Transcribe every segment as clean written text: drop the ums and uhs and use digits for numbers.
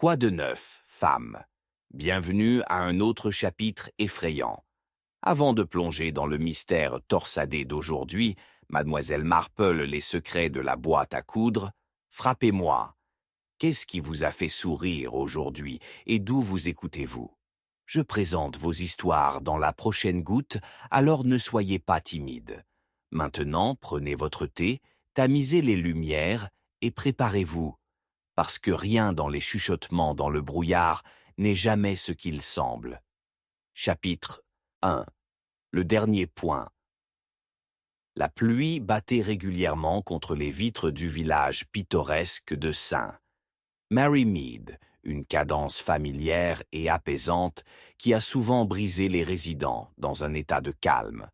Quoi de neuf, femme? Bienvenue à un autre chapitre effrayant. Avant de plonger dans le mystère torsadé d'aujourd'hui, Mademoiselle Marple, les secrets de la boîte à coudre, frappez-moi. Qu'est-ce qui vous a fait sourire aujourd'hui et d'où vous écoutez-vous? Je présente vos histoires dans la prochaine goutte, alors ne soyez pas timide. Maintenant, prenez votre thé, tamisez les lumières et préparez-vous, parce que rien dans les chuchotements dans le brouillard n'est jamais ce qu'il semble. Chapitre 1. Le dernier point. La pluie battait régulièrement contre les vitres du village pittoresque de St. Mary Mead, une cadence familière et apaisante qui a souvent brisé les résidents dans un état de calme.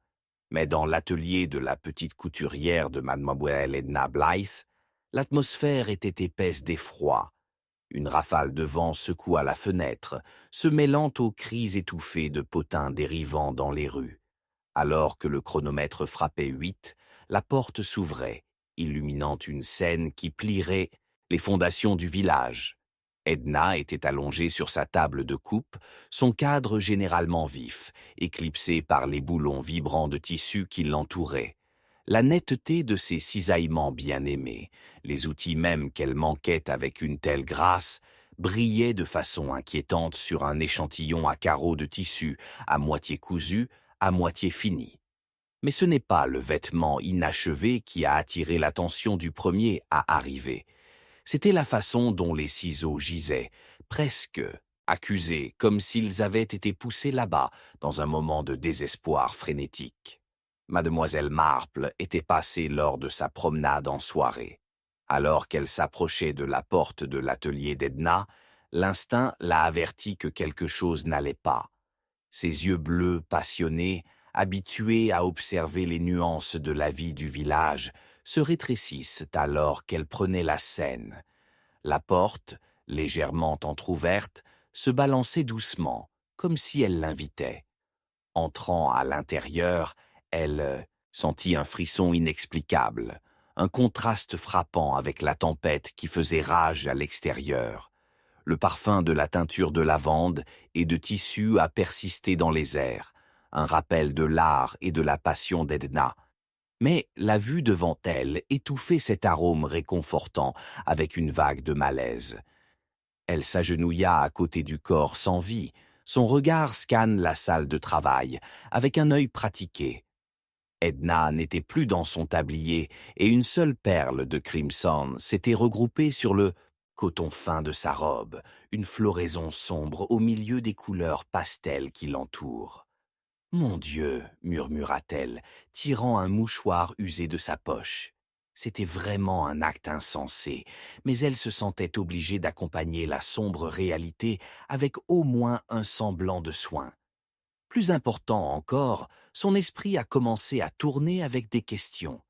Mais dans l'atelier de la petite couturière de Mademoiselle Edna Blythe, l'atmosphère était épaisse d'effroi. Une rafale de vent secoua la fenêtre, se mêlant aux cris étouffés de potins dérivant dans les rues. Alors que le chronomètre frappait 8, la porte s'ouvrait, illuminant une scène qui plierait les fondations du village. Edna était allongée sur sa table de coupe, son cadre généralement vif, éclipsé par les boulons vibrants de tissu qui l'entouraient. La netteté de ses cisaillements bien-aimés, les outils même qu'elle manquait avec une telle grâce, brillaient de façon inquiétante sur un échantillon à carreaux de tissu, à moitié cousu, à moitié fini. Mais ce n'est pas le vêtement inachevé qui a attiré l'attention du premier à arriver. C'était la façon dont les ciseaux gisaient, presque accusés, comme s'ils avaient été poussés là-bas dans un moment de désespoir frénétique. Mademoiselle Marple était passée lors de sa promenade en soirée. Alors qu'elle s'approchait de la porte de l'atelier d'Edna, l'instinct l'a averti que quelque chose n'allait pas. Ses yeux bleus passionnés, habitués à observer les nuances de la vie du village, se rétrécissent alors qu'elle prenait la scène. La porte, légèrement entr'ouverte, se balançait doucement, comme si elle l'invitait. Entrant à l'intérieur, elle sentit un frisson inexplicable, un contraste frappant avec la tempête qui faisait rage à l'extérieur. Le parfum de la teinture de lavande et de tissu a persisté dans les airs, un rappel de l'art et de la passion d'Edna. Mais la vue devant elle étouffait cet arôme réconfortant avec une vague de malaise. Elle s'agenouilla à côté du corps sans vie, son regard scanne la salle de travail avec un œil pratiqué. Edna n'était plus dans son tablier et une seule perle de crimson s'était regroupée sur le coton fin de sa robe, une floraison sombre au milieu des couleurs pastel qui l'entourent. « Mon Dieu !» murmura-t-elle, tirant un mouchoir usé de sa poche. C'était vraiment un acte insensé, mais elle se sentait obligée d'accompagner la sombre réalité avec au moins un semblant de soin. Plus important encore, son esprit a commencé à tourner avec des questions.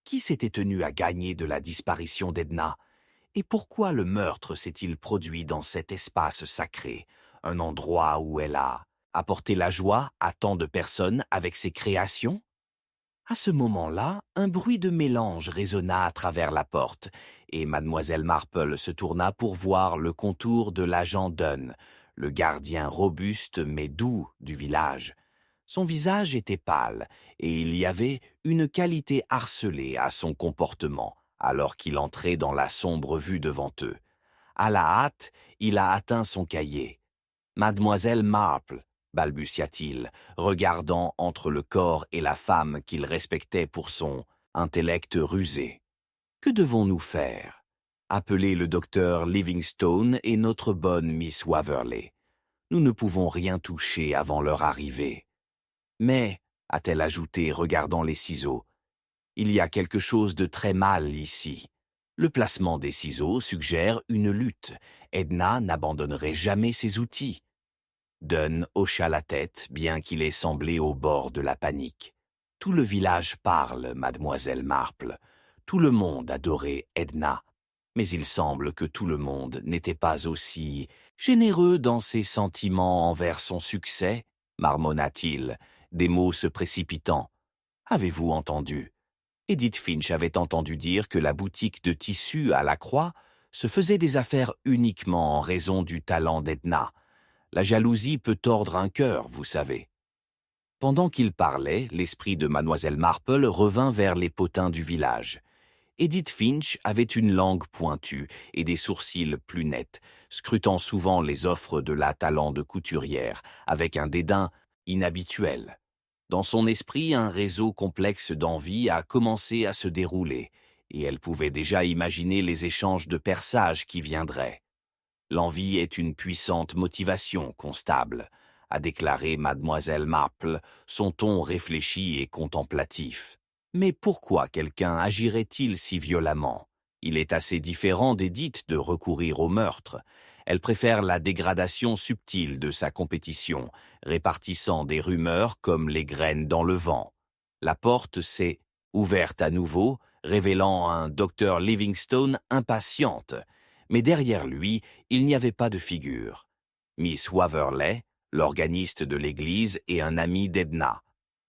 Qui s'était tenu à gagner de la disparition d'Edna? Et pourquoi le meurtre s'est-il produit dans cet espace sacré, un endroit où elle a apporté la joie à tant de personnes avec ses créations? À ce moment-là, un bruit de mélange résonna à travers la porte, et Mademoiselle Marple se tourna pour voir le contour de l'agent Dunn, le gardien robuste mais doux du village. Son visage était pâle, et il y avait une qualité harcelée à son comportement, alors qu'il entrait dans la sombre vue devant eux. À la hâte, il a atteint son cahier. « Mademoiselle Marple », balbutia-t-il, regardant entre le corps et la femme qu'il respectait pour son intellect rusé. « Que devons-nous faire? Appeler le docteur Livingstone et notre bonne Miss Waverley. Nous ne pouvons rien toucher avant leur arrivée. » Mais, a-t-elle ajouté, regardant les ciseaux, il y a quelque chose de très mal ici. Le placement des ciseaux suggère une lutte. Edna n'abandonnerait jamais ses outils. Dunn hocha la tête, bien qu'il ait semblé au bord de la panique. Tout le village parle, Mademoiselle Marple. Tout le monde adorait Edna. Mais il semble que tout le monde n'était pas aussi généreux dans ses sentiments envers son succès, marmonna-t-il, des mots se précipitant. Avez-vous entendu? Edith Finch avait entendu dire que la boutique de tissus à la Croix se faisait des affaires uniquement en raison du talent d'Edna. La jalousie peut tordre un cœur, vous savez. Pendant qu'il parlait, l'esprit de mademoiselle Marple revint vers les potins du village. Edith Finch avait une langue pointue et des sourcils plus nets, scrutant souvent les offres de la talent couturière, avec un dédain inhabituel. Dans son esprit, un réseau complexe d'envie a commencé à se dérouler, et elle pouvait déjà imaginer les échanges de perçage qui viendraient. L'envie est une puissante motivation, constable, a déclaré mademoiselle Marple, son ton réfléchi et contemplatif. Mais pourquoi quelqu'un agirait-il si violemment? Il est assez différent d'Edith de recourir au meurtre. Elle préfère la dégradation subtile de sa compétition, répartissant des rumeurs comme les graines dans le vent. La porte s'est ouverte à nouveau, révélant un Dr Livingstone impatiente. Mais derrière lui, il n'y avait pas de figure. Miss Waverley, l'organiste de l'église et un ami d'Edna.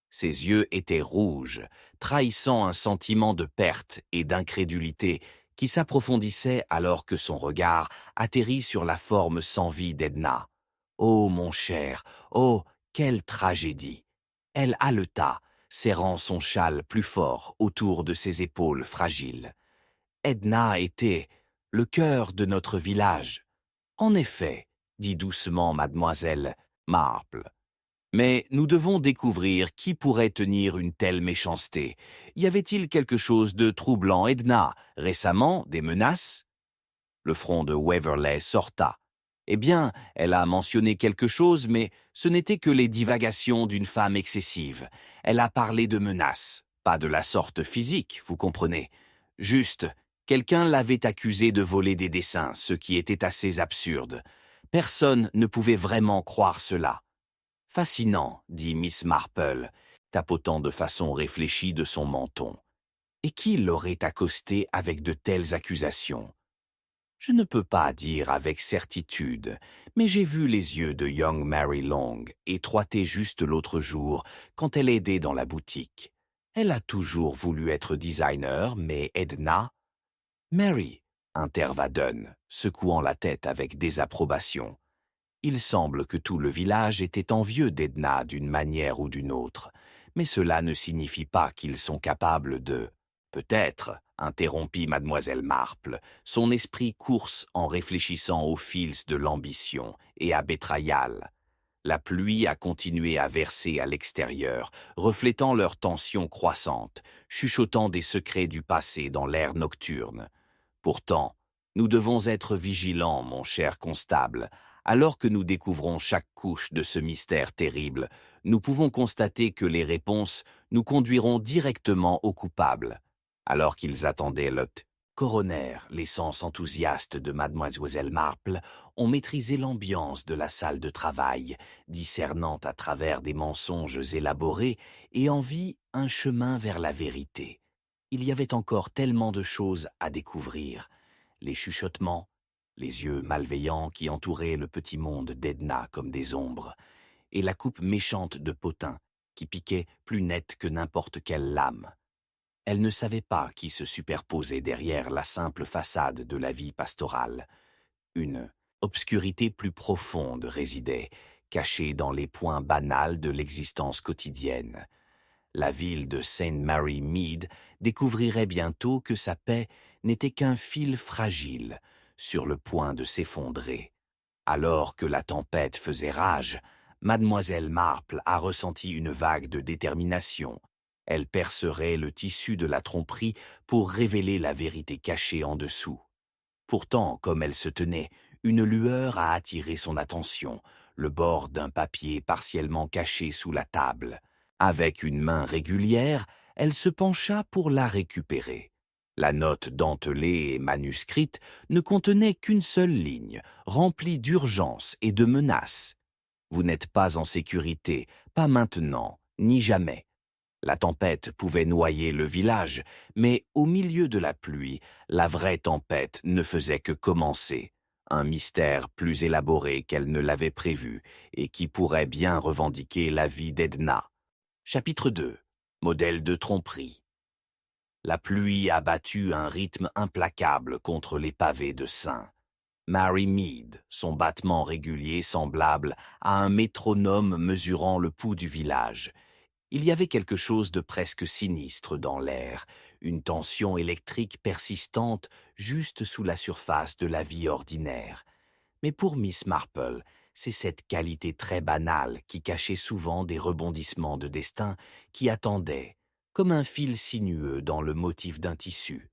Ses yeux étaient rouges, trahissant un sentiment de perte et d'incrédulité qui s'approfondissait alors que son regard atterrit sur la forme sans vie d'Edna. Oh, mon cher, oh, quelle tragédie! Elle haleta, serrant son châle plus fort autour de ses épaules fragiles. Edna était le cœur de notre village. En effet, dit doucement mademoiselle Marple. Mais nous devons découvrir qui pourrait tenir une telle méchanceté. Y avait-il quelque chose de troublant, Edna, récemment, des menaces? Le front de Waverley sorta. Eh bien, elle a mentionné quelque chose, mais ce n'était que les divagations d'une femme excessive. Elle a parlé de menaces, pas de la sorte physique, vous comprenez. Juste, quelqu'un l'avait accusée de voler des dessins, ce qui était assez absurde. Personne ne pouvait vraiment croire cela. Fascinant, dit Miss Marple, tapotant de façon réfléchie de son menton. Et qui l'aurait accosté avec de telles accusations? Je ne peux pas dire avec certitude, mais j'ai vu les yeux de Young Mary Long étroiter juste l'autre jour quand elle aidait dans la boutique. Elle a toujours voulu être designer, mais Edna... Mary, intervint Dunn, secouant la tête avec désapprobation. Il semble que tout le village était envieux d'Edna d'une manière ou d'une autre, mais cela ne signifie pas qu'ils sont capables de... Peut-être, interrompit mademoiselle Marple, son esprit course en réfléchissant aux fils de l'ambition et à Bétraillal. La pluie a continué à verser à l'extérieur, reflétant leur tension croissante, chuchotant des secrets du passé dans l'air nocturne. Pourtant, nous devons être vigilants, mon cher constable. Alors que nous découvrons chaque couche de ce mystère terrible, nous pouvons constater que les réponses nous conduiront directement au coupable. Alors qu'ils attendaient le coroner, les sens enthousiastes de mademoiselle Marple ont maîtrisé l'ambiance de la salle de travail, discernant à travers des mensonges élaborés et en vit un chemin vers la vérité. Il y avait encore tellement de choses à découvrir. Les chuchotements, les yeux malveillants qui entouraient le petit monde d'Edna comme des ombres, et la coupe méchante de potin qui piquait plus nette que n'importe quelle lame. Elle ne savait pas qui se superposait derrière la simple façade de la vie pastorale. Une obscurité plus profonde résidait, cachée dans les points banals de l'existence quotidienne. La ville de St. Mary Mead découvrirait bientôt que sa paix n'était qu'un fil fragile, sur le point de s'effondrer. Alors que la tempête faisait rage, mademoiselle Marple a ressenti une vague de détermination. Elle percerait le tissu de la tromperie pour révéler la vérité cachée en dessous. Pourtant, comme elle se tenait, une lueur a attiré son attention, le bord d'un papier partiellement caché sous la table. Avec une main régulière, elle se pencha pour la récupérer. La note dentelée et manuscrite ne contenait qu'une seule ligne, remplie d'urgence et de menaces. Vous n'êtes pas en sécurité, pas maintenant, ni jamais. La tempête pouvait noyer le village, mais au milieu de la pluie, la vraie tempête ne faisait que commencer. Un mystère plus élaboré qu'elle ne l'avait prévu et qui pourrait bien revendiquer la vie d'Edna. Chapitre 2. Modèle de tromperie. La pluie a battu un rythme implacable contre les pavés de St. Mary Mead, son battement régulier semblable à un métronome mesurant le pouls du village. Il y avait quelque chose de presque sinistre dans l'air, une tension électrique persistante juste sous la surface de la vie ordinaire. Mais pour Miss Marple, c'est cette qualité très banale qui cachait souvent des rebondissements de destin qui attendaient, comme un fil sinueux dans le motif d'un tissu.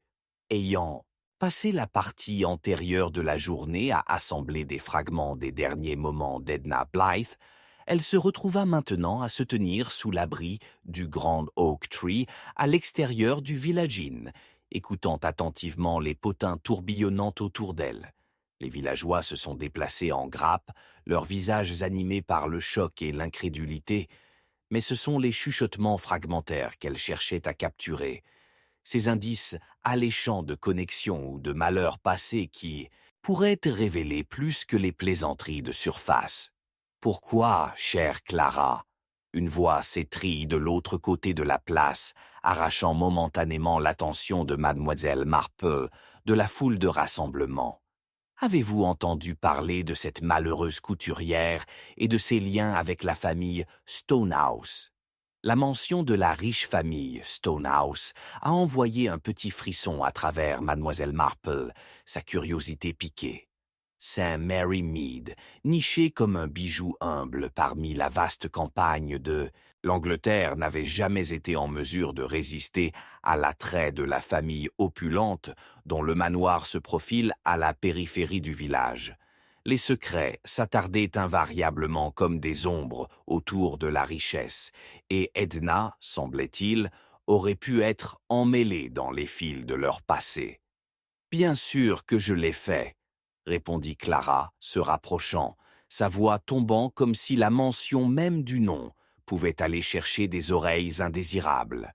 Ayant passé la partie antérieure de la journée à assembler des fragments des derniers moments d'Edna Blythe, elle se retrouva maintenant à se tenir sous l'abri du Grand Oak Tree à l'extérieur du Village Inn, écoutant attentivement les potins tourbillonnant autour d'elle. Les villageois se sont déplacés en grappe, leurs visages animés par le choc et l'incrédulité, mais ce sont les chuchotements fragmentaires qu'elle cherchait à capturer, ces indices alléchants de connexion ou de malheur passé qui pourraient révéler plus que les plaisanteries de surface. Pourquoi, chère Clara? Une voix s'étrille de l'autre côté de la place, arrachant momentanément l'attention de mademoiselle Marple de la foule de rassemblement. Avez-vous entendu parler de cette malheureuse couturière et de ses liens avec la famille Stonehouse? La mention de la riche famille Stonehouse a envoyé un petit frisson à travers mademoiselle Marple, sa curiosité piquée. Saint Mary Mead, niché comme un bijou humble parmi la vaste campagne de l'Angleterre, n'avait jamais été en mesure de résister à l'attrait de la famille opulente dont le manoir se profile à la périphérie du village. Les secrets s'attardaient invariablement comme des ombres autour de la richesse, et Edna, semblait-il, aurait pu être emmêlée dans les fils de leur passé. « Bien sûr que je l'ai fait », répondit Clara, se rapprochant, sa voix tombant comme si la mention même du nom pouvait aller chercher des oreilles indésirables.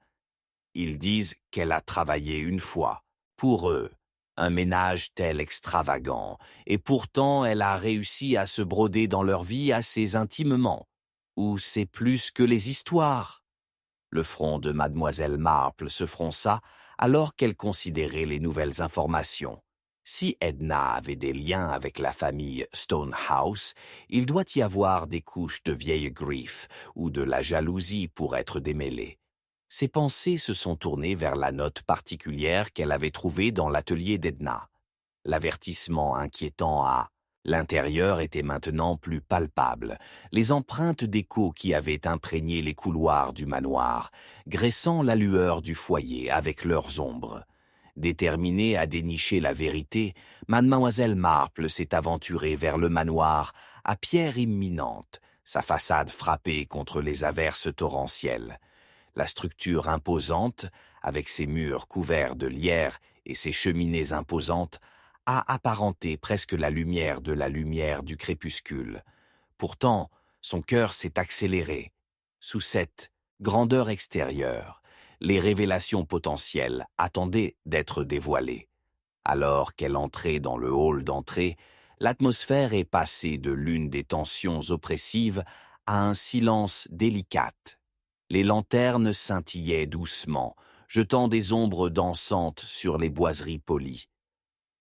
Ils disent qu'elle a travaillé une fois, pour eux, un ménage tel extravagant, et pourtant elle a réussi à se broder dans leur vie assez intimement. Ou c'est plus que les histoires? Le front de mademoiselle Marple se fronça alors qu'elle considérait les nouvelles informations. Si Edna avait des liens avec la famille Stonehouse, il doit y avoir des couches de vieille griffe ou de la jalousie pour être démêlées. Ses pensées se sont tournées vers la note particulière qu'elle avait trouvée dans l'atelier d'Edna. L'avertissement inquiétant à l'intérieur était maintenant plus palpable, les empreintes d'écho qui avaient imprégné les couloirs du manoir, graissant la lueur du foyer avec leurs ombres. Déterminée à dénicher la vérité, mademoiselle Marple s'est aventurée vers le manoir à pierre imminente, sa façade frappée contre les averses torrentielles. La structure imposante, avec ses murs couverts de lierre et ses cheminées imposantes, a apparenté presque la lumière de la lumière du crépuscule. Pourtant, son cœur s'est accéléré. Sous cette grandeur extérieure, les révélations potentielles attendaient d'être dévoilées. Alors qu'elle entrait dans le hall d'entrée, l'atmosphère est passée de l'une des tensions oppressives à un silence délicat. Les lanternes scintillaient doucement, jetant des ombres dansantes sur les boiseries polies.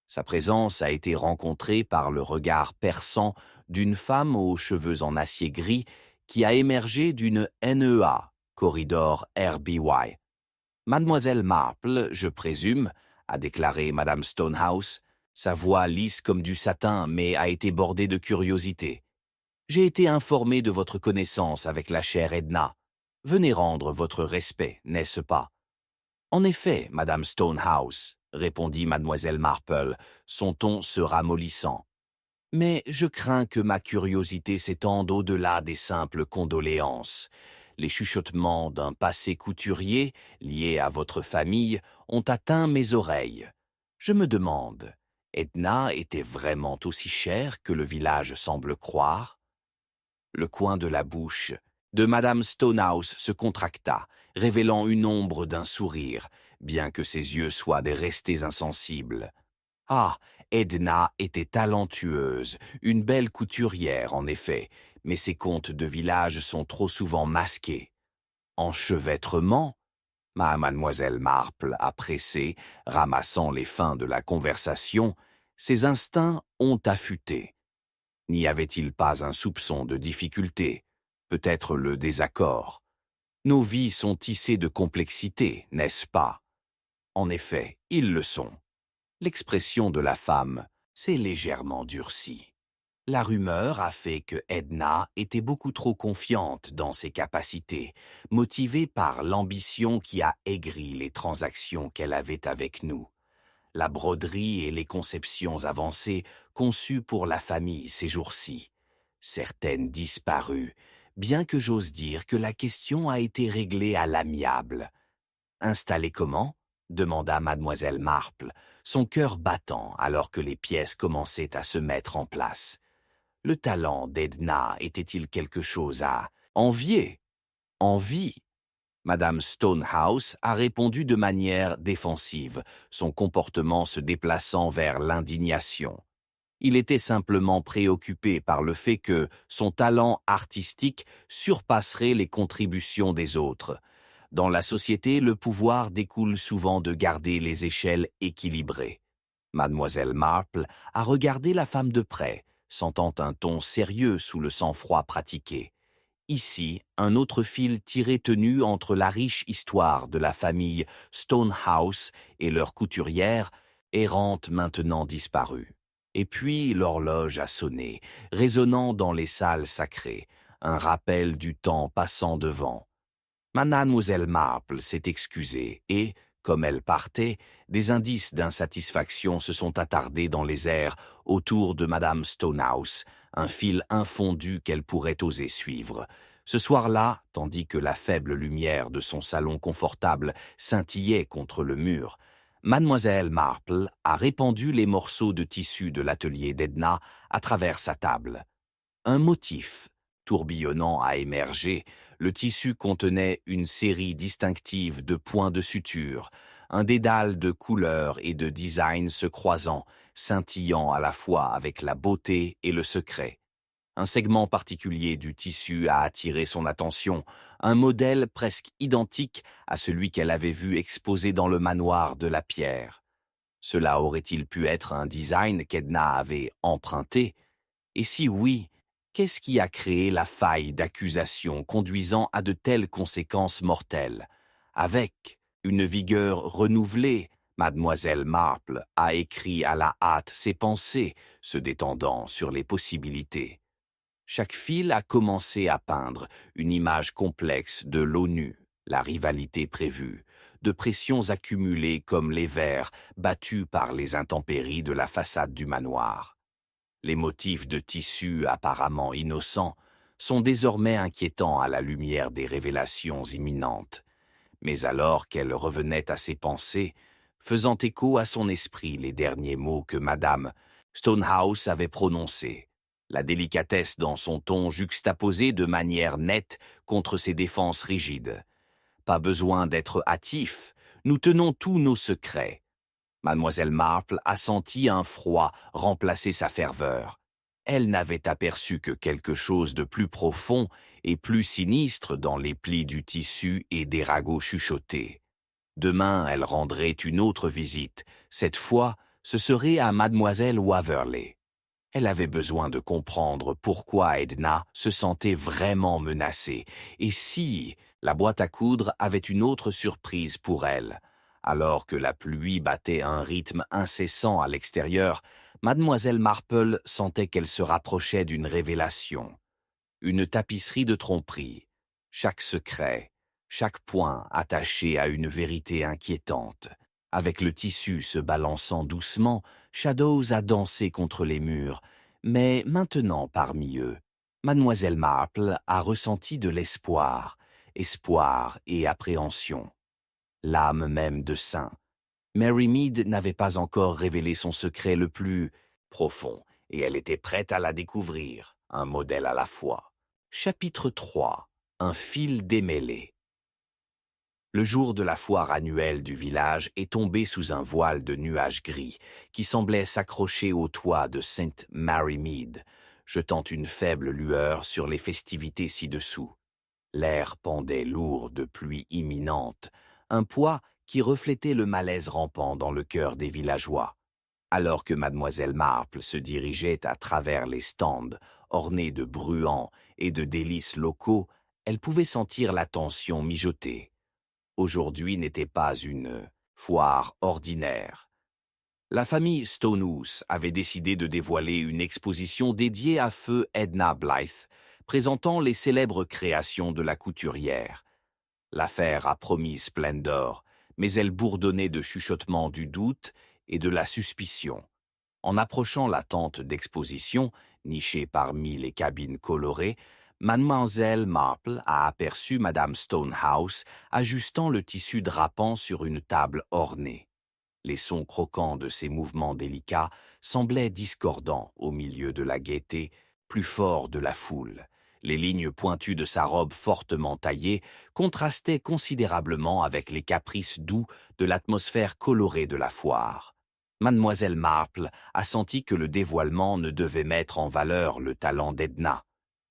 Sa présence a été rencontrée par le regard perçant d'une femme aux cheveux en acier gris qui a émergé d'une NEA, corridor RBY. « Mademoiselle Marple, je présume », a déclaré Madame Stonehouse, sa voix lisse comme du satin mais a été bordée de curiosité. « J'ai été informé de votre connaissance avec la chère Edna. Venez rendre votre respect, n'est-ce pas ?»« En effet, Madame Stonehouse, » répondit mademoiselle Marple, son ton se ramollissant. « Mais je crains que ma curiosité s'étende au-delà des simples condoléances. Les chuchotements d'un passé couturier, lié à votre famille, ont atteint mes oreilles. Je me demande, Edna était vraiment aussi chère que le village semble croire ?» Le coin de la bouche de Madame Stonehouse se contracta, révélant une ombre d'un sourire, bien que ses yeux soient restés insensibles. Ah, Edna était talentueuse, une belle couturière en effet, mais ses contes de village sont trop souvent masqués. Enchevêtrement? Mademoiselle Marple a pressé, ramassant les fins de la conversation. Ses instincts ont affûté. N'y avait-il pas un soupçon de difficulté, peut-être le désaccord? Nos vies sont tissées de complexité, n'est-ce pas? En effet, ils le sont. L'expression de la femme s'est légèrement durcie. La rumeur a fait que Edna était beaucoup trop confiante dans ses capacités, motivée par l'ambition qui a aigri les transactions qu'elle avait avec nous. La broderie et les conceptions avancées conçues pour la famille ces jours-ci. Certaines disparues, bien que j'ose dire que la question a été réglée à l'amiable. Installée comment? Demanda mademoiselle Marple, son cœur battant alors que les pièces commençaient à se mettre en place. Le talent d'Edna était-il quelque chose à envier? Envie? Madame Stonehouse a répondu de manière défensive, son comportement se déplaçant vers l'indignation. Il était simplement préoccupé par le fait que son talent artistique surpasserait les contributions des autres. Dans la société, le pouvoir découle souvent de garder les échelles équilibrées. Mademoiselle Marple a regardé la femme de près, sentant un ton sérieux sous le sang-froid pratiqué. Ici, un autre fil tiré tenu entre la riche histoire de la famille Stonehouse et leur couturière, errante maintenant disparue. Et puis l'horloge a sonné, résonnant dans les salles sacrées, un rappel du temps passant devant. Mademoiselle Marple s'est excusée et, comme elle partait, des indices d'insatisfaction se sont attardés dans les airs autour de Madame Stonehouse, un fil infondu qu'elle pourrait oser suivre. Ce soir-là, tandis que la faible lumière de son salon confortable scintillait contre le mur, Mademoiselle Marple a répandu les morceaux de tissu de l'atelier d'Edna à travers sa table. Un motif tourbillonnant a émergé. Le tissu contenait une série distinctive de points de suture, un dédale de couleurs et de designs se croisant, scintillant à la fois avec la beauté et le secret. Un segment particulier du tissu a attiré son attention, un modèle presque identique à celui qu'elle avait vu exposé dans le manoir de la pierre. Cela aurait-il pu être un design qu'Edna avait emprunté? Et si oui, qu'est-ce qui a créé la faille d'accusation conduisant à de telles conséquences mortelles? Avec une vigueur renouvelée, Mademoiselle Marple a écrit à la hâte ses pensées, se détendant sur les possibilités. Chaque fil a commencé à peindre une image complexe de l'ONU, la rivalité prévue, de pressions accumulées comme les vers battus par les intempéries de la façade du manoir. Les motifs de tissu apparemment innocents sont désormais inquiétants à la lumière des révélations imminentes. Mais alors qu'elle revenait à ses pensées, faisant écho à son esprit les derniers mots que Madame Stonehouse avait prononcés, la délicatesse dans son ton juxtaposée de manière nette contre ses défenses rigides. Pas besoin d'être hâtif, nous tenons tous nos secrets. Mademoiselle Marple a senti un froid remplacer sa ferveur. Elle n'avait aperçu que quelque chose de plus profond et plus sinistre dans les plis du tissu et des ragots chuchotés. Demain, elle rendrait une autre visite. Cette fois, ce serait à Mademoiselle Waverley. Elle avait besoin de comprendre pourquoi Edna se sentait vraiment menacée et si la boîte à coudre avait une autre surprise pour elle. Alors que la pluie battait à un rythme incessant à l'extérieur, Mademoiselle Marple sentait qu'elle se rapprochait d'une révélation. Une tapisserie de tromperie, chaque secret, chaque point attaché à une vérité inquiétante. Avec le tissu se balançant doucement, Shadows a dansé contre les murs, mais maintenant parmi eux, Mademoiselle Marple a ressenti de l'espoir, espoir et appréhension. L'âme même de Saint. Mary Mead n'avait pas encore révélé son secret le plus profond, et elle était prête à la découvrir, un modèle à la fois. Chapitre 3. Un fil démêlé. Le jour de la foire annuelle du village est tombé sous un voile de nuages gris qui semblait s'accrocher au toit de St. Mary Mead, jetant une faible lueur sur les festivités ci-dessous. L'air pendait lourd de pluie imminente, un poids qui reflétait le malaise rampant dans le cœur des villageois. Alors que mademoiselle Marple se dirigeait à travers les stands, ornés de bruants et de délices locaux, elle pouvait sentir la tension mijoter. Aujourd'hui n'était pas une foire ordinaire. La famille Stonehouse avait décidé de dévoiler une exposition dédiée à feu Edna Blythe, présentant les célèbres créations de la couturière. L'affaire a promis splendeur, mais elle bourdonnait de chuchotements du doute et de la suspicion. En approchant la tente d'exposition, nichée parmi les cabines colorées, mademoiselle Marple a aperçu madame Stonehouse ajustant le tissu drapant sur une table ornée. Les sons croquants de ses mouvements délicats semblaient discordants au milieu de la gaieté, plus forts de la foule. Les lignes pointues de sa robe fortement taillée contrastaient considérablement avec les caprices doux de l'atmosphère colorée de la foire. Mademoiselle Marple a senti que le dévoilement ne devait mettre en valeur le talent d'Edna.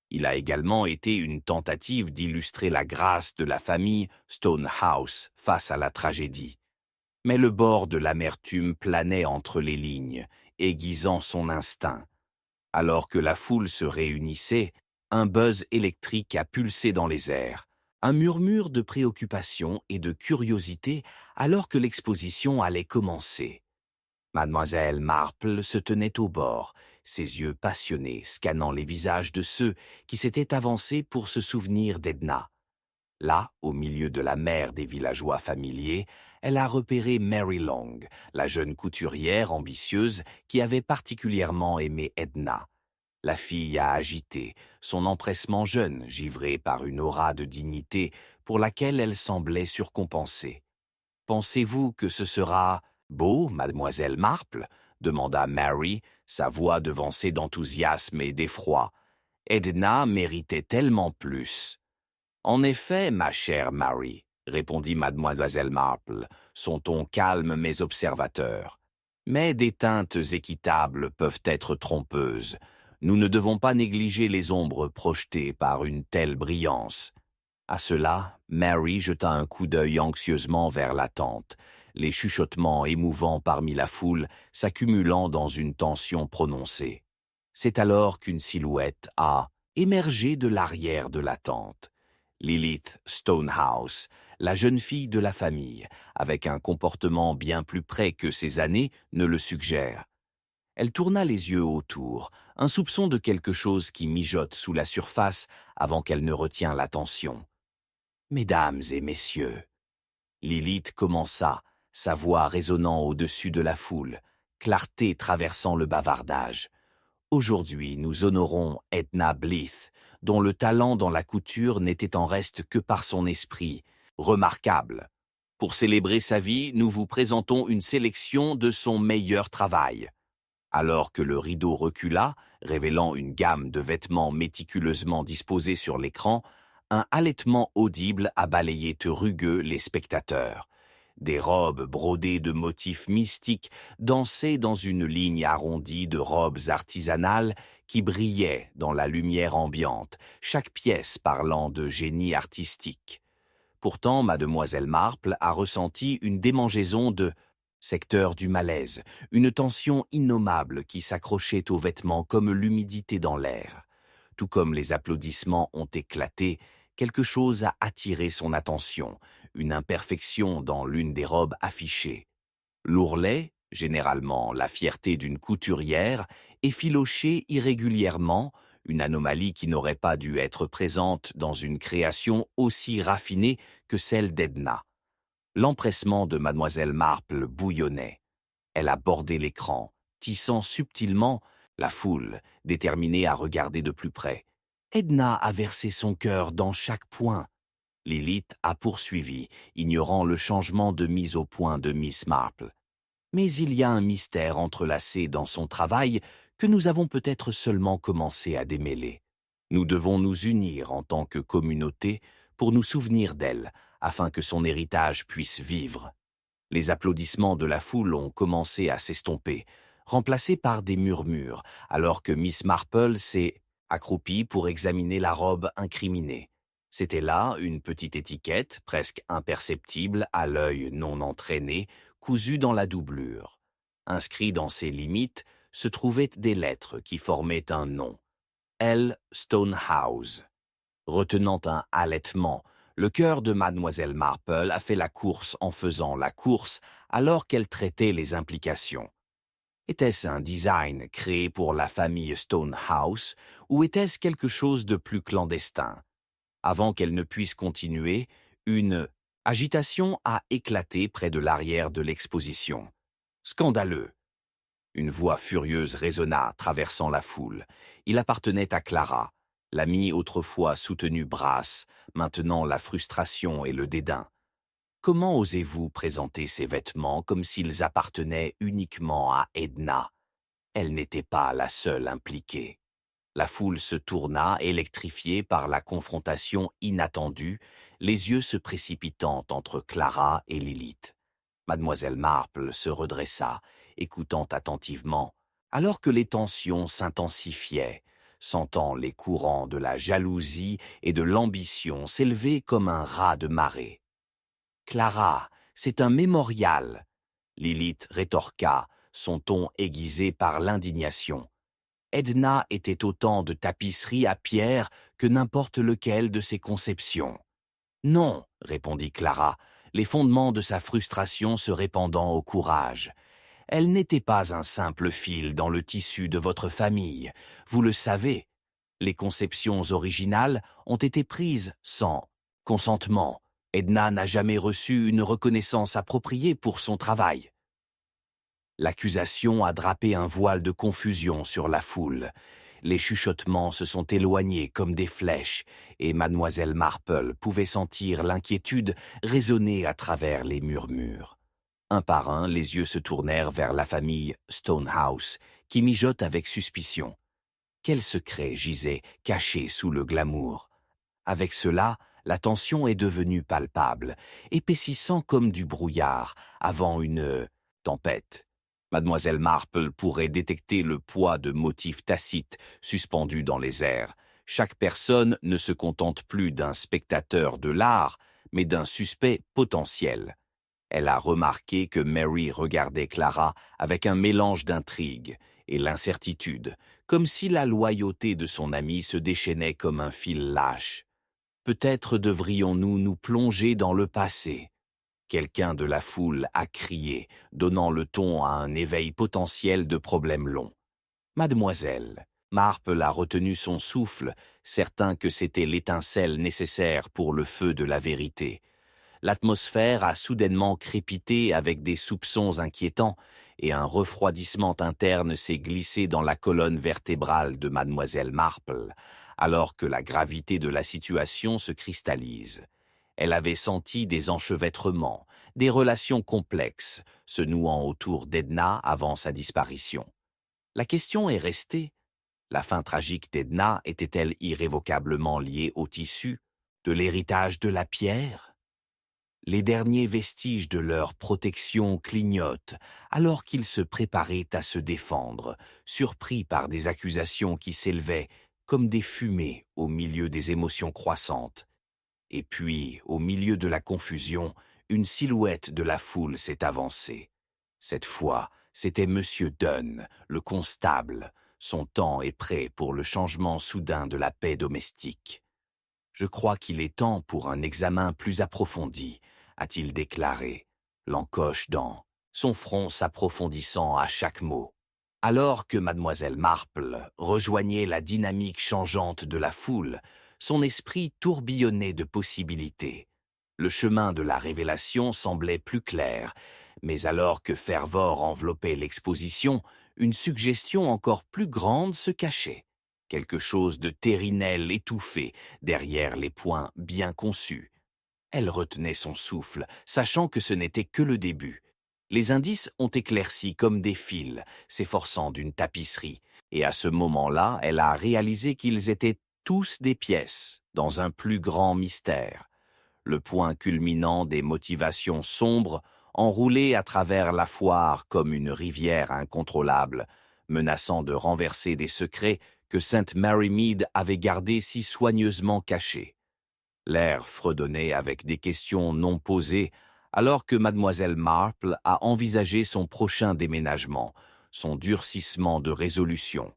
Il a également été une tentative d'illustrer la grâce de la famille Stonehouse face à la tragédie. Mais le bord de l'amertume planait entre les lignes, aiguisant son instinct. Alors que la foule se réunissait, un buzz électrique a pulsé dans les airs, un murmure de préoccupation et de curiosité alors que l'exposition allait commencer. Mademoiselle Marple se tenait au bord, ses yeux passionnés scannant les visages de ceux qui s'étaient avancés pour se souvenir d'Edna. Là, au milieu de la mer des villageois familiers, elle a repéré Mary Long, la jeune couturière ambitieuse qui avait particulièrement aimé Edna. La fille a agité, son empressement jeune, givré par une aura de dignité pour laquelle elle semblait surcompensée. « Pensez-vous que ce sera beau, mademoiselle Marple ?» demanda Mary, sa voix devancée d'enthousiasme et d'effroi. « Edna méritait tellement plus. » « En effet, ma chère Mary, » répondit mademoiselle Marple, son ton calme mais observateur. « Mais des teintes équitables peuvent être trompeuses. Nous ne devons pas négliger les ombres projetées par une telle brillance. » À cela, Mary jeta un coup d'œil anxieusement vers la tente, les chuchotements émouvants parmi la foule s'accumulant dans une tension prononcée. C'est alors qu'une silhouette a émergé de l'arrière de la tente. Lilith Stonehouse, la jeune fille de la famille, avec un comportement bien plus près que ses années ne le suggère. Elle tourna les yeux autour, un soupçon de quelque chose qui mijote sous la surface avant qu'elle ne retient l'attention. « Mesdames et messieurs » Lilith commença, sa voix résonnant au-dessus de la foule, clarté traversant le bavardage. « Aujourd'hui, nous honorons Edna Blythe, dont le talent dans la couture n'était en reste que par son esprit, remarquable. Pour célébrer sa vie, nous vous présentons une sélection de son meilleur travail. » Alors que le rideau recula, révélant une gamme de vêtements méticuleusement disposés sur l'écran, un halètement audible a balayé de rugueux les spectateurs. Des robes brodées de motifs mystiques dansaient dans une ligne arrondie de robes artisanales qui brillaient dans la lumière ambiante, chaque pièce parlant de génie artistique. Pourtant, mademoiselle Marple a ressenti une démangeaison de secteur du malaise, une tension innommable qui s'accrochait aux vêtements comme l'humidité dans l'air. Tout comme les applaudissements ont éclaté, quelque chose a attiré son attention, une imperfection dans l'une des robes affichées. L'ourlet, généralement la fierté d'une couturière, effiloché irrégulièrement, une anomalie qui n'aurait pas dû être présente dans une création aussi raffinée que celle d'Edna. L'empressement de mademoiselle Marple bouillonnait. Elle a bordé l'écran, tissant subtilement la foule, déterminée à regarder de plus près. Edna a versé son cœur dans chaque point. Lilith a poursuivi, ignorant le changement de mise au point de Miss Marple. Mais il y a un mystère entrelacé dans son travail que nous avons peut-être seulement commencé à démêler. Nous devons nous unir en tant que communauté pour nous souvenir d'elle, afin que son héritage puisse vivre. Les applaudissements de la foule ont commencé à s'estomper, remplacés par des murmures, alors que Miss Marple s'est accroupie pour examiner la robe incriminée. C'était là une petite étiquette, presque imperceptible à l'œil non entraîné, cousue dans la doublure. Inscrit dans ses limites se trouvaient des lettres qui formaient un nom. L. Stonehouse. Retenant un halètement, le cœur de mademoiselle Marple a fait la course en faisant la course alors qu'elle traitait les implications. Était-ce un design créé pour la famille Stonehouse ou était-ce quelque chose de plus clandestin? Avant qu'elle ne puisse continuer, une agitation a éclaté près de l'arrière de l'exposition. Scandaleux! Une voix furieuse résonna, traversant la foule. Il appartenait à Clara, l'amie autrefois soutenue Brass, maintenant la frustration et le dédain. Comment osez-vous présenter ces vêtements comme s'ils appartenaient uniquement à Edna? Elle n'était pas la seule impliquée. La foule se tourna, électrifiée par la confrontation inattendue, les yeux se précipitant entre Clara et Lilith. Mademoiselle Marple se redressa, écoutant attentivement, alors que les tensions s'intensifiaient, sentant les courants de la jalousie et de l'ambition s'élever comme un raz de marée. « Clara, c'est un mémorial !» Lilith rétorqua, son ton aiguisé par l'indignation. Edna était autant de tapisserie à pierre que n'importe lequel de ses conceptions. « Non, » répondit Clara, les fondements de sa frustration se répandant au courage. « Elle n'était pas un simple fil dans le tissu de votre famille, vous le savez. Les conceptions originales ont été prises sans consentement. Edna n'a jamais reçu une reconnaissance appropriée pour son travail. » L'accusation a drapé un voile de confusion sur la foule. Les chuchotements se sont éloignés comme des flèches, et mademoiselle Marple pouvait sentir l'inquiétude résonner à travers les murmures. Un par un, les yeux se tournèrent vers la famille Stonehouse, qui mijote avec suspicion. Quel secret gisait caché sous le glamour? Avec cela, la tension est devenue palpable, épaississant comme du brouillard avant une tempête. Mademoiselle Marple pourrait détecter le poids de motifs tacites suspendus dans les airs. Chaque personne ne se contente plus d'un spectateur de l'art, mais d'un suspect potentiel. Elle a remarqué que Mary regardait Clara avec un mélange d'intrigue et l'incertitude, comme si la loyauté de son amie se déchaînait comme un fil lâche. Peut-être devrions-nous nous plonger dans le passé. Quelqu'un de la foule a crié, donnant le ton à un éveil potentiel de problèmes longs. Mademoiselle, Marple a retenu son souffle, certain que c'était l'étincelle nécessaire pour le feu de la vérité. L'atmosphère a soudainement crépité avec des soupçons inquiétants, et un refroidissement interne s'est glissé dans la colonne vertébrale de mademoiselle Marple, alors que la gravité de la situation se cristallise. Elle avait senti des enchevêtrements, des relations complexes, se nouant autour d'Edna avant sa disparition. La question est restée. La fin tragique d'Edna était-elle irrévocablement liée au tissu, de l'héritage de la pierre? Les derniers vestiges de leur protection clignotent, alors qu'ils se préparaient à se défendre, surpris par des accusations qui s'élevaient comme des fumées au milieu des émotions croissantes. Et puis, au milieu de la confusion, une silhouette de la foule s'est avancée. Cette fois, c'était Monsieur Dunn, le constable. Son temps est prêt pour le changement soudain de la paix domestique. « Je crois qu'il est temps pour un examen plus approfondi », a-t-il déclaré, l'encoche dans son front s'approfondissant à chaque mot. Alors que mademoiselle Marple rejoignait la dynamique changeante de la foule, son esprit tourbillonnait de possibilités. Le chemin de la révélation semblait plus clair, mais alors que ferveur enveloppait l'exposition, une suggestion encore plus grande se cachait. Quelque chose de terrinel étouffé derrière les points bien conçus. Elle retenait son souffle, sachant que ce n'était que le début. Les indices ont éclairci comme des fils, s'efforçant d'une tapisserie, et à ce moment-là, elle a réalisé qu'ils étaient tous des pièces, dans un plus grand mystère. Le point culminant des motivations sombres, enroulé à travers la foire comme une rivière incontrôlable, menaçant de renverser des secrets que Sainte Mary Mead avait gardés si soigneusement cachés. L'air fredonnait avec des questions non posées, alors que mademoiselle Marple a envisagé son prochain déménagement, son durcissement de résolution.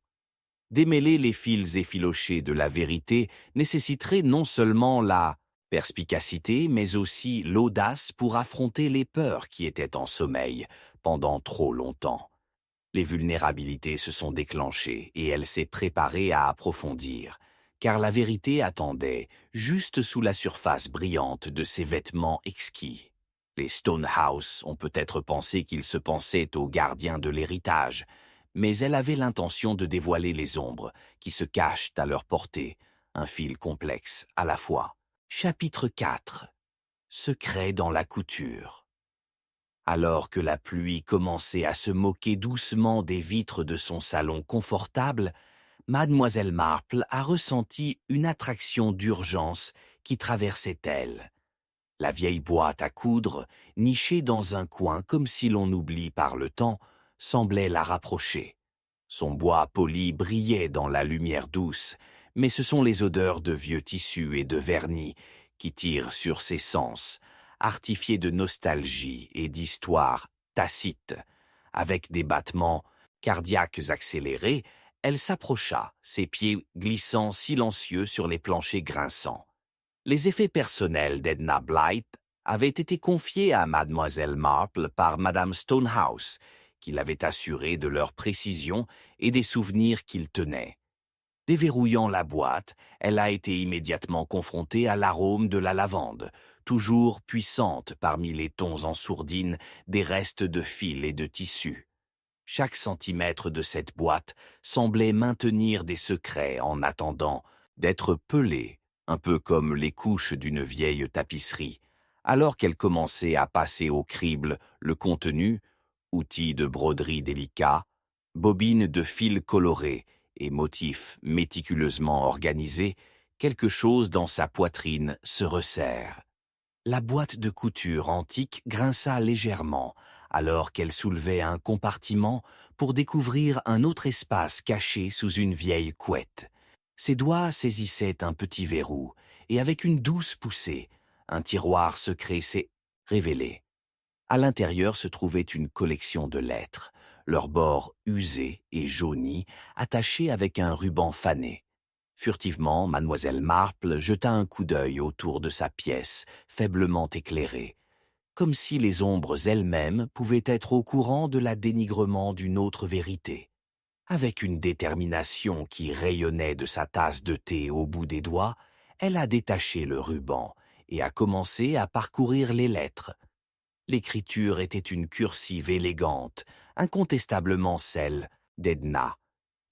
Démêler les fils effilochés de la vérité nécessiterait non seulement la perspicacité, mais aussi l'audace pour affronter les peurs qui étaient en sommeil pendant trop longtemps. Les vulnérabilités se sont déclenchées et elle s'est préparée à approfondir, car la vérité attendait juste sous la surface brillante de ses vêtements exquis. Les Stonehouse ont peut-être pensé qu'ils se pensaient aux gardiens de l'héritage, mais elle avait l'intention de dévoiler les ombres qui se cachent à leur portée, un fil complexe à la fois. Chapitre 4. Secret dans la couture. Alors que la pluie commençait à se moquer doucement des vitres de son salon confortable, mademoiselle Marple a ressenti une attraction d'urgence qui traversait elle. La vieille boîte à coudre, nichée dans un coin comme si l'on oublie par le temps, semblait la rapprocher. Son bois poli brillait dans la lumière douce, mais ce sont les odeurs de vieux tissus et de vernis qui tirent sur ses sens, artifiés de nostalgie et d'histoire tacite. Avec des battements cardiaques accélérés, elle s'approcha, ses pieds glissant silencieux sur les planchers grinçants. Les effets personnels d'Edna Blythe avaient été confiés à mademoiselle Marple par madame Stonehouse, qui l'avait assurée de leur précision et des souvenirs qu'ils tenaient. Déverrouillant la boîte, elle a été immédiatement confrontée à l'arôme de la lavande, toujours puissante parmi les tons en sourdine des restes de fil et de tissu. Chaque centimètre de cette boîte semblait maintenir des secrets en attendant d'être pelé, un peu comme les couches d'une vieille tapisserie, alors qu'elle commençait à passer au crible le contenu, outils de broderie délicats, bobines de fil colorés et motifs méticuleusement organisés, quelque chose dans sa poitrine se resserre. La boîte de couture antique grinça légèrement, alors qu'elle soulevait un compartiment pour découvrir un autre espace caché sous une vieille couette. Ses doigts saisissaient un petit verrou, et avec une douce poussée, un tiroir secret s'est révélé. À l'intérieur se trouvait une collection de lettres, leurs bords usés et jaunis, attachés avec un ruban fané. Furtivement, mademoiselle Marple jeta un coup d'œil autour de sa pièce, faiblement éclairée, comme si les ombres elles-mêmes pouvaient être au courant de la dénigrement d'une autre vérité. Avec une détermination qui rayonnait de sa tasse de thé au bout des doigts, elle a détaché le ruban et a commencé à parcourir les lettres. L'écriture était une cursive élégante, incontestablement celle d'Edna.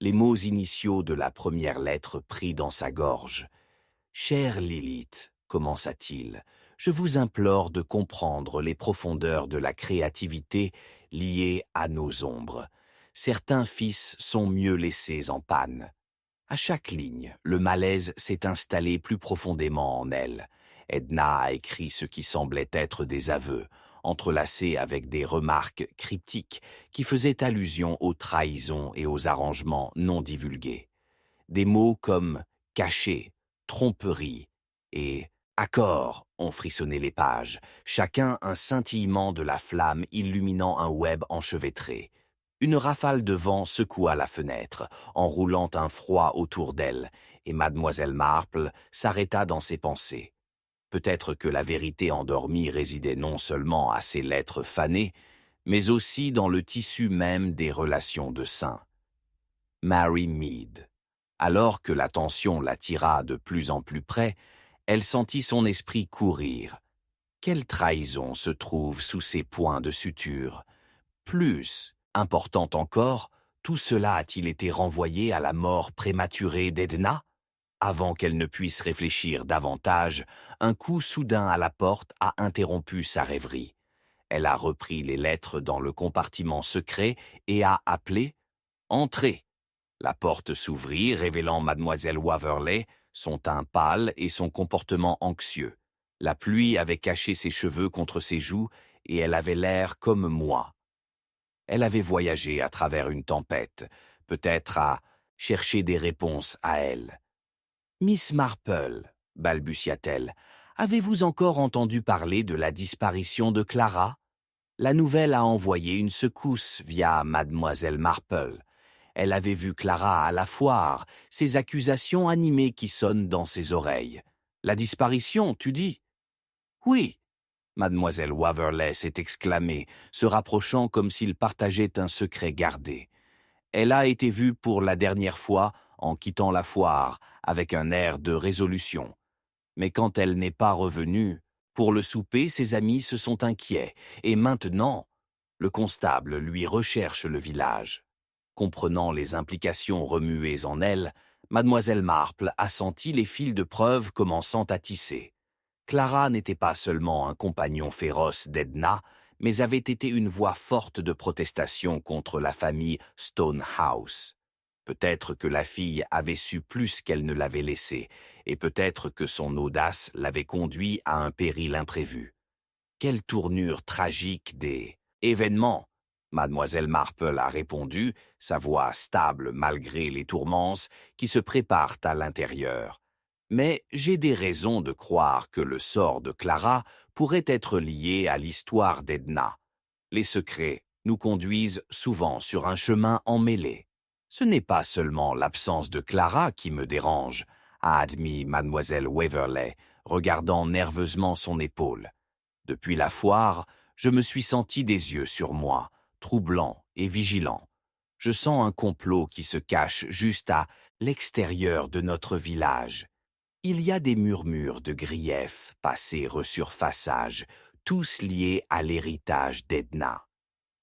Les mots initiaux de la première lettre pris dans sa gorge. « Chère Lilith », commença-t-il, « je vous implore de comprendre les profondeurs de la créativité liées à nos ombres. Certains fils sont mieux laissés en panne. » À chaque ligne, le malaise s'est installé plus profondément en elle. Edna a écrit ce qui semblait être des aveux, entrelacés avec des remarques cryptiques qui faisaient allusion aux trahisons et aux arrangements non divulgués. Des mots comme « caché »,« tromperie » et « accord » ont frissonné les pages, chacun un scintillement de la flamme illuminant un web enchevêtré. Une rafale de vent secoua la fenêtre, enroulant un froid autour d'elle, et mademoiselle Marple s'arrêta dans ses pensées. Peut-être que la vérité endormie résidait non seulement à ces lettres fanées, mais aussi dans le tissu même des relations de sein. Mary Mead. Alors que la tension l'attira de plus en plus près, elle sentit son esprit courir. Quelle trahison se trouve sous ces points de suture? Plus important encore, tout cela a-t-il été renvoyé à la mort prématurée d'Edna? Avant qu'elle ne puisse réfléchir davantage, un coup soudain à la porte a interrompu sa rêverie. Elle a repris les lettres dans le compartiment secret et a appelé « Entrez ». La porte s'ouvrit, révélant mademoiselle Waverley, son teint pâle et son comportement anxieux. La pluie avait caché ses cheveux contre ses joues et elle avait l'air comme moi. Elle avait voyagé à travers une tempête, peut-être à chercher des réponses à elle. « Miss Marple », balbutia-t-elle. Avez-vous encore entendu parler de la disparition de Clara? La nouvelle a envoyé une secousse via mademoiselle Marple. Elle avait vu Clara à la foire, ces accusations animées qui sonnent dans ses oreilles. La disparition, tu dis? Oui, mademoiselle Waverley s'est exclamée, se rapprochant comme s'il partageait un secret gardé. Elle a été vue pour la dernière fois en quittant la foire, avec un air de résolution. Mais quand elle n'est pas revenue, pour le souper, ses amis se sont inquiets, et maintenant, le constable lui recherche le village. Comprenant les implications remuées en elle, mademoiselle Marple a senti les fils de preuve commençant à tisser. Clara n'était pas seulement un compagnon féroce d'Edna, mais avait été une voix forte de protestation contre la famille Stonehouse. Peut-être que la fille avait su plus qu'elle ne l'avait laissé, et peut-être que son audace l'avait conduit à un péril imprévu. Quelle tournure tragique des événements! Mademoiselle Marple a répondu, sa voix stable malgré les tourmences qui se préparent à l'intérieur. Mais j'ai des raisons de croire que le sort de Clara pourrait être lié à l'histoire d'Edna. Les secrets nous conduisent souvent sur un chemin emmêlé. Ce n'est pas seulement l'absence de Clara qui me dérange, a admis mademoiselle Waverley, regardant nerveusement son épaule. Depuis la foire, je me suis senti des yeux sur moi, troublant et vigilant. Je sens un complot qui se cache juste à l'extérieur de notre village. Il y a des murmures de griefs, passés resurfaçage, tous liés à l'héritage d'Edna.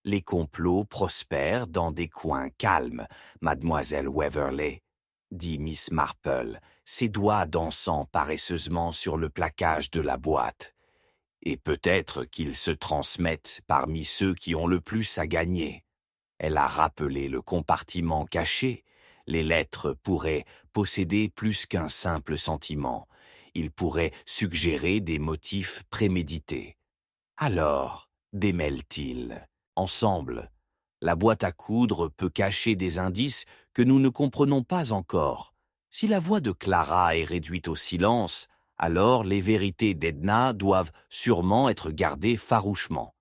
Les complots prospèrent dans des coins calmes, mademoiselle Waverley, dit Miss Marple, ses doigts dansant paresseusement sur le plaquage de la boîte. Et peut-être qu'ils se transmettent parmi ceux qui ont le plus à gagner. Elle a rappelé le compartiment caché. Les lettres pourraient posséder plus qu'un simple sentiment. Ils pourraient suggérer des motifs prémédités. Alors, démêle-t-il? Ensemble, la boîte à coudre peut cacher des indices que nous ne comprenons pas encore. Si la voix de Clara est réduite au silence, alors les vérités d'Edna doivent sûrement être gardées farouchement.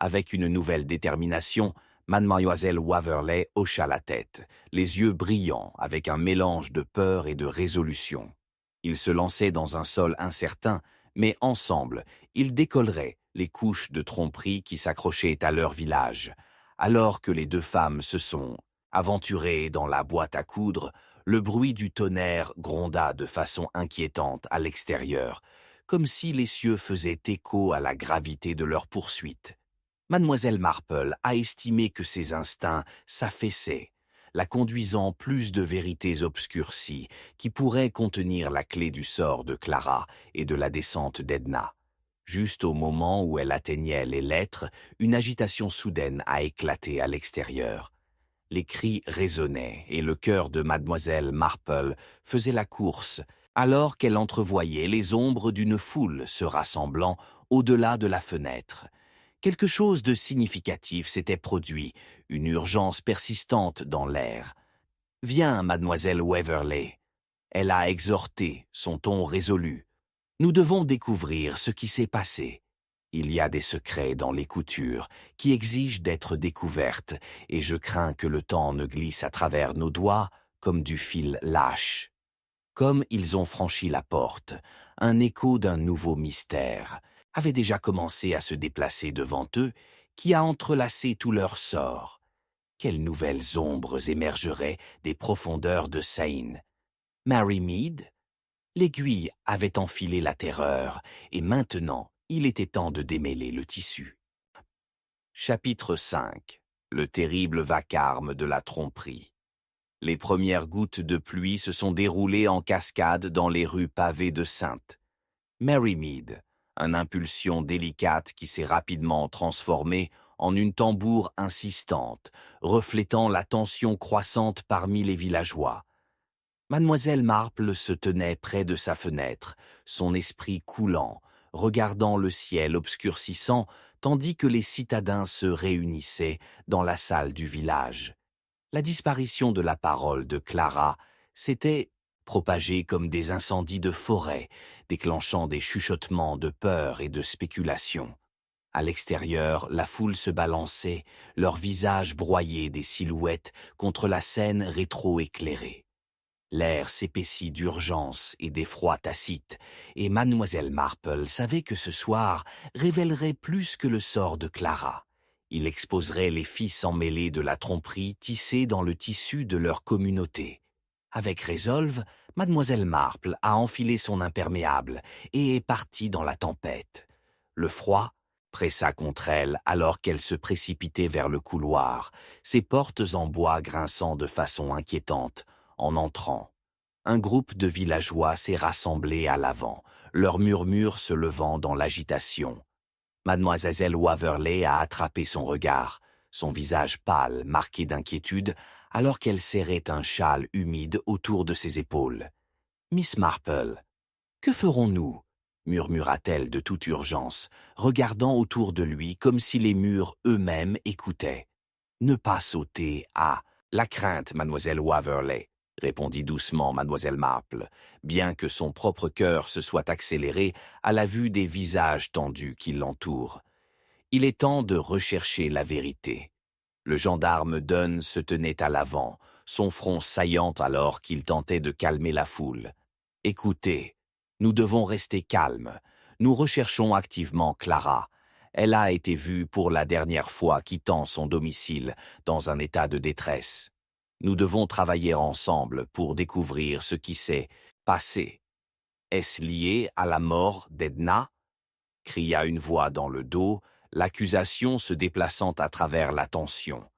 Avec une nouvelle détermination, mademoiselle Waverley hocha la tête, les yeux brillants avec un mélange de peur et de résolution. Ils se lançaient dans un sol incertain, mais ensemble, ils décolleraient les couches de tromperie qui s'accrochaient à leur village. Alors que les deux femmes se sont aventurées dans la boîte à coudre, le bruit du tonnerre gronda de façon inquiétante à l'extérieur, comme si les cieux faisaient écho à la gravité de leur poursuite. Mademoiselle Marple a estimé que ses instincts s'affaissaient, la conduisant plus de vérités obscurcies qui pourraient contenir la clé du sort de Clara et de la descente d'Edna. Juste au moment où elle atteignait les lettres, une agitation soudaine a éclaté à l'extérieur. Les cris résonnaient et le cœur de mademoiselle Marple faisait la course, alors qu'elle entrevoyait les ombres d'une foule se rassemblant au-delà de la fenêtre. Quelque chose de significatif s'était produit, une urgence persistante dans l'air. « Viens, mademoiselle Waverley. » Elle a exhorté, son ton résolu. « Nous devons découvrir ce qui s'est passé. Il y a des secrets dans les coutures qui exigent d'être découvertes, et je crains que le temps ne glisse à travers nos doigts comme du fil lâche. » Comme ils ont franchi la porte, un écho d'un nouveau mystère avait déjà commencé à se déplacer devant eux, qui a entrelacé tout leur sort. Quelles nouvelles ombres émergeraient des profondeurs de Seine? Mary Mead? L'aiguille avait enfilé la terreur, et maintenant, il était temps de démêler le tissu. Chapitre 5. Le terrible vacarme de la tromperie. Les premières gouttes de pluie se sont déroulées en cascade dans les rues pavées de Saintes. Mary Mead, une impulsion délicate qui s'est rapidement transformée en une tambour insistante, reflétant la tension croissante parmi les villageois. Mademoiselle Marple se tenait près de sa fenêtre, son esprit coulant, regardant le ciel obscurcissant, tandis que les citadins se réunissaient dans la salle du village. La disparition de la parole de Clara s'était propagés comme des incendies de forêt, déclenchant des chuchotements de peur et de spéculation. À l'extérieur, la foule se balançait, leurs visages broyés des silhouettes contre la scène rétro-éclairée. L'air s'épaissit d'urgence et d'effroi tacite, et Mademoiselle Marple savait que ce soir révélerait plus que le sort de Clara. Il exposerait les fils emmêlés de la tromperie tissée dans le tissu de leur communauté. Avec résolve, Mademoiselle Marple a enfilé son imperméable et est partie dans la tempête. Le froid pressa contre elle alors qu'elle se précipitait vers le couloir, ses portes en bois grinçant de façon inquiétante. En entrant, un groupe de villageois s'est rassemblé à l'avant, leurs murmures se levant dans l'agitation. Mademoiselle Waverley a attrapé son regard, son visage pâle, marqué d'inquiétude, alors qu'elle serrait un châle humide autour de ses épaules. « Miss Marple, que ferons-nous » murmura-t-elle de toute urgence, regardant autour de lui comme si les murs eux-mêmes écoutaient. « Ne pas sauter à la crainte, Mademoiselle Waverley, » répondit doucement Mademoiselle Marple, bien que son propre cœur se soit accéléré à la vue des visages tendus qui l'entourent. Il est temps de rechercher la vérité. Le gendarme Dunn se tenait à l'avant, son front saillant alors qu'il tentait de calmer la foule. « Écoutez, nous devons rester calmes. Nous recherchons activement Clara. Elle a été vue pour la dernière fois quittant son domicile dans un état de détresse. Nous devons travailler ensemble pour découvrir ce qui s'est passé. Est-ce lié à la mort d'Edna » cria une voix dans le dos, l'accusation se déplaçant à travers la tension.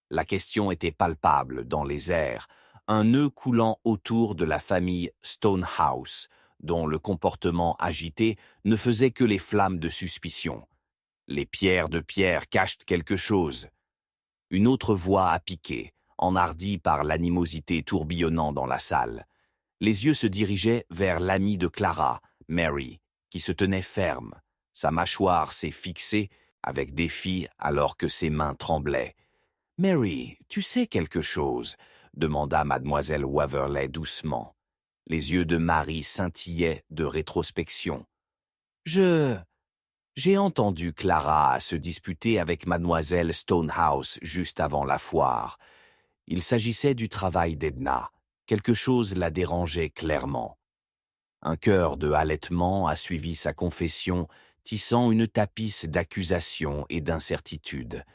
La question était palpable dans les airs, un nœud coulant autour de la famille Stonehouse, dont le comportement agité ne faisait que les flammes de suspicion. Les pierres de Pierre cachent quelque chose. Une autre voix a piqué, enhardie par l'animosité tourbillonnant dans la salle. Les yeux se dirigeaient vers l'amie de Clara, Mary, qui se tenait ferme. Sa mâchoire s'est fixée avec défi alors que ses mains tremblaient. « Mary, tu sais quelque chose ?» demanda Mademoiselle Waverley doucement. Les yeux de Marie scintillaient de rétrospection. « J'ai entendu Clara se disputer avec Mademoiselle Stonehouse juste avant la foire. Il s'agissait du travail d'Edna. Quelque chose la dérangeait clairement. » Un chœur de halètement a suivi sa confession, tissant une tapisse d'accusations et d'incertitudes.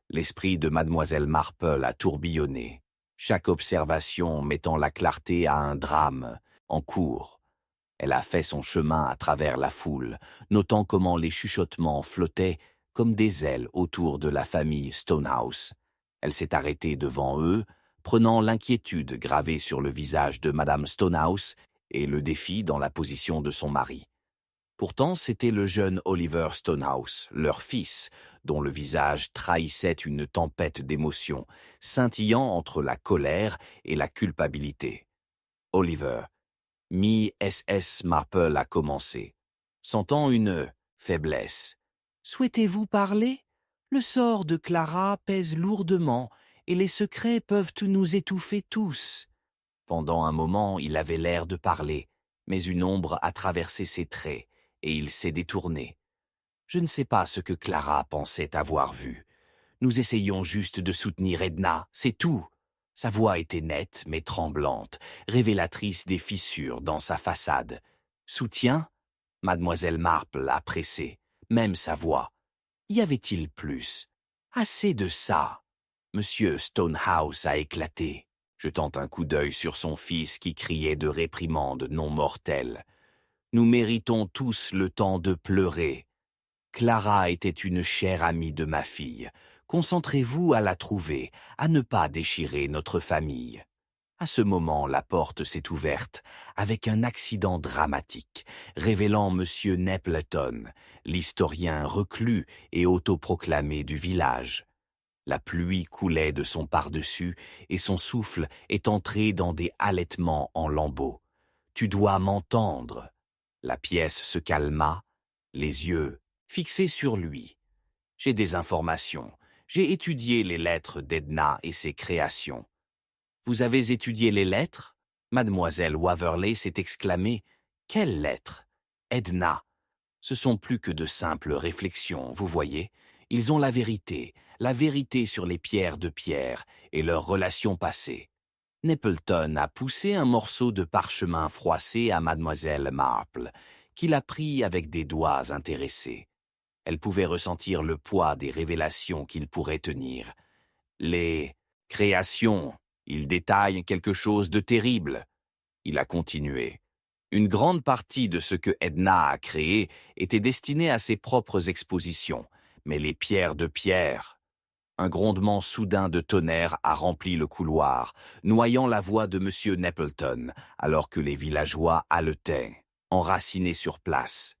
L'esprit de Mademoiselle Marple a tourbillonné, chaque observation mettant la clarté à un drame en cours. Elle a fait son chemin à travers la foule, notant comment les chuchotements flottaient comme des ailes autour de la famille Stonehouse. Elle s'est arrêtée devant eux, prenant l'inquiétude gravée sur le visage de Madame Stonehouse et le défi dans la position de son mari. Pourtant, c'était le jeune Oliver Stonehouse, leur fils, dont le visage trahissait une tempête d'émotions, scintillant entre la colère et la culpabilité. Oliver, mi-SS Marple a commencé, sentant une faiblesse. « Souhaitez-vous parler ? Le sort de Clara pèse lourdement et les secrets peuvent nous étouffer tous. » Pendant un moment, il avait l'air de parler, mais une ombre a traversé ses traits et il s'est détourné. Je ne sais pas ce que Clara pensait avoir vu. Nous essayons juste de soutenir Edna, c'est tout. Sa voix était nette mais tremblante, révélatrice des fissures dans sa façade. Soutien ? Mademoiselle Marple a pressé, même sa voix. Y avait-il plus ? Assez de ça. Monsieur Stonehouse a éclaté, jetant un coup d'œil sur son fils qui criait de réprimandes non mortelles. Nous méritons tous le temps de pleurer. Clara était une chère amie de ma fille. Concentrez-vous à la trouver, à ne pas déchirer notre famille. À ce moment, la porte s'est ouverte avec un accident dramatique, révélant Monsieur Nepleton, l'historien reclus et autoproclamé du village. La pluie coulait de son par-dessus et son souffle est entré dans des halètements en lambeaux. « Tu dois m'entendre. » La pièce se calma, les yeux fixés sur lui. « J'ai des informations. J'ai étudié les lettres d'Edna et ses créations. » « Vous avez étudié les lettres ?» Mademoiselle Waverley s'est exclamée « Quelle lettre ?» Edna. Ce sont plus que de simples réflexions, vous voyez. Ils ont la vérité sur les pierres de pierre et leurs relations passées. Neppleton a poussé un morceau de parchemin froissé à Mademoiselle Marple, qui l'a pris avec des doigts intéressés. Elle pouvait ressentir le poids des révélations qu'il pourrait tenir. Les créations, il détaille quelque chose de terrible. Il a continué. Une grande partie de ce que Edna a créé était destinée à ses propres expositions, mais les pierres de pierre... Un grondement soudain de tonnerre a rempli le couloir, noyant la voix de M. Neppleton, alors que les villageois haletaient, enracinés sur place.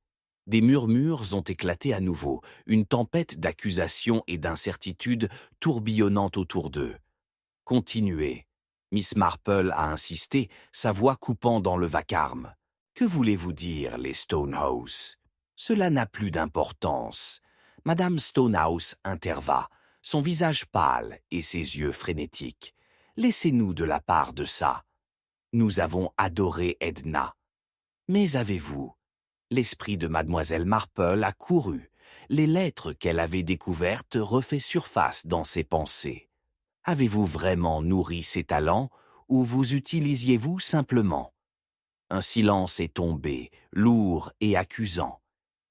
Des murmures ont éclaté à nouveau, une tempête d'accusations et d'incertitudes tourbillonnant autour d'eux. « Continuez !» Miss Marple a insisté, sa voix coupant dans le vacarme. « Que voulez-vous dire, les Stonehouse ?»« Cela n'a plus d'importance. » Madame Stonehouse intervint, son visage pâle et ses yeux frénétiques. « Laissez-nous de la part de ça. Nous avons adoré Edna. Mais avez-vous ?» L'esprit de Mademoiselle Marple a couru. Les lettres qu'elle avait découvertes refait surface dans ses pensées. Avez-vous vraiment nourri ses talents ou vous utilisiez-vous simplement? Un silence est tombé, lourd et accusant.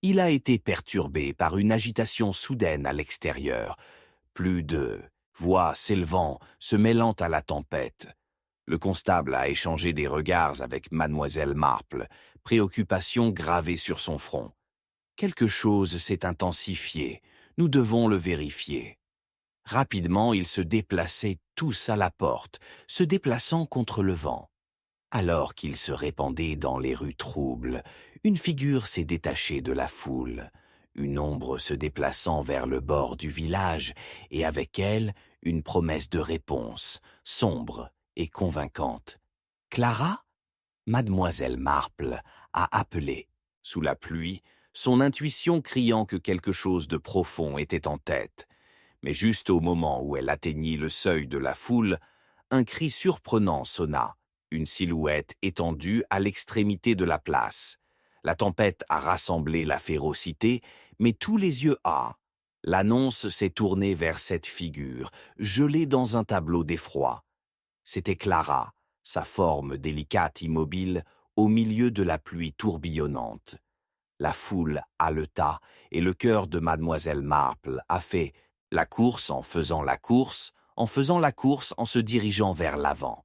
Il a été perturbé par une agitation soudaine à l'extérieur. Plus de voix s'élevant, se mêlant à la tempête. Le constable a échangé des regards avec Mademoiselle Marple, préoccupation gravée sur son front. Quelque chose s'est intensifié, nous devons le vérifier. Rapidement, ils se déplaçaient tous à la porte, se déplaçant contre le vent. Alors qu'ils se répandaient dans les rues troubles, une figure s'est détachée de la foule, une ombre se déplaçant vers le bord du village, et avec elle, une promesse de réponse, sombre et convaincante. « Clara ?» Mademoiselle Marple a appelé, sous la pluie, son intuition criant que quelque chose de profond était en tête. Mais juste au moment où elle atteignit le seuil de la foule, un cri surprenant sonna, une silhouette étendue à l'extrémité de la place. La tempête a rassemblé la férocité, mais tous les yeux l'annonce s'est tournée vers cette figure, gelée dans un tableau d'effroi. C'était Clara, sa forme délicate immobile, au milieu de la pluie tourbillonnante. La foule haleta et le cœur de Mademoiselle Marple a fait la course en faisant la course, en faisant la course en se dirigeant vers l'avant.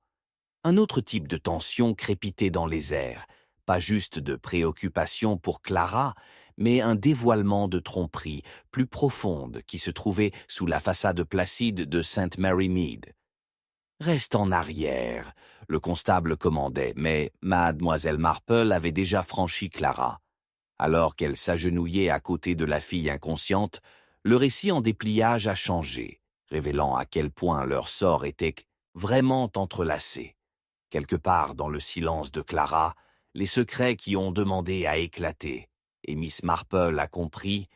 Un autre type de tension crépitait dans les airs, pas juste de préoccupation pour Clara, mais un dévoilement de tromperie plus profonde qui se trouvait sous la façade placide de St. Mary Mead. « Reste en arrière », le constable commandait, mais Mademoiselle Marple avait déjà franchi Clara. Alors qu'elle s'agenouillait à côté de la fille inconsciente, le récit en dépliage a changé, révélant à quel point leur sort était vraiment entrelacé. Quelque part dans le silence de Clara, les secrets qui ont demandé à éclater, et Miss Marple a compris,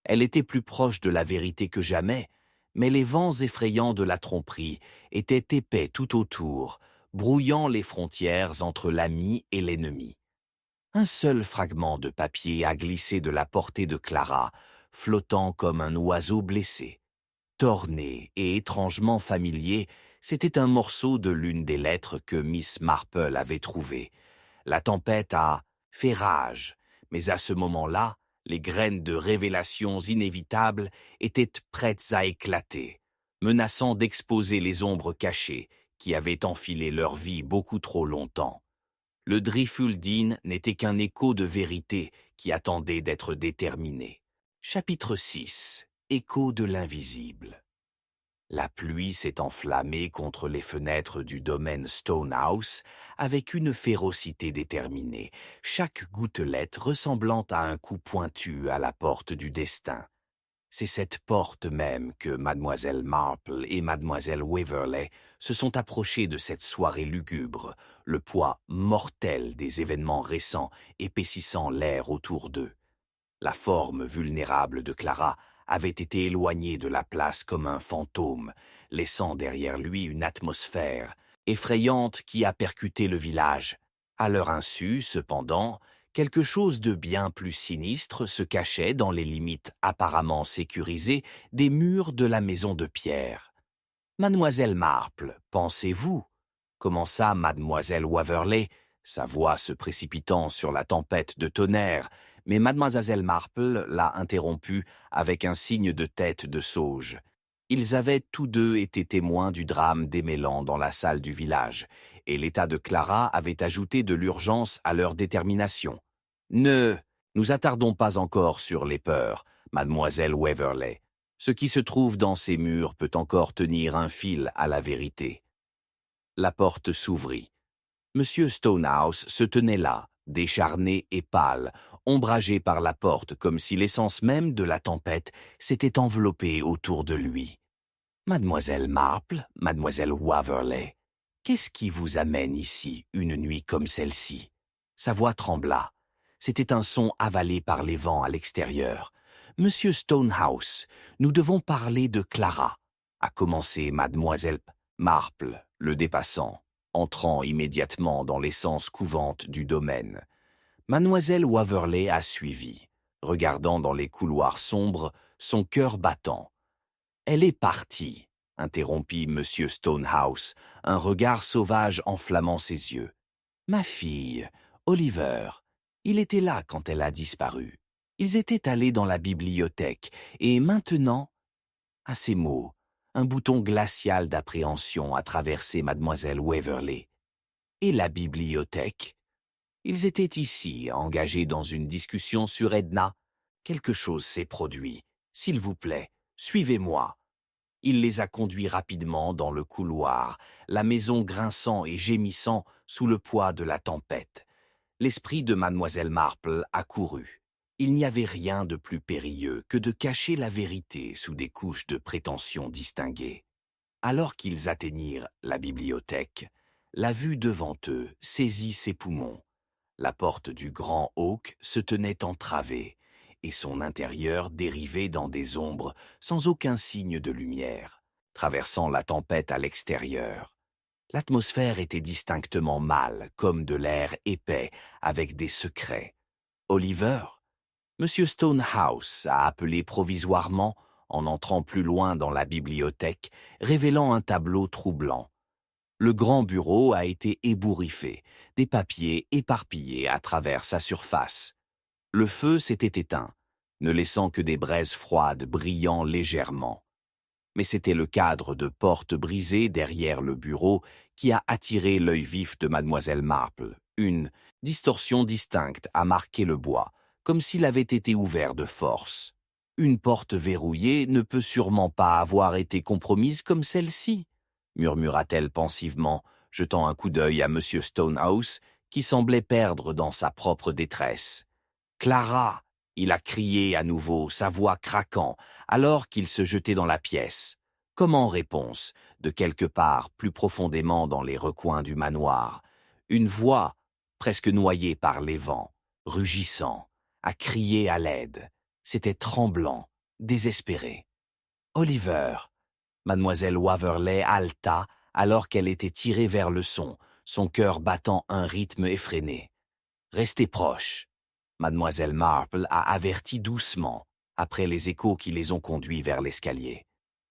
elle était plus proche de la vérité que jamais, mais les vents effrayants de la tromperie étaient épais tout autour, brouillant les frontières entre l'ami et l'ennemi. Un seul fragment de papier a glissé de la portée de Clara, flottant comme un oiseau blessé. Torné et étrangement familier, c'était un morceau de l'une des lettres que Miss Marple avait trouvée. La tempête a fait rage, mais à ce moment-là, les graines de révélations inévitables étaient prêtes à éclater, menaçant d'exposer les ombres cachées qui avaient enfilé leur vie beaucoup trop longtemps. Le Driffuldine n'était qu'un écho de vérité qui attendait d'être déterminé. Chapitre 6. Écho de l'invisible. La pluie s'est enflammée contre les fenêtres du domaine Stonehouse avec une férocité déterminée, chaque gouttelette ressemblant à un coup pointu à la porte du destin. C'est cette porte même que Mademoiselle Marple et Mademoiselle Waverley se sont approchées de cette soirée lugubre, le poids mortel des événements récents épaississant l'air autour d'eux. La forme vulnérable de Clara avait été éloignée de la place comme un fantôme, laissant derrière lui une atmosphère, effrayante qui a percuté le village. À leur insu, cependant, quelque chose de bien plus sinistre se cachait dans les limites apparemment sécurisées des murs de la maison de pierre. « Mademoiselle Marple, pensez-vous » commença Mademoiselle Waverley, sa voix se précipitant sur la tempête de tonnerre, mais Mademoiselle Marple l'a interrompue avec un signe de tête de sauge. Ils avaient tous deux été témoins du drame démêlant dans la salle du village, et l'état de Clara avait ajouté de l'urgence à leur détermination. « Ne nous attardons pas encore sur les peurs, Mademoiselle Waverley. Ce qui se trouve dans ces murs peut encore tenir un fil à la vérité. » La porte s'ouvrit. Monsieur Stonehouse se tenait là, décharné et pâle, ombragé par la porte comme si l'essence même de la tempête s'était enveloppée autour de lui. « Mademoiselle Marple, Mademoiselle Waverley, qu'est-ce qui vous amène ici une nuit comme celle-ci » Sa voix trembla. C'était un son avalé par les vents à l'extérieur. « Monsieur Stonehouse, nous devons parler de Clara » a commencé Mademoiselle Marple, le dépassant, entrant immédiatement dans l'essence couvante du domaine. Mademoiselle Waverley a suivi, regardant dans les couloirs sombres, son cœur battant. « Elle est partie » interrompit Monsieur Stonehouse, un regard sauvage enflammant ses yeux. « Ma fille, Oliver, il était là quand elle a disparu. Ils étaient allés dans la bibliothèque, et maintenant... » À ces mots, un bouton glacial d'appréhension a traversé Mademoiselle Waverley. « Et la bibliothèque ?» Ils étaient ici, engagés dans une discussion sur Edna. Quelque chose s'est produit. S'il vous plaît, suivez-moi. Il les a conduits rapidement dans le couloir, la maison grinçant et gémissant sous le poids de la tempête. L'esprit de Mademoiselle Marple accourut. Il n'y avait rien de plus périlleux que de cacher la vérité sous des couches de prétention distinguées. Alors qu'ils atteignirent la bibliothèque, la vue devant eux saisit ses poumons. La porte du grand Oak se tenait entravée, et son intérieur dérivait dans des ombres sans aucun signe de lumière, traversant la tempête à l'extérieur. L'atmosphère était distinctement mâle, comme de l'air épais, avec des secrets. Oliver, Monsieur Stonehouse a appelé provisoirement, en entrant plus loin dans la bibliothèque, révélant un tableau troublant. Le grand bureau a été ébouriffé, des papiers éparpillés à travers sa surface. Le feu s'était éteint, ne laissant que des braises froides brillant légèrement. Mais c'était le cadre de porte brisé derrière le bureau qui a attiré l'œil vif de Mademoiselle Marple. Une distorsion distincte a marqué le bois, comme s'il avait été ouvert de force. Une porte verrouillée ne peut sûrement pas avoir été compromise comme celle-ci, murmura-t-elle pensivement, jetant un coup d'œil à Monsieur Stonehouse, qui semblait perdre dans sa propre détresse. « Clara !» il a crié à nouveau, sa voix craquant, alors qu'il se jetait dans la pièce. Comme en réponse, de quelque part plus profondément dans les recoins du manoir, une voix, presque noyée par les vents, rugissant, a crié à l'aide. C'était tremblant, désespéré. « Oliver !» Mademoiselle Waverley haleta alors qu'elle était tirée vers le son cœur battant un rythme effréné. « Restez proche !» Mademoiselle Marple a averti doucement, après les échos qui les ont conduits vers l'escalier.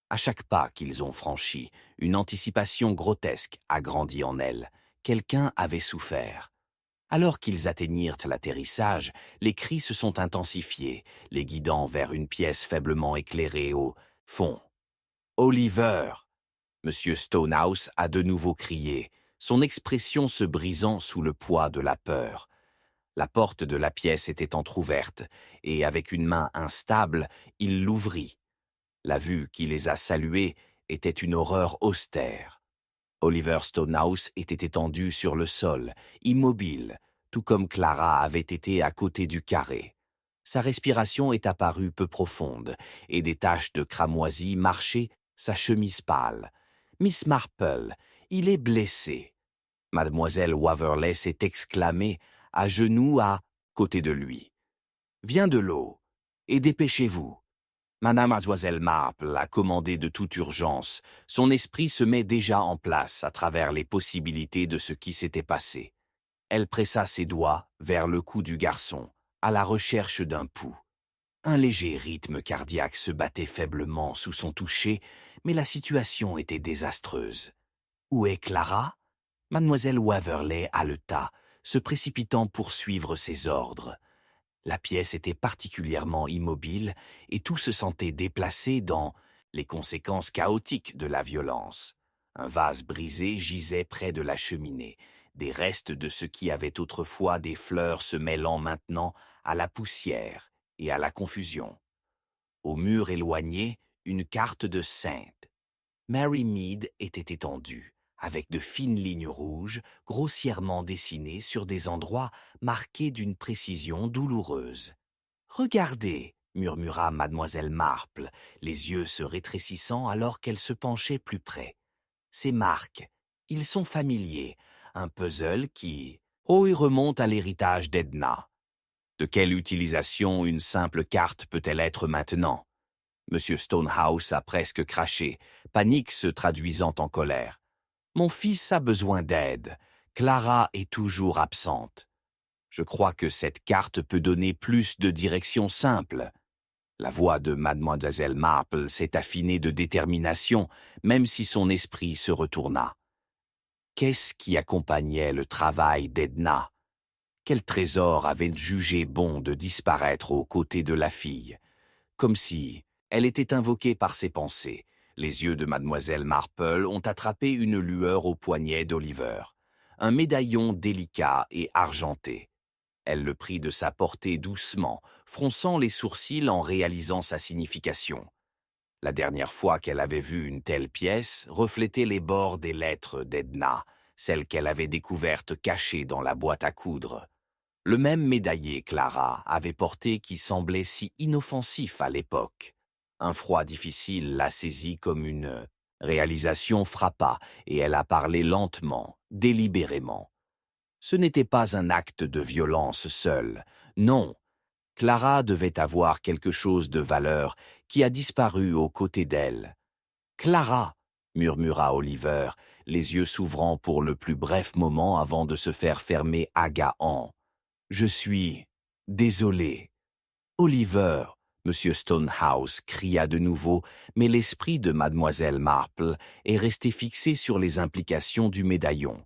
À chaque pas qu'ils ont franchi, une anticipation grotesque a grandi en elle. Quelqu'un avait souffert. Alors qu'ils atteignirent l'atterrissage, les cris se sont intensifiés, les guidant vers une pièce faiblement éclairée au fond. « Oliver !» Monsieur Stonehouse a de nouveau crié, son expression se brisant sous le poids de la peur. La porte de la pièce était entr'ouverte, et avec une main instable, il l'ouvrit. La vue qui les a salués était une horreur austère. Oliver Stonehouse était étendu sur le sol, immobile, tout comme Clara avait été à côté du carré. Sa respiration est apparue peu profonde, et des taches de cramoisie marchaient sa chemise pâle. « Miss Marple, il est blessé !» Mademoiselle Waverley s'est exclamée, à genoux à côté de lui. « Viens de l'eau, et dépêchez-vous. » Mademoiselle Marple a commandé de toute urgence. Son esprit se met déjà en place à travers les possibilités de ce qui s'était passé. Elle pressa ses doigts vers le cou du garçon, à la recherche d'un pouls. Un léger rythme cardiaque se battait faiblement sous son toucher, mais la situation était désastreuse. Où est Clara? Mademoiselle Waverley haleta, se précipitant pour suivre ses ordres. La pièce était particulièrement immobile et tout se sentait déplacé dans les conséquences chaotiques de la violence. Un vase brisé gisait près de la cheminée, des restes de ce qui avait autrefois des fleurs se mêlant maintenant à la poussière et à la confusion. Au mur éloigné, une carte de Sainte Mary Mead était étendue, avec de fines lignes rouges grossièrement dessinées sur des endroits marqués d'une précision douloureuse. « Regardez !» murmura mademoiselle Marple, les yeux se rétrécissant alors qu'elle se penchait plus près. « Ces marques, ils sont familiers, un puzzle qui... Oh, il remonte à l'héritage d'Edna. De quelle utilisation une simple carte peut-elle être maintenant ? Monsieur Stonehouse a presque craché, panique se traduisant en colère. « Mon fils a besoin d'aide. Clara est toujours absente. Je crois que cette carte peut donner plus de direction simple. » La voix de mademoiselle Marple s'est affinée de détermination, même si son esprit se retourna. Qu'est-ce qui accompagnait le travail d'Edna? Quel trésor avait jugé bon de disparaître aux côtés de la fille? Comme si elle était invoquée par ses pensées. Les yeux de mademoiselle Marple ont attrapé une lueur au poignet d'Oliver. Un médaillon délicat et argenté. Elle le prit de sa portée doucement, fronçant les sourcils en réalisant sa signification. La dernière fois qu'elle avait vu une telle pièce reflétait les bords des lettres d'Edna, celles qu'elle avait découvertes cachées dans la boîte à coudre. Le même médaillé Clara avait porté qui semblait si inoffensif à l'époque. Un froid difficile l'a saisie comme une réalisation frappa et elle a parlé lentement, délibérément. Ce n'était pas un acte de violence seul, non. Clara devait avoir quelque chose de valeur qui a disparu aux côtés d'elle. « Clara !» murmura Oliver, les yeux s'ouvrant pour le plus bref moment avant de se faire fermer agaant. « Je suis désolé. »« Oliver !» Monsieur Stonehouse cria de nouveau, mais l'esprit de mademoiselle Marple est resté fixé sur les implications du médaillon.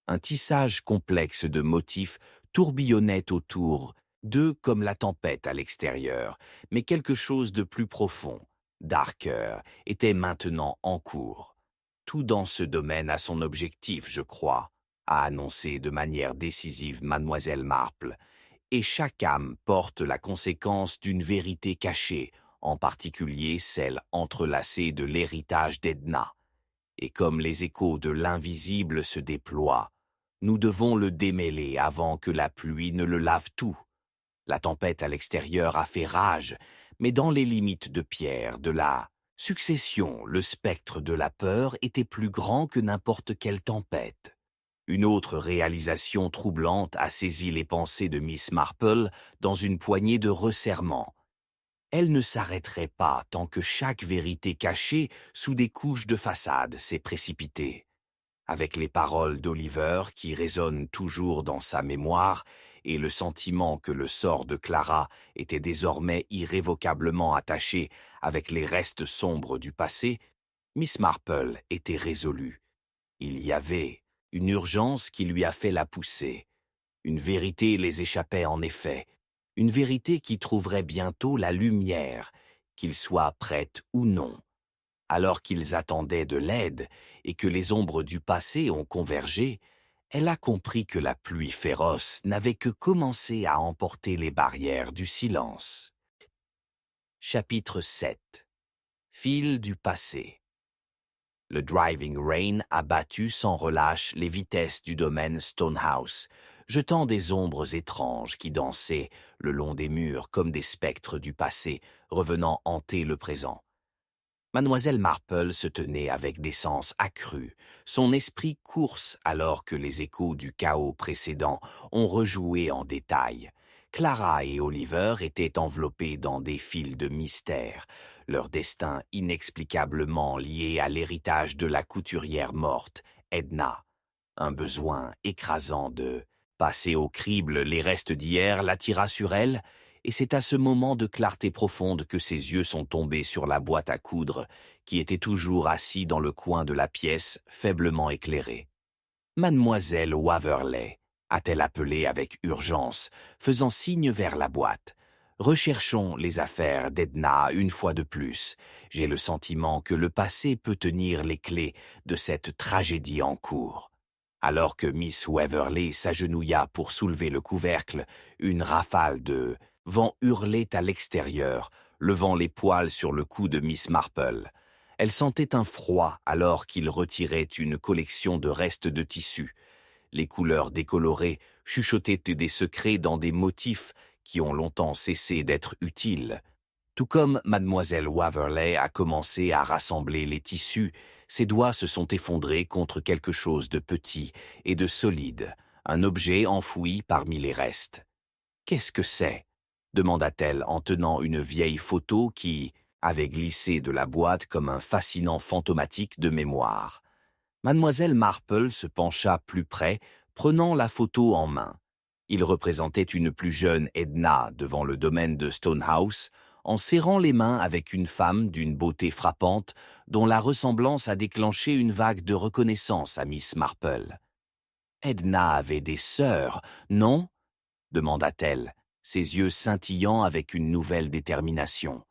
Un tissage complexe de motifs tourbillonnait autour d'eux comme la tempête à l'extérieur, mais quelque chose de plus profond, darker, était maintenant en cours. Tout dans ce domaine a son objectif, je crois, a annoncé de manière décisive mademoiselle Marple, et chaque âme porte la conséquence d'une vérité cachée, en particulier celle entrelacée de l'héritage d'Edna. Et comme les échos de l'invisible se déploient, nous devons le démêler avant que la pluie ne le lave tout. La tempête à l'extérieur a fait rage, mais dans les limites de pierre, de la succession, le spectre de la peur était plus grand que n'importe quelle tempête. Une autre réalisation troublante a saisi les pensées de Miss Marple dans une poignée de resserrement. Elle ne s'arrêterait pas tant que chaque vérité cachée sous des couches de façade s'est précipitée. Avec les paroles d'Oliver qui résonnent toujours dans sa mémoire et le sentiment que le sort de Clara était désormais irrévocablement attaché avec les restes sombres du passé, Miss Marple était résolue. Il y avait une urgence qui lui a fait la pousser. Une vérité les échappait en effet, une vérité qui trouverait bientôt la lumière, qu'ils soient prêtes ou non. Alors qu'ils attendaient de l'aide et que les ombres du passé ont convergé, elle a compris que la pluie féroce n'avait que commencé à emporter les barrières du silence. Chapitre 7. Fil du passé. Le driving rain a battu sans relâche les vitesses du domaine Stonehouse, jetant des ombres étranges qui dansaient le long des murs comme des spectres du passé revenant hanter le présent. Mademoiselle Marple se tenait avec des sens accrus, son esprit course alors que les échos du chaos précédent ont rejoué en détail. Clara et Oliver étaient enveloppés dans des fils de mystère, leur destin inexplicablement lié à l'héritage de la couturière morte, Edna. Un besoin écrasant de passer au crible les restes d'hier l'attira sur elle, et c'est à ce moment de clarté profonde que ses yeux sont tombés sur la boîte à coudre, qui était toujours assise dans le coin de la pièce, faiblement éclairée. Mademoiselle Waverley, a-t-elle appelé avec urgence, faisant signe vers la boîte. Recherchons les affaires d'Edna une fois de plus. J'ai le sentiment que le passé peut tenir les clés de cette tragédie en cours. Alors que Miss Waverley s'agenouilla pour soulever le couvercle, une rafale de vent hurlait à l'extérieur, levant les poils sur le cou de Miss Marple. Elle sentait un froid alors qu'il retirait une collection de restes de tissu. Les couleurs décolorées chuchotaient des secrets dans des motifs qui ont longtemps cessé d'être utiles. Tout comme mademoiselle Waverley a commencé à rassembler les tissus, ses doigts se sont effondrés contre quelque chose de petit et de solide, un objet enfoui parmi les restes. « Qu'est-ce que c'est » demanda-t-elle en tenant une vieille photo qui avait glissé de la boîte comme un fascinant fantomatique de mémoire. Mademoiselle Marple se pencha plus près, prenant la photo en main. Il représentait une plus jeune Edna devant le domaine de Stonehouse, en serrant les mains avec une femme d'une beauté frappante, dont la ressemblance a déclenché une vague de reconnaissance à Miss Marple. « Edna avait des sœurs, non » demanda-t-elle, ses yeux scintillant avec une nouvelle détermination.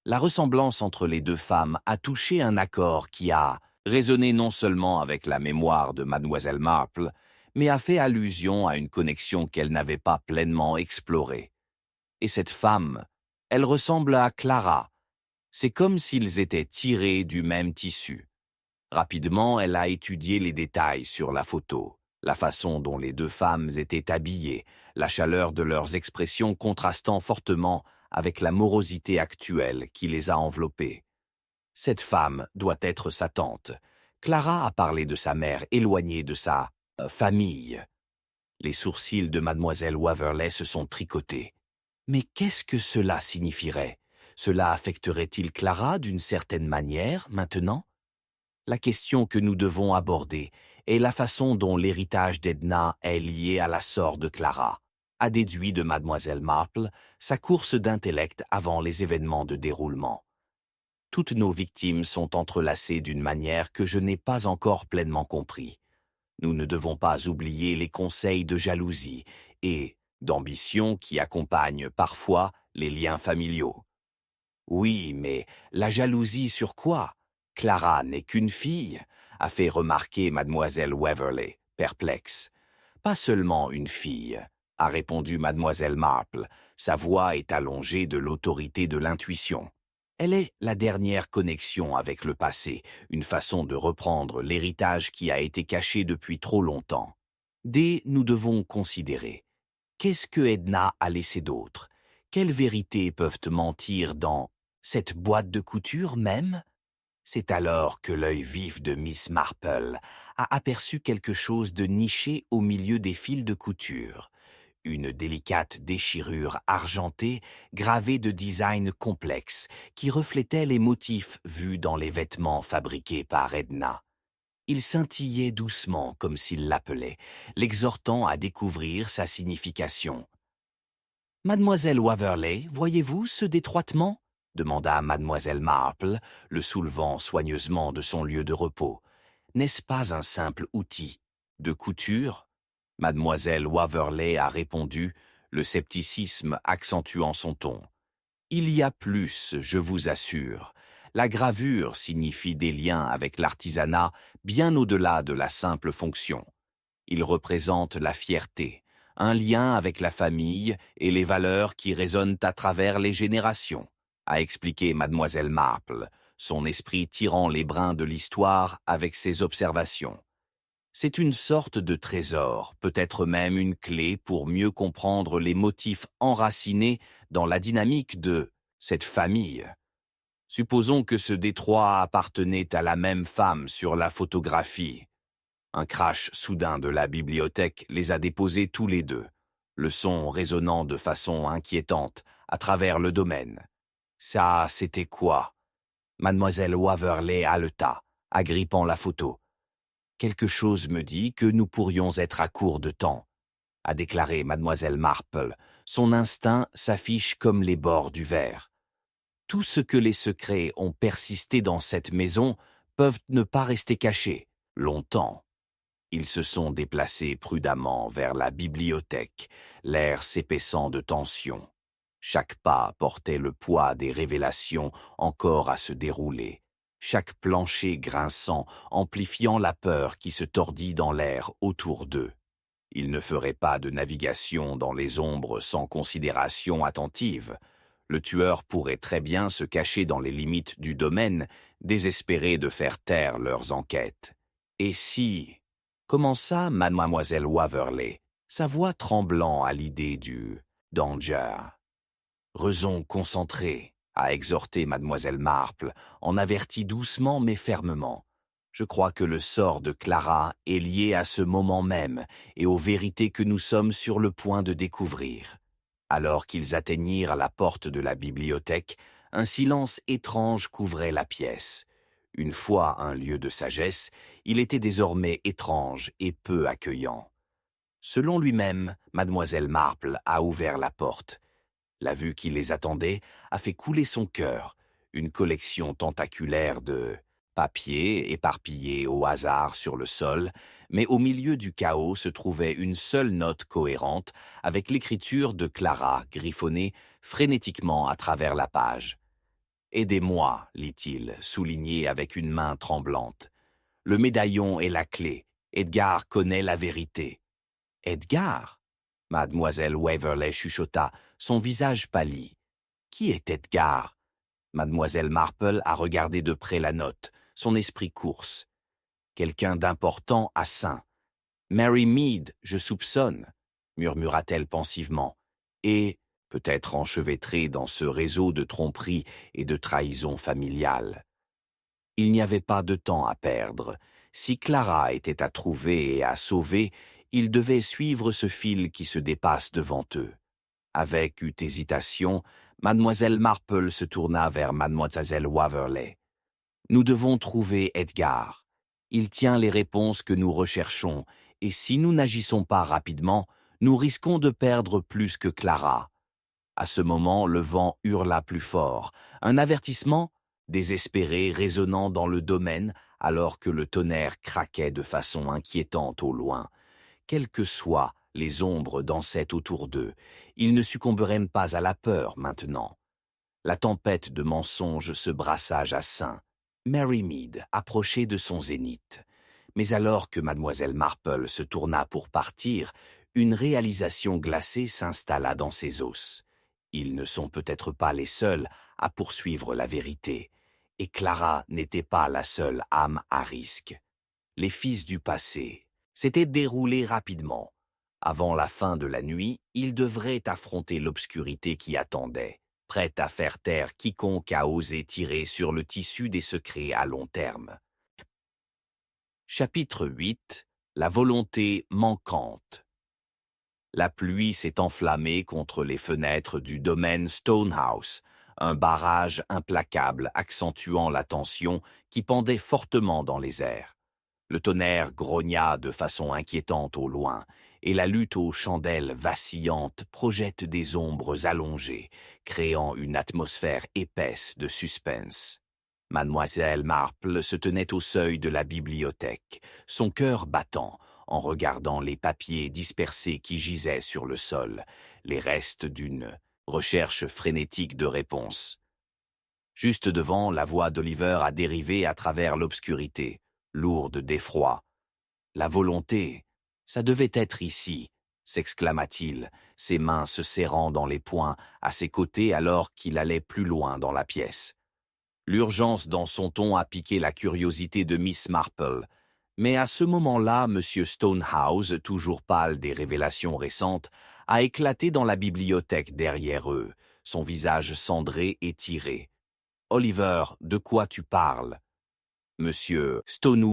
La ressemblance entre les deux femmes a touché un accord qui a résonné non seulement avec la mémoire de mademoiselle Marple, mais a fait allusion à une connexion qu'elle n'avait pas pleinement explorée. Et cette femme, elle ressemble à Clara. C'est comme s'ils étaient tirés du même tissu. Rapidement, elle a étudié les détails sur la photo, la façon dont les deux femmes étaient habillées, la chaleur de leurs expressions contrastant fortement avec la morosité actuelle qui les a enveloppées. Cette femme doit être sa tante. Clara a parlé de sa mère éloignée de sa famille. Les sourcils de mademoiselle Waverley se sont tricotés. Mais qu'est-ce que cela signifierait? Cela affecterait-il Clara d'une certaine manière, maintenant? La question que nous devons aborder est la façon dont l'héritage d'Edna est lié à la sort de Clara, a déduit de mademoiselle Marple sa course d'intellect avant les événements de déroulement. Toutes nos victimes sont entrelacées d'une manière que je n'ai pas encore pleinement compris. Nous ne devons pas oublier les conseils de jalousie et d'ambition qui accompagnent parfois les liens familiaux. Oui, mais la jalousie sur quoi? Clara n'est qu'une fille, a fait remarquer mademoiselle Waverley, perplexe. Pas seulement une fille, a répondu mademoiselle Marple, sa voix est allongée de l'autorité de l'intuition. Elle est la dernière connexion avec le passé, une façon de reprendre l'héritage qui a été caché depuis trop longtemps. Nous devons considérer. Qu'est-ce que Edna a laissé d'autre? Quelles vérités peuvent mentir dans cette boîte de couture même? C'est alors que l'œil vif de Miss Marple a aperçu quelque chose de niché au milieu des fils de couture. Une délicate déchirure argentée gravée de designs complexes qui reflétait les motifs vus dans les vêtements fabriqués par Edna. Il scintillait doucement comme s'il l'appelait, l'exhortant à découvrir sa signification. « Mademoiselle Waverley, voyez-vous ce détroitement ?» demanda mademoiselle Marple, le soulevant soigneusement de son lieu de repos. « N'est-ce pas un simple outil de couture ?» Mademoiselle Waverley a répondu, le scepticisme accentuant son ton. « Il y a plus, je vous assure. La gravure signifie des liens avec l'artisanat bien au-delà de la simple fonction. Il représente la fierté, un lien avec la famille et les valeurs qui résonnent à travers les générations, a expliqué mademoiselle Marple, son esprit tirant les brins de l'histoire avec ses observations. C'est une sorte de trésor, peut-être même une clé pour mieux comprendre les motifs enracinés dans la dynamique de cette famille. Supposons que ce détroit appartenait à la même femme sur la photographie. Un crash soudain de la bibliothèque les a déposés tous les deux. le son résonnant de façon inquiétante à travers le domaine. Ça, c'était quoi? Mademoiselle Waverley haleta, agrippant la photo. Quelque chose me dit que nous pourrions être à court de temps, a déclaré mademoiselle Marple. Son instinct s'affiche comme les bords du verre. Tout ce que les secrets ont persisté dans cette maison peuvent ne pas rester cachés longtemps. Ils se sont déplacés prudemment vers la bibliothèque, l'air s'épaissant de tension. Chaque pas portait le poids des révélations encore à se dérouler, chaque plancher grinçant amplifiant la peur qui se tordit dans l'air autour d'eux. Ils ne feraient pas de navigation dans les ombres sans considération attentive. Le tueur pourrait très bien se cacher dans les limites du domaine, désespéré de faire taire leurs enquêtes. Et si... commença mademoiselle Waverley, sa voix tremblant à l'idée du « danger ». Raison concentrée, a exhorté mademoiselle Marple, en avertit doucement mais fermement. Je crois que le sort de Clara est lié à ce moment même et aux vérités que nous sommes sur le point de découvrir. Alors qu'ils atteignirent la porte de la bibliothèque, un silence étrange couvrait la pièce. Une fois un lieu de sagesse, il était désormais étrange et peu accueillant. Selon lui-même, mademoiselle Marple a ouvert la porte. La vue qui les attendait a fait couler son cœur, une collection tentaculaire de papiers éparpillés au hasard sur le sol, mais au milieu du chaos se trouvait une seule note cohérente avec l'écriture de Clara griffonnée frénétiquement à travers la page. « Aidez-moi, lit-il, souligné avec une main tremblante. Le médaillon est la clé. Edgar connaît la vérité. » Edgar? Mademoiselle Waverley chuchota, son visage pâlit. Qui est Edgar? Mademoiselle Marple a regardé de près la note, son esprit course. Quelqu'un d'important à Saint. Mary Mead, je soupçonne, murmura-t-elle pensivement, et peut-être enchevêtrée dans ce réseau de tromperies et de trahisons familiales. Il n'y avait pas de temps à perdre. Si Clara était à trouver et à sauver, ils devaient suivre ce fil qui se dépasse devant eux. Avec hésitation, mademoiselle Marple se tourna vers mademoiselle Waverley. « Nous devons trouver Edgar. Il tient les réponses que nous recherchons, et si nous n'agissons pas rapidement, nous risquons de perdre plus que Clara. » À ce moment, le vent hurla plus fort. Un avertissement, désespéré, résonnant dans le domaine, alors que le tonnerre craquait de façon inquiétante au loin. Quelles que soient les ombres dansaient autour d'eux, ils ne succomberaient pas à la peur maintenant. La tempête de mensonges se brassa à Jacin. Mary Mead approchait de son zénith. Mais alors que mademoiselle Marple se tourna pour partir, une réalisation glacée s'installa dans ses os. Ils ne sont peut-être pas les seuls à poursuivre la vérité, et Clara n'était pas la seule âme à risque. Les fils du passé s'étaient déroulés rapidement. Avant la fin de la nuit, ils devraient affronter l'obscurité qui attendait, prête à faire taire quiconque a osé tirer sur le tissu des secrets à long terme. Chapitre 8. La volonté manquante. La pluie s'est enflammée contre les fenêtres du domaine Stonehouse, un barrage implacable accentuant la tension qui pendait fortement dans les airs. Le tonnerre grogna de façon inquiétante au loin, et la lutte aux chandelles vacillantes projette des ombres allongées, créant une atmosphère épaisse de suspense. Mademoiselle Marple se tenait au seuil de la bibliothèque, son cœur battant, en regardant les papiers dispersés qui gisaient sur le sol, les restes d'une recherche frénétique de réponses. Juste devant, la voix d'Oliver a dérivé à travers l'obscurité, lourde d'effroi. « La volonté, ça devait être ici », s'exclama-t-il, ses mains se serrant dans les poings à ses côtés alors qu'il allait plus loin dans la pièce. L'urgence dans son ton a piqué la curiosité de Miss Marple. Mais à ce moment-là, M. Stonehouse, toujours pâle des révélations récentes, a éclaté dans la bibliothèque derrière eux, son visage cendré et tiré. « Oliver, de quoi tu parles ?» Monsieur Stonehouse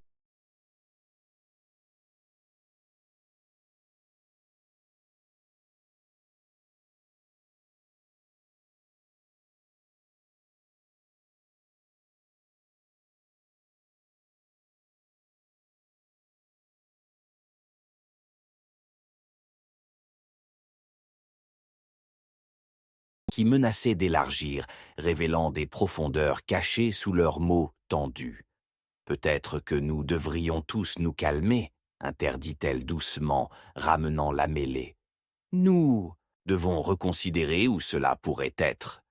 qui menaçaient d'élargir, révélant des profondeurs cachées sous leurs mots tendus. « Peut-être que nous devrions tous nous calmer, » interdit-elle doucement, ramenant la mêlée. « Nous devons reconsidérer où cela pourrait être. »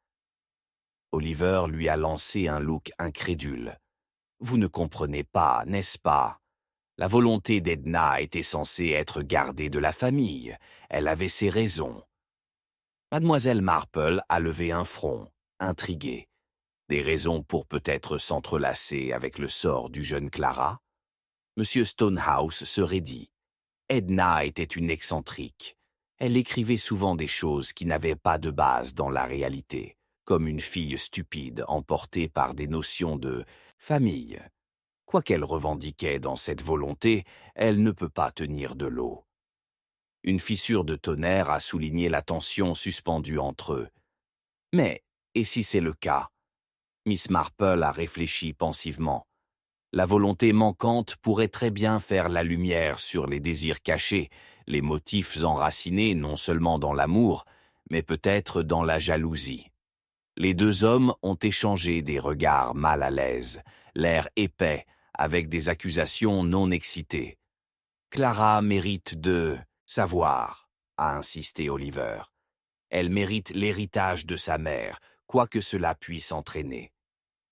Oliver lui a lancé un look incrédule. « Vous ne comprenez pas, n'est-ce pas? La volonté d'Edna était censée être gardée de la famille. Elle avait ses raisons. » Mademoiselle Marple a levé un front, intriguée. Des raisons pour peut-être s'entrelacer avec le sort du jeune Clara? Monsieur Stonehouse se raidit. Edna était une excentrique. Elle écrivait souvent des choses qui n'avaient pas de base dans la réalité, comme une fille stupide emportée par des notions de famille. Quoi qu'elle revendiquait dans cette volonté, elle ne peut pas tenir de l'eau. Une fissure de tonnerre a souligné la tension suspendue entre eux. Mais, et si c'est le cas? Miss Marple a réfléchi pensivement. La volonté manquante pourrait très bien faire la lumière sur les désirs cachés, les motifs enracinés non seulement dans l'amour, mais peut-être dans la jalousie. Les deux hommes ont échangé des regards mal à l'aise, l'air épais, avec des accusations non excitées. « Clara mérite de savoir, » a insisté Oliver. « Elle mérite l'héritage de sa mère, quoi que cela puisse entraîner. »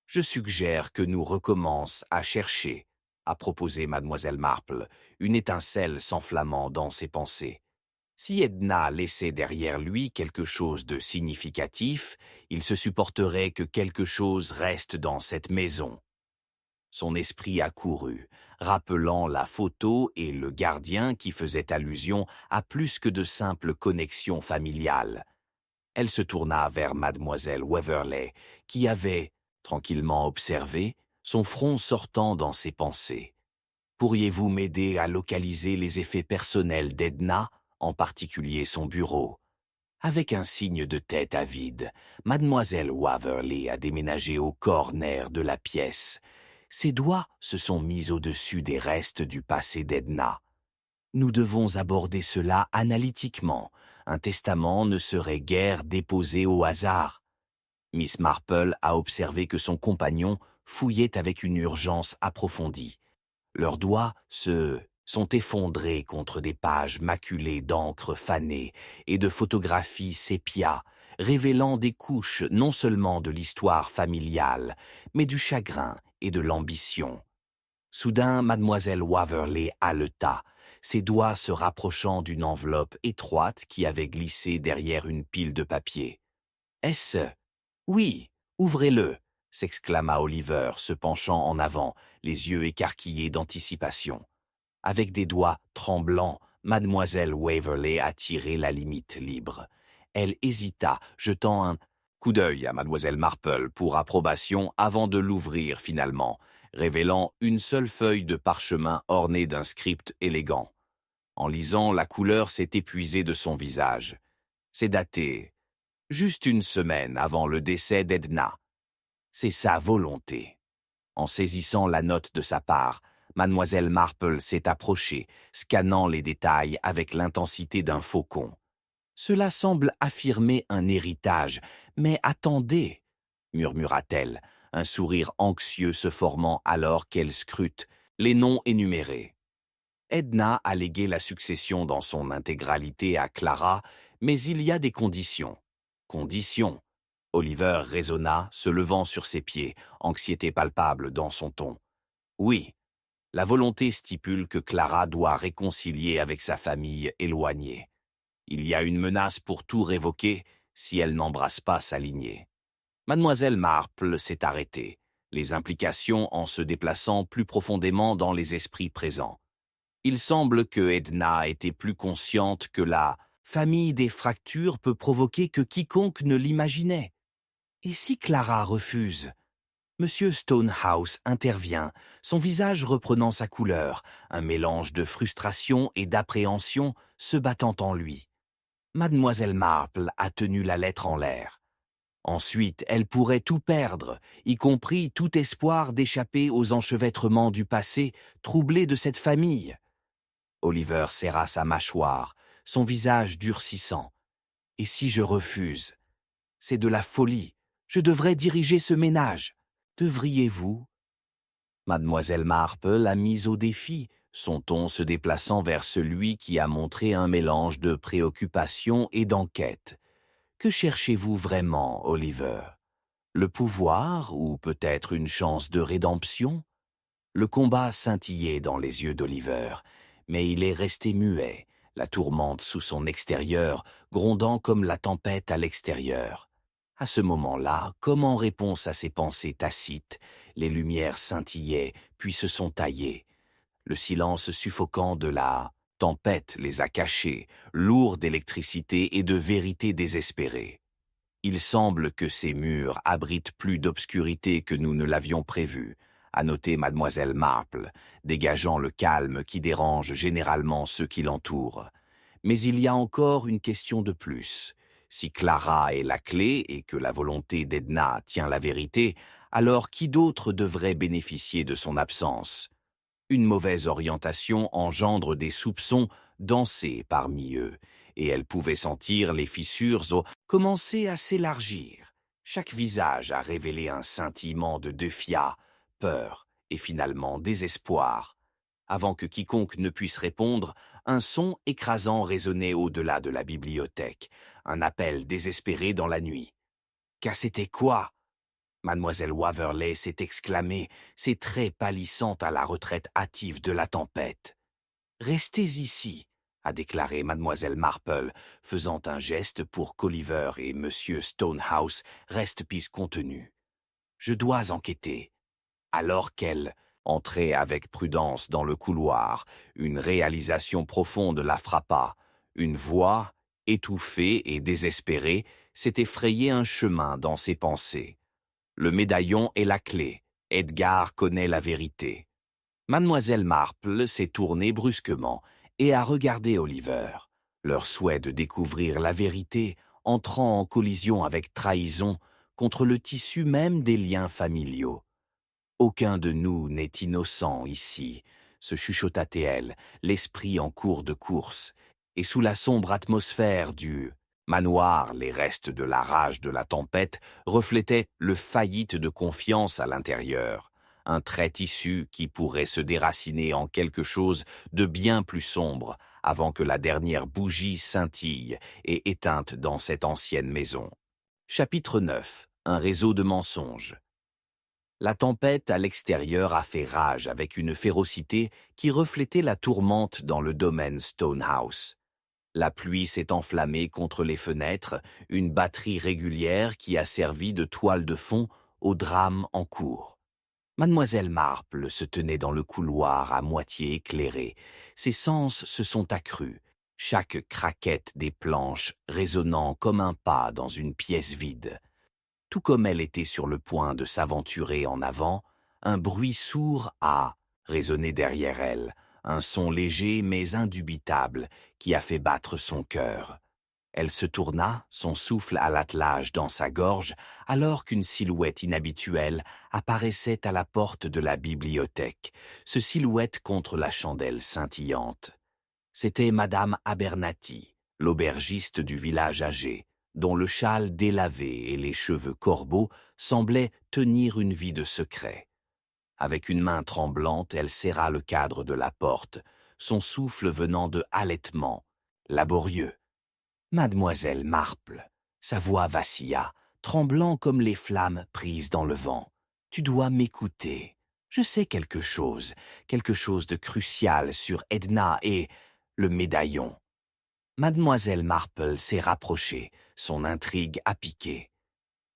« Je suggère que nous recommencions à chercher, » a proposé mademoiselle Marple, une étincelle s'enflammant dans ses pensées. Si Edna laissait derrière lui quelque chose de significatif, il se supporterait que quelque chose reste dans cette maison. Son esprit accourut, rappelant la photo et le gardien qui faisaient allusion à plus que de simples connexions familiales. Elle se tourna vers mademoiselle Waverley, qui avait tranquillement observé, son front sortant dans ses pensées. « Pourriez-vous m'aider à localiser les effets personnels d'Edna, en particulier son bureau ?» Avec un signe de tête avide, mademoiselle Waverley a déménagé au corner de la pièce. Ses doigts se sont mis au-dessus des restes du passé d'Edna. Nous devons aborder cela analytiquement. Un testament ne serait guère déposé au hasard. Miss Marple a observé que son compagnon fouillait avec une urgence approfondie. Leurs doigts se sont effondrés contre des pages maculées d'encre fanée et de photographies sépia, révélant des couches non seulement de l'histoire familiale, mais du chagrin et de l'ambition. Soudain, mademoiselle Waverley haleta, ses doigts se rapprochant d'une enveloppe étroite qui avait glissé derrière une pile de papier. « Est-ce... » « Oui, ouvrez-le » s'exclama Oliver, se penchant en avant, les yeux écarquillés d'anticipation. Avec des doigts tremblants, mademoiselle Waverley a tiré la limite libre. Elle hésita, jetant un coup d'œil à mademoiselle Marple pour approbation avant de l'ouvrir finalement, révélant une seule feuille de parchemin ornée d'un script élégant. En lisant, la couleur s'est épuisée de son visage. C'est daté juste une semaine avant le décès d'Edna. C'est sa volonté. En saisissant la note de sa part, mademoiselle Marple s'est approchée, scannant les détails avec l'intensité d'un faucon. Cela semble affirmer un héritage, mais attendez, murmura-t-elle, un sourire anxieux se formant alors qu'elle scrute les noms énumérés. Edna a légué la succession dans son intégralité à Clara, mais il y a des conditions. Conditions. Oliver raisonna, se levant sur ses pieds, anxiété palpable dans son ton. Oui, la volonté stipule que Clara doit réconcilier avec sa famille éloignée. Il y a une menace pour tout révoquer si elle n'embrasse pas sa lignée. Mademoiselle Marple s'est arrêtée, les implications en se déplaçant plus profondément dans les esprits présents. Il semble que Edna était plus consciente que la famille des fractures peut provoquer que quiconque ne l'imaginait. Et si Clara refuse? Monsieur Stonehouse intervient, son visage reprenant sa couleur, un mélange de frustration et d'appréhension se battant en lui. Mademoiselle Marple a tenu la lettre en l'air. Ensuite, elle pourrait tout perdre, y compris tout espoir d'échapper aux enchevêtrements du passé troublé de cette famille. Oliver serra sa mâchoire, son visage durcissant. « Et si je refuse ?» c'est de la folie. Je devrais diriger ce ménage. Devriez-vous? Mademoiselle Marple l'a mise au défi, son ton se déplaçant vers celui qui a montré un mélange de préoccupation et d'enquête. Que cherchez-vous vraiment, Oliver? Le pouvoir ou peut-être une chance de rédemption? Le combat scintillait dans les yeux d'Oliver, mais il est resté muet, la tourmente sous son extérieur, grondant comme la tempête à l'extérieur. À ce moment-là, comme en réponse à ses pensées tacites, les lumières scintillaient, puis se sont taillées. Le silence suffocant de la tempête les a cachés, lourds d'électricité et de vérité désespérée. Il semble que ces murs abritent plus d'obscurité que nous ne l'avions prévu, a noté mademoiselle Marple, dégageant le calme qui dérange généralement ceux qui l'entourent. Mais il y a encore une question de plus. Si Clara est la clé et que la volonté d'Edna tient la vérité, alors qui d'autre devrait bénéficier de son absence? Une mauvaise orientation engendre des soupçons dansés parmi eux, et elle pouvait sentir les fissures commencer à s'élargir. Chaque visage a révélé un scintillement de défiance, peur et finalement désespoir. Avant que quiconque ne puisse répondre, un son écrasant résonnait au-delà de la bibliothèque, un appel désespéré dans la nuit. Qu'à c'était quoi? Mademoiselle Waverley s'est exclamée, ses traits pâlissant à la retraite hâtive de la tempête. « Restez ici », a déclaré mademoiselle Marple, faisant un geste pour qu'Oliver et monsieur Stonehouse restent pis contenus. « Je dois enquêter. » Alors qu'elle entrait avec prudence dans le couloir, une réalisation profonde la frappa. Une voix, étouffée et désespérée, s'était frayé un chemin dans ses pensées. Le médaillon est la clé. Edgar connaît la vérité. Mademoiselle Marple s'est tournée brusquement et a regardé Oliver. Leur souhait de découvrir la vérité entrant en collision avec trahison contre le tissu même des liens familiaux. Aucun de nous n'est innocent ici, se chuchota-t-elle, l'esprit en cours de course, et sous la sombre atmosphère du manoir, les restes de la rage de la tempête reflétaient le faillite de confiance à l'intérieur, un trait tissu qui pourrait se déraciner en quelque chose de bien plus sombre avant que la dernière bougie scintille et éteinte dans cette ancienne maison. Chapitre 9. Un réseau de mensonges. La tempête à l'extérieur a fait rage avec une férocité qui reflétait la tourmente dans le domaine Stonehouse. La pluie s'est enflammée contre les fenêtres, une batterie régulière qui a servi de toile de fond au drame en cours. Mademoiselle Marple se tenait dans le couloir à moitié éclairé. Ses sens se sont accrus, chaque craquette des planches résonnant comme un pas dans une pièce vide. Tout comme elle était sur le point de s'aventurer en avant, un bruit sourd a résonné derrière elle, un son léger mais indubitable qui a fait battre son cœur. Elle se tourna, son souffle à l'attelage dans sa gorge, alors qu'une silhouette inhabituelle apparaissait à la porte de la bibliothèque, ce silhouette contre la chandelle scintillante. C'était Madame Abernathy, l'aubergiste du village âgé, dont le châle délavé et les cheveux corbeaux semblaient tenir une vie de secret. Avec une main tremblante, elle serra le cadre de la porte, son souffle venant de halètements, laborieux. Mademoiselle Marple, sa voix vacilla, tremblant comme les flammes prises dans le vent. Tu dois m'écouter. Je sais quelque chose de crucial sur Edna et le médaillon. Mademoiselle Marple s'est rapprochée, son intrigue a piqué.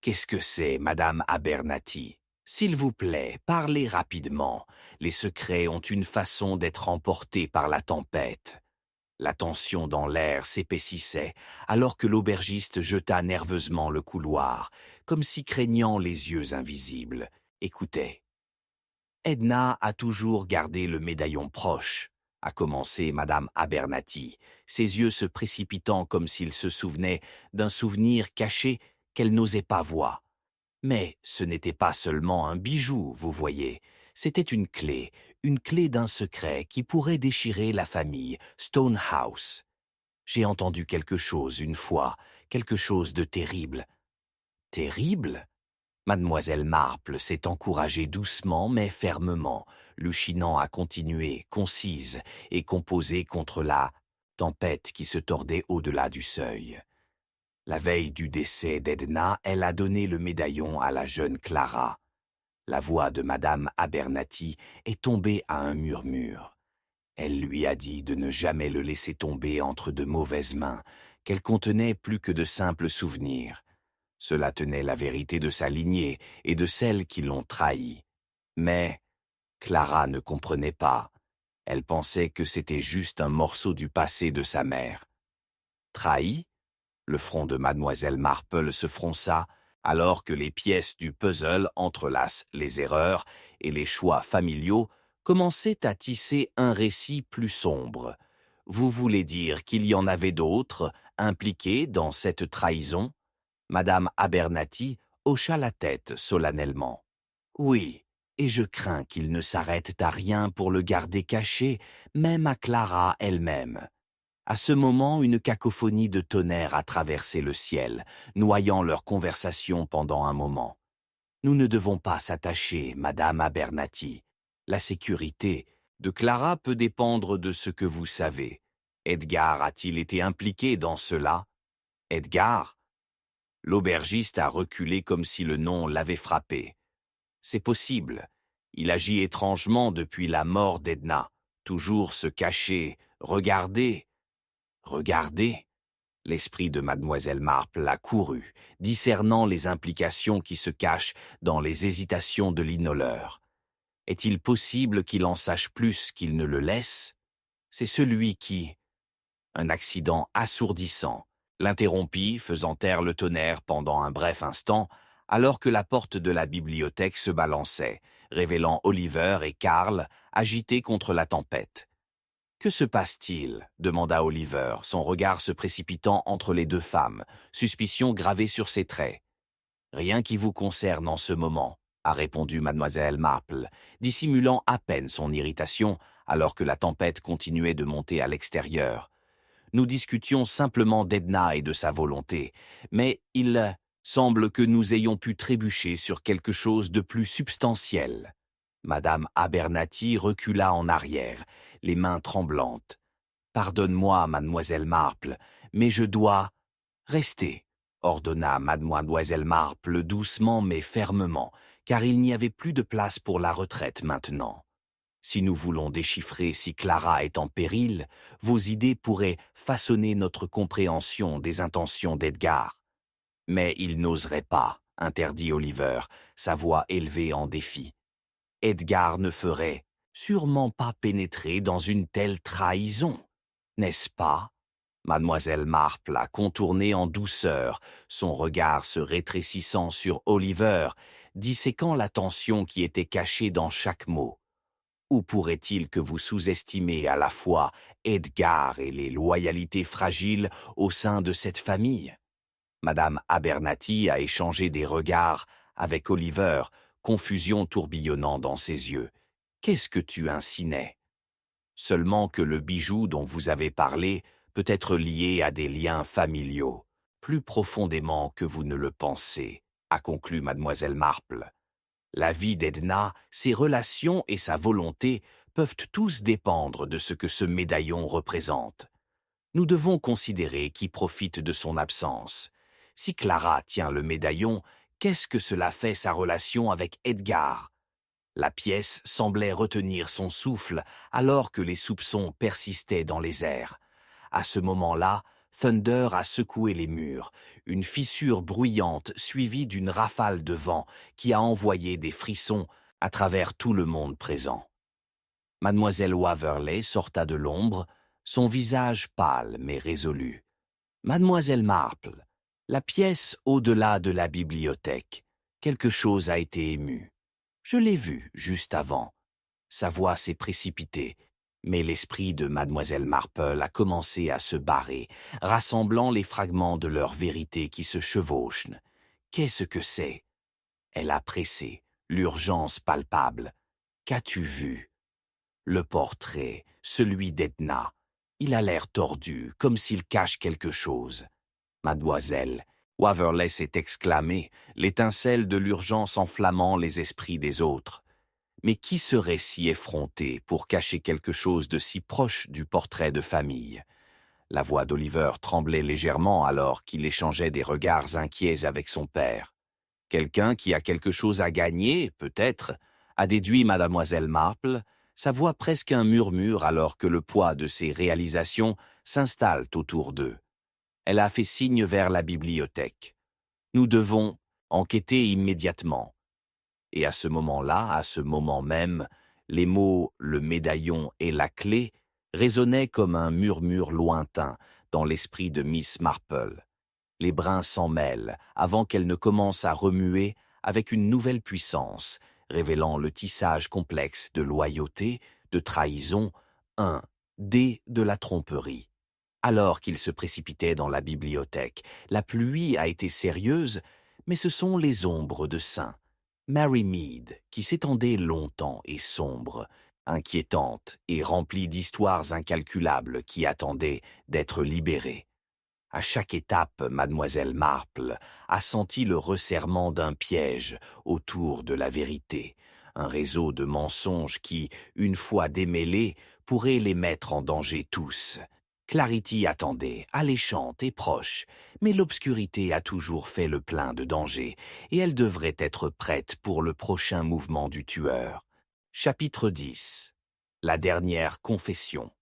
Qu'est-ce que c'est, Madame Abernathy? S'il vous plaît, parlez rapidement. Les secrets ont une façon d'être emportés par la tempête. La tension dans l'air s'épaississait, alors que l'aubergiste jeta nerveusement le couloir, comme si craignant les yeux invisibles. Écoutez. Edna a toujours gardé le médaillon proche, a commencé Madame Abernathy, ses yeux se précipitant comme s'ils se souvenaient d'un souvenir caché qu'elle n'osait pas voir. Mais ce n'était pas seulement un bijou, vous voyez, c'était une clé d'un secret qui pourrait déchirer la famille Stonehouse. J'ai entendu quelque chose une fois, quelque chose de terrible. terrible. Mademoiselle Marple s'est encouragée doucement mais fermement, luchinant à continuer, concise et composée contre la tempête qui se tordait au-delà du seuil. La veille du décès d'Edna, elle a donné le médaillon à la jeune Clara. La voix de Madame Abernathy est tombée à un murmure. Elle lui a dit de ne jamais le laisser tomber entre de mauvaises mains, qu'elle contenait plus que de simples souvenirs. Cela tenait la vérité de sa lignée et de celles qui l'ont trahi. Mais Clara ne comprenait pas. Elle pensait que c'était juste un morceau du passé de sa mère. Trahi? Le front de mademoiselle Marple se fronça, alors que les pièces du puzzle entrelacent les erreurs et les choix familiaux commençaient à tisser un récit plus sombre. Vous voulez dire qu'il y en avait d'autres impliqués dans cette trahison? Madame Abernathy hocha la tête solennellement. Oui, et je crains qu'il ne s'arrête à rien pour le garder caché, même à Clara elle-même. À ce moment, une cacophonie de tonnerre a traversé le ciel, noyant leur conversation pendant un moment. Nous ne devons pas s'attacher, Madame Abernathy. La sécurité de Clara peut dépendre de ce que vous savez. Edgar a-t-il été impliqué dans cela? Edgar? L'aubergiste a reculé comme si le nom l'avait frappé. C'est possible. Il agit étrangement depuis la mort d'Edna. Toujours se cacher, regarder. Regarder? L'esprit de mademoiselle Marple a couru, discernant les implications qui se cachent dans les hésitations de l'innoleur. Est-il possible qu'il en sache plus qu'il ne le laisse? C'est celui qui... Un accident assourdissant l'interrompit, faisant taire le tonnerre pendant un bref instant, alors que la porte de la bibliothèque se balançait, révélant Oliver et Karl agités contre la tempête. « Que se passe-t-il » demanda Oliver, son regard se précipitant entre les deux femmes, suspicion gravée sur ses traits. « Rien qui vous concerne en ce moment » a répondu mademoiselle Marple, dissimulant à peine son irritation alors que la tempête continuait de monter à l'extérieur. Nous discutions simplement d'Edna et de sa volonté, mais il semble que nous ayons pu trébucher sur quelque chose de plus substantiel. Madame Abernathy recula en arrière, les mains tremblantes. « Pardonne-moi, mademoiselle Marple, mais je dois... » « Restez, » ordonna mademoiselle Marple doucement mais fermement, car il n'y avait plus de place pour la retraite maintenant. Si nous voulons déchiffrer si Clara est en péril, vos idées pourraient façonner notre compréhension des intentions d'Edgar. Mais il n'oserait pas, interdit Oliver, sa voix élevée en défi. Edgar ne ferait sûrement pas pénétrer dans une telle trahison, n'est-ce pas? Mademoiselle Marple a contourné en douceur, son regard se rétrécissant sur Oliver, disséquant la tension qui était cachée dans chaque mot. Ou pourrait-il que vous sous-estimez à la fois Edgar et les loyautés fragiles au sein de cette famille? Madame Abernathy a échangé des regards avec Oliver, confusion tourbillonnant dans ses yeux. Qu'est-ce que tu insinais? Seulement que le bijou dont vous avez parlé peut être lié à des liens familiaux, plus profondément que vous ne le pensez, a conclu mademoiselle Marple. La vie d'Edna, ses relations et sa volonté peuvent tous dépendre de ce que ce médaillon représente. Nous devons considérer qui profite de son absence. Si Clara tient le médaillon, qu'est-ce que cela fait sa relation avec Edgar? La pièce semblait retenir son souffle alors que les soupçons persistaient dans les airs. À ce moment-là, Thunder a secoué les murs, une fissure bruyante suivie d'une rafale de vent qui a envoyé des frissons à travers tout le monde présent. Mademoiselle Waverley sorta de l'ombre, son visage pâle mais résolu. « Mademoiselle Marple, la pièce au-delà de la bibliothèque, quelque chose a été ému. Je l'ai vu juste avant. » Sa voix s'est précipitée, mais l'esprit de mademoiselle Marple a commencé à se barrer, rassemblant les fragments de leur vérité qui se chevauchent. Qu'est-ce que c'est? Elle a pressé, l'urgence palpable. Qu'as-tu vu? Le portrait, celui d'Edna. Il a l'air tordu, comme s'il cache quelque chose. Mademoiselle, Waverley s'est exclamé, l'étincelle de l'urgence enflammant les esprits des autres. Mais qui serait si effronté pour cacher quelque chose de si proche du portrait de famille? La voix d'Oliver tremblait légèrement alors qu'il échangeait des regards inquiets avec son père. Quelqu'un qui a quelque chose à gagner, peut-être, a déduit mademoiselle Marple, sa voix presque un murmure alors que le poids de ses réalisations s'installe autour d'eux. Elle a fait signe vers la bibliothèque. Nous devons enquêter immédiatement. Et à ce moment-là, à ce moment même, les mots « le médaillon et la clé » résonnaient comme un murmure lointain dans l'esprit de Miss Marple. Les brins s'en mêlent avant qu'elle ne commence à remuer avec une nouvelle puissance, révélant le tissage complexe de loyauté, de trahison, un dé de la tromperie. Alors qu'il se précipitait dans la bibliothèque, la pluie a été sérieuse, mais ce sont les ombres de Saint Mary Mead qui s'étendaient longtemps et sombres, inquiétantes et remplies d'histoires incalculables qui attendaient d'être libérées. À chaque étape, mademoiselle Marple a senti le resserrement d'un piège autour de la vérité, un réseau de mensonges qui, une fois démêlés, pourrait les mettre en danger tous. Clarity attendait, alléchante et proche, mais l'obscurité a toujours fait le plein de dangers, et elle devrait être prête pour le prochain mouvement du tueur. Chapitre 10. La dernière confession.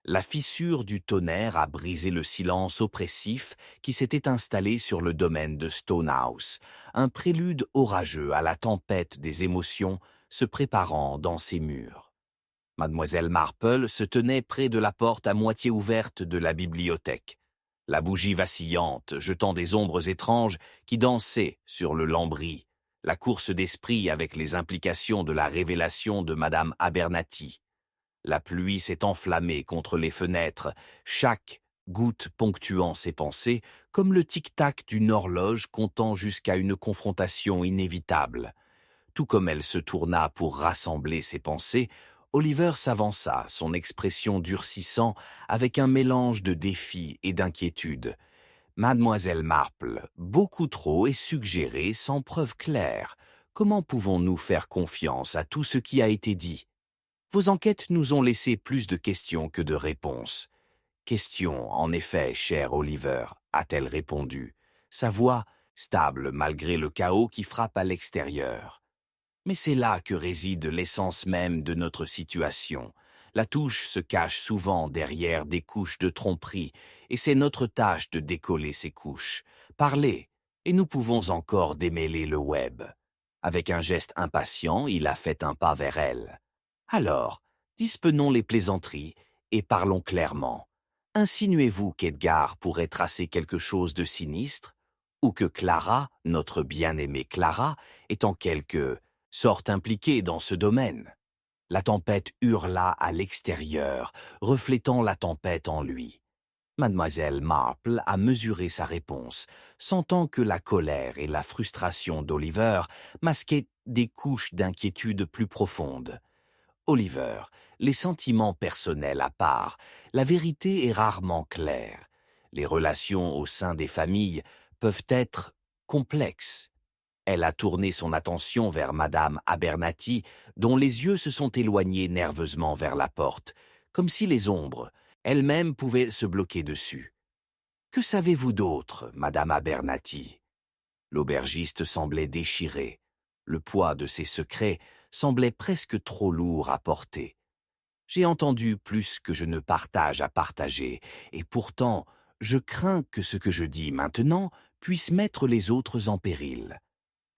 La fissure du tonnerre a brisé le silence oppressif qui s'était installé sur le domaine de Stonehouse, un prélude orageux à la tempête des émotions se préparant dans ses murs. Mademoiselle Marple se tenait près de la porte à moitié ouverte de la bibliothèque, la bougie vacillante jetant des ombres étranges qui dansaient sur le lambris, la course d'esprit avec les implications de la révélation de Madame Abernathy. La pluie s'est enflammée contre les fenêtres, chaque goutte ponctuant ses pensées, comme le tic-tac d'une horloge comptant jusqu'à une confrontation inévitable. Tout comme elle se tourna pour rassembler ses pensées, Oliver s'avança, son expression durcissant avec un mélange de défi et d'inquiétude. Mademoiselle Marple, beaucoup trop est suggéré sans preuve claire. Comment pouvons-nous faire confiance à tout ce qui a été dit? Vos enquêtes nous ont laissé plus de questions que de réponses. Questions, en effet, cher Oliver, a-t-elle répondu, sa voix stable malgré le chaos qui frappe à l'extérieur. Mais c'est là que réside l'essence même de notre situation. La touche se cache souvent derrière des couches de tromperie, et c'est notre tâche de décoller ces couches. Parlez, et nous pouvons encore démêler le web. Avec un geste impatient, il a fait un pas vers elle. Alors, dispensons les plaisanteries et parlons clairement. Insinuez-vous qu'Edgar pourrait tracer quelque chose de sinistre, ou que Clara, notre bien-aimée Clara, est en quelque sorte impliquée dans ce domaine? La tempête hurla à l'extérieur, reflétant la tempête en lui. Mademoiselle Marple a mesuré sa réponse, sentant que la colère et la frustration d'Oliver masquaient des couches d'inquiétude plus profondes. Oliver, les sentiments personnels à part, la vérité est rarement claire. Les relations au sein des familles peuvent être complexes. Elle a tourné son attention vers Madame Abernathy, dont les yeux se sont éloignés nerveusement vers la porte, comme si les ombres, elles-mêmes, pouvaient se bloquer dessus. « Que savez-vous d'autre, Madame Abernathy ?» L'aubergiste semblait déchiré. Le poids de ses secrets semblait presque trop lourd à porter. « J'ai entendu plus que je ne partage à partager, et pourtant, je crains que ce que je dis maintenant puisse mettre les autres en péril.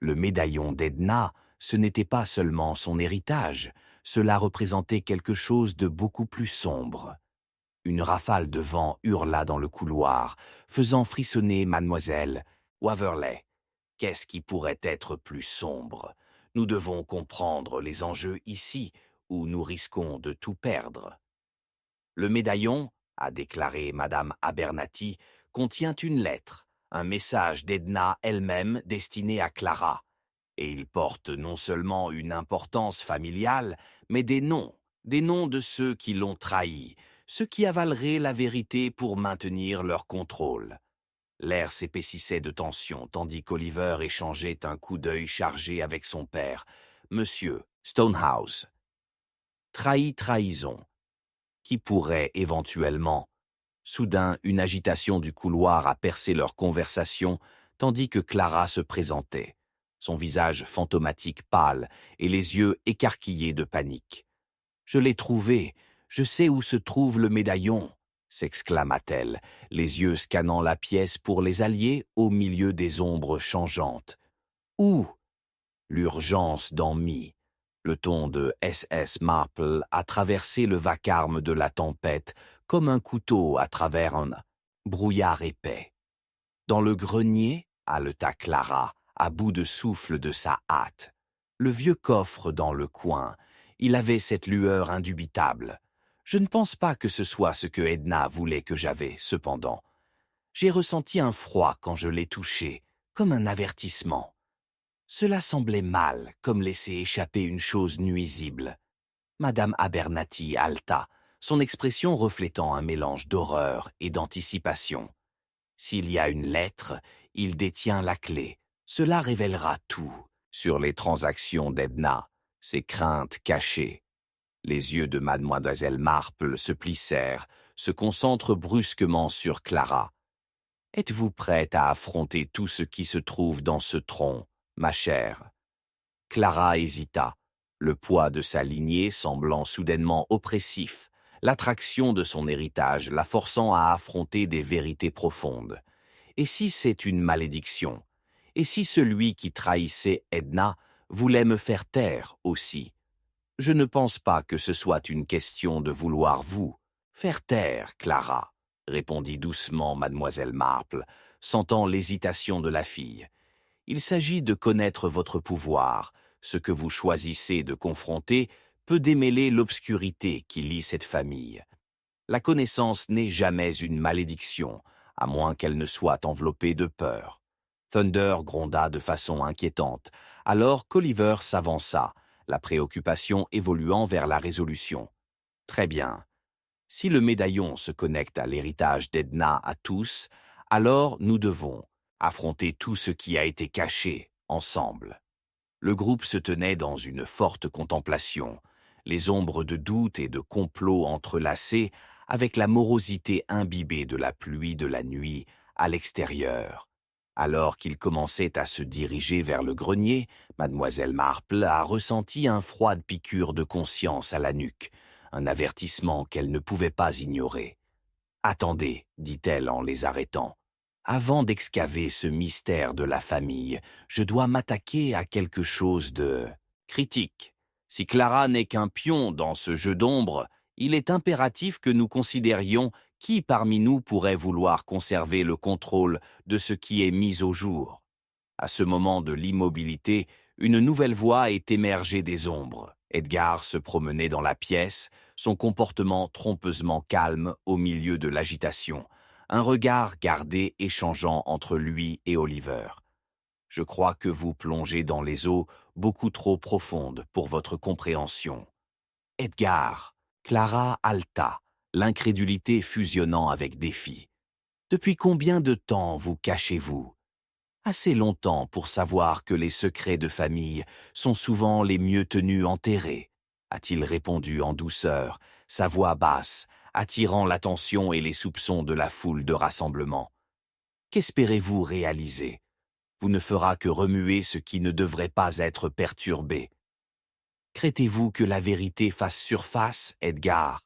Le médaillon d'Edna, ce n'était pas seulement son héritage, cela représentait quelque chose de beaucoup plus sombre. » Une rafale de vent hurla dans le couloir, faisant frissonner mademoiselle Waverley. Qu'est-ce qui pourrait être plus sombre? Nous devons comprendre les enjeux ici, où nous risquons de tout perdre. Le médaillon, a déclaré Madame Abernathy, contient une lettre, un message d'Edna elle-même destiné à Clara, et il porte non seulement une importance familiale, mais des noms de ceux qui l'ont trahi, ceux qui avaleraient la vérité pour maintenir leur contrôle. L'air s'épaississait de tension, tandis qu'Oliver échangeait un coup d'œil chargé avec son père, Monsieur Stonehouse. Trahison. Qui pourrait éventuellement... Soudain, une agitation du couloir a percé leur conversation, tandis que Clara se présentait, son visage fantomatique pâle et les yeux écarquillés de panique. « Je l'ai trouvé, je sais où se trouve le médaillon !» s'exclama-t-elle, les yeux scannant la pièce pour les allier au milieu des ombres changeantes. « Où ?» L'urgence d'en mis. Le ton de S.S. Marple a traversé le vacarme de la tempête comme un couteau à travers un brouillard épais. « Dans le grenier ?» haleta Clara, à bout de souffle de sa hâte. Le vieux coffre dans le coin, il avait cette lueur indubitable. Je ne pense pas que ce soit ce que Edna voulait que j'avais, cependant. J'ai ressenti un froid quand je l'ai touché, comme un avertissement. Cela semblait mal, comme laisser échapper une chose nuisible. Madame Abernathy haleta, son expression reflétant un mélange d'horreur et d'anticipation. S'il y a une lettre, il détient la clé. Cela révélera tout sur les transactions d'Edna, ses craintes cachées. Les yeux de mademoiselle Marple se plissèrent, se concentrent brusquement sur Clara. « Êtes-vous prête à affronter tout ce qui se trouve dans ce tronc, ma chère ?» Clara hésita, le poids de sa lignée semblant soudainement oppressif, l'attraction de son héritage la forçant à affronter des vérités profondes. Et si c'est une malédiction? Et si celui qui trahissait Edna voulait me faire taire aussi? Je ne pense pas que ce soit une question de vouloir vous faire taire, Clara, répondit doucement mademoiselle Marple, sentant l'hésitation de la fille. Il s'agit de connaître votre pouvoir. Ce que vous choisissez de confronter peut démêler l'obscurité qui lie cette famille. La connaissance n'est jamais une malédiction, à moins qu'elle ne soit enveloppée de peur. Thunder gronda de façon inquiétante, alors qu'Oliver s'avança, la préoccupation évoluant vers la résolution. Très bien. Si le médaillon se connecte à l'héritage d'Edna à tous, alors nous devons affronter tout ce qui a été caché, ensemble. Le groupe se tenait dans une forte contemplation, les ombres de doute et de complot entrelacées avec la morosité imbibée de la pluie de la nuit à l'extérieur. Alors qu'ils commençaient à se diriger vers le grenier, mademoiselle Marple a ressenti un froide piqûre de conscience à la nuque, un avertissement qu'elle ne pouvait pas ignorer. « Attendez, dit-elle en les arrêtant. Avant d'excaver ce mystère de la famille, je dois m'attaquer à quelque chose de critique. Si Clara n'est qu'un pion dans ce jeu d'ombre, il est impératif que nous considérions qui parmi nous pourrait vouloir conserver le contrôle de ce qui est mis au jour. » À ce moment de l'immobilité, une nouvelle voix est émergée des ombres. Edgar se promenait dans la pièce, son comportement trompeusement calme au milieu de l'agitation, un regard gardé échangeant entre lui et Oliver. « Je crois que vous plongez dans les eaux beaucoup trop profondes pour votre compréhension. » « Edgar !» Clara haleta, l'incrédulité fusionnant avec défi. « Depuis combien de temps vous cachez-vous ? » « Assez longtemps pour savoir que les secrets de famille sont souvent les mieux tenus enterrés, » a-t-il répondu en douceur, sa voix basse, attirant l'attention et les soupçons de la foule de rassemblement. « Qu'espérez-vous réaliser ? Vous ne fera que remuer ce qui ne devrait pas être perturbé. » « Craitez-vous que la vérité fasse surface, Edgar ?»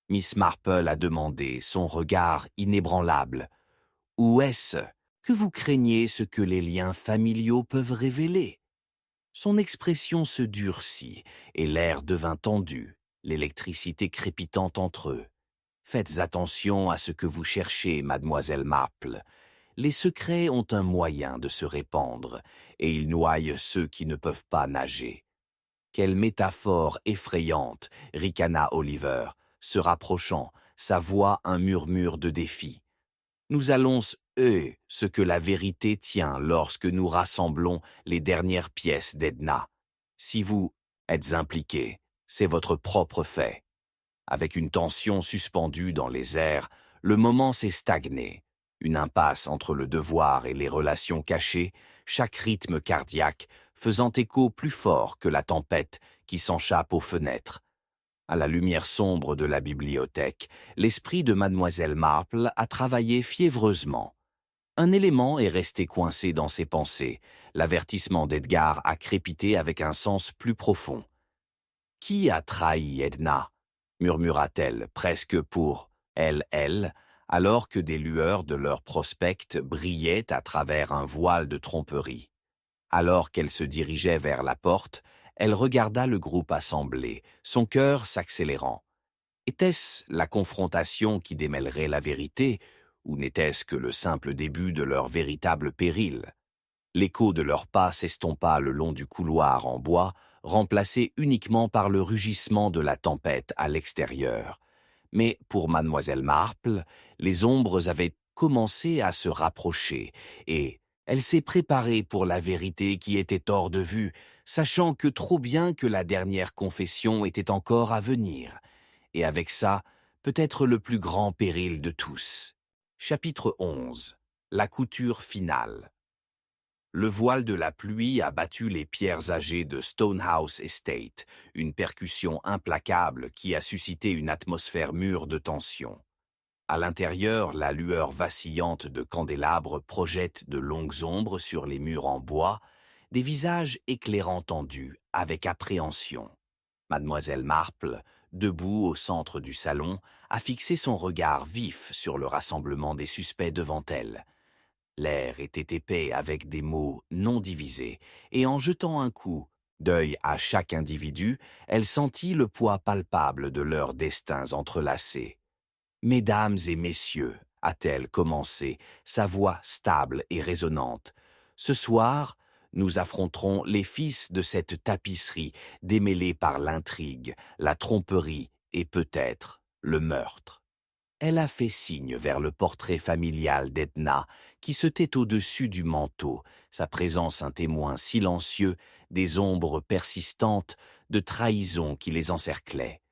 Miss Marple a demandé, son regard inébranlable. « Ou est-ce que vous craignez ce que les liens familiaux peuvent révéler ?» Son expression se durcit et l'air devint tendu, l'électricité crépitant entre eux. « Faites attention à ce que vous cherchez, mademoiselle Marple. Les secrets ont un moyen de se répandre, et ils noient ceux qui ne peuvent pas nager. » Quelle métaphore effrayante, ricana Oliver, se rapprochant, sa voix un murmure de défi. Nous allons ce que la vérité tient lorsque nous rassemblons les dernières pièces d'Edna. Si vous êtes impliqué, c'est votre propre fait. Avec une tension suspendue dans les airs, le moment s'est stagné. une impasse entre le devoir et les relations cachées, chaque rythme cardiaque faisant écho plus fort que la tempête qui s'enchappe aux fenêtres. À la lumière sombre de la bibliothèque, l'esprit de mademoiselle Marple a travaillé fiévreusement. Un élément est resté coincé dans ses pensées. L'avertissement d'Edgar a crépité avec un sens plus profond. « Qui a trahi Edna ?» murmura-t-elle, presque pour elle, alors que des lueurs de leur prospect brillaient à travers un voile de tromperie. Alors qu'elle se dirigeait vers la porte, elle regarda le groupe assemblé, son cœur s'accélérant. Était-ce la confrontation qui démêlerait la vérité, ou n'était-ce que le simple début de leur véritable péril? L'écho de leurs pas s'estompa le long du couloir en bois, remplacé uniquement par le rugissement de la tempête à l'extérieur. Mais pour mademoiselle Marple, les ombres avaient commencé à se rapprocher, et elle s'est préparée pour la vérité qui était hors de vue, sachant que trop bien que la dernière confession était encore à venir. Et avec ça, peut-être le plus grand péril de tous. Chapitre 11. La couture finale. Le voile de la pluie a battu les pierres âgées de Stonehouse Estate, une percussion implacable qui a suscité une atmosphère mûre de tension. À l'intérieur, la lueur vacillante de candélabres projette de longues ombres sur les murs en bois, des visages éclairants tendus, avec appréhension. Mademoiselle Marple, debout au centre du salon, a fixé son regard vif sur le rassemblement des suspects devant elle. L'air était épais avec des mots non divisés, et en jetant un coup d'œil à chaque individu, elle sentit le poids palpable de leurs destins entrelacés. « Mesdames et messieurs, a-t-elle commencé, sa voix stable et résonnante, ce soir, nous affronterons les fils de cette tapisserie démêlée par l'intrigue, la tromperie et peut-être le meurtre. » Elle a fait signe vers le portrait familial d'Edna, qui se tait au-dessus du manteau, sa présence un témoin silencieux des ombres persistantes de trahison qui les encerclaient.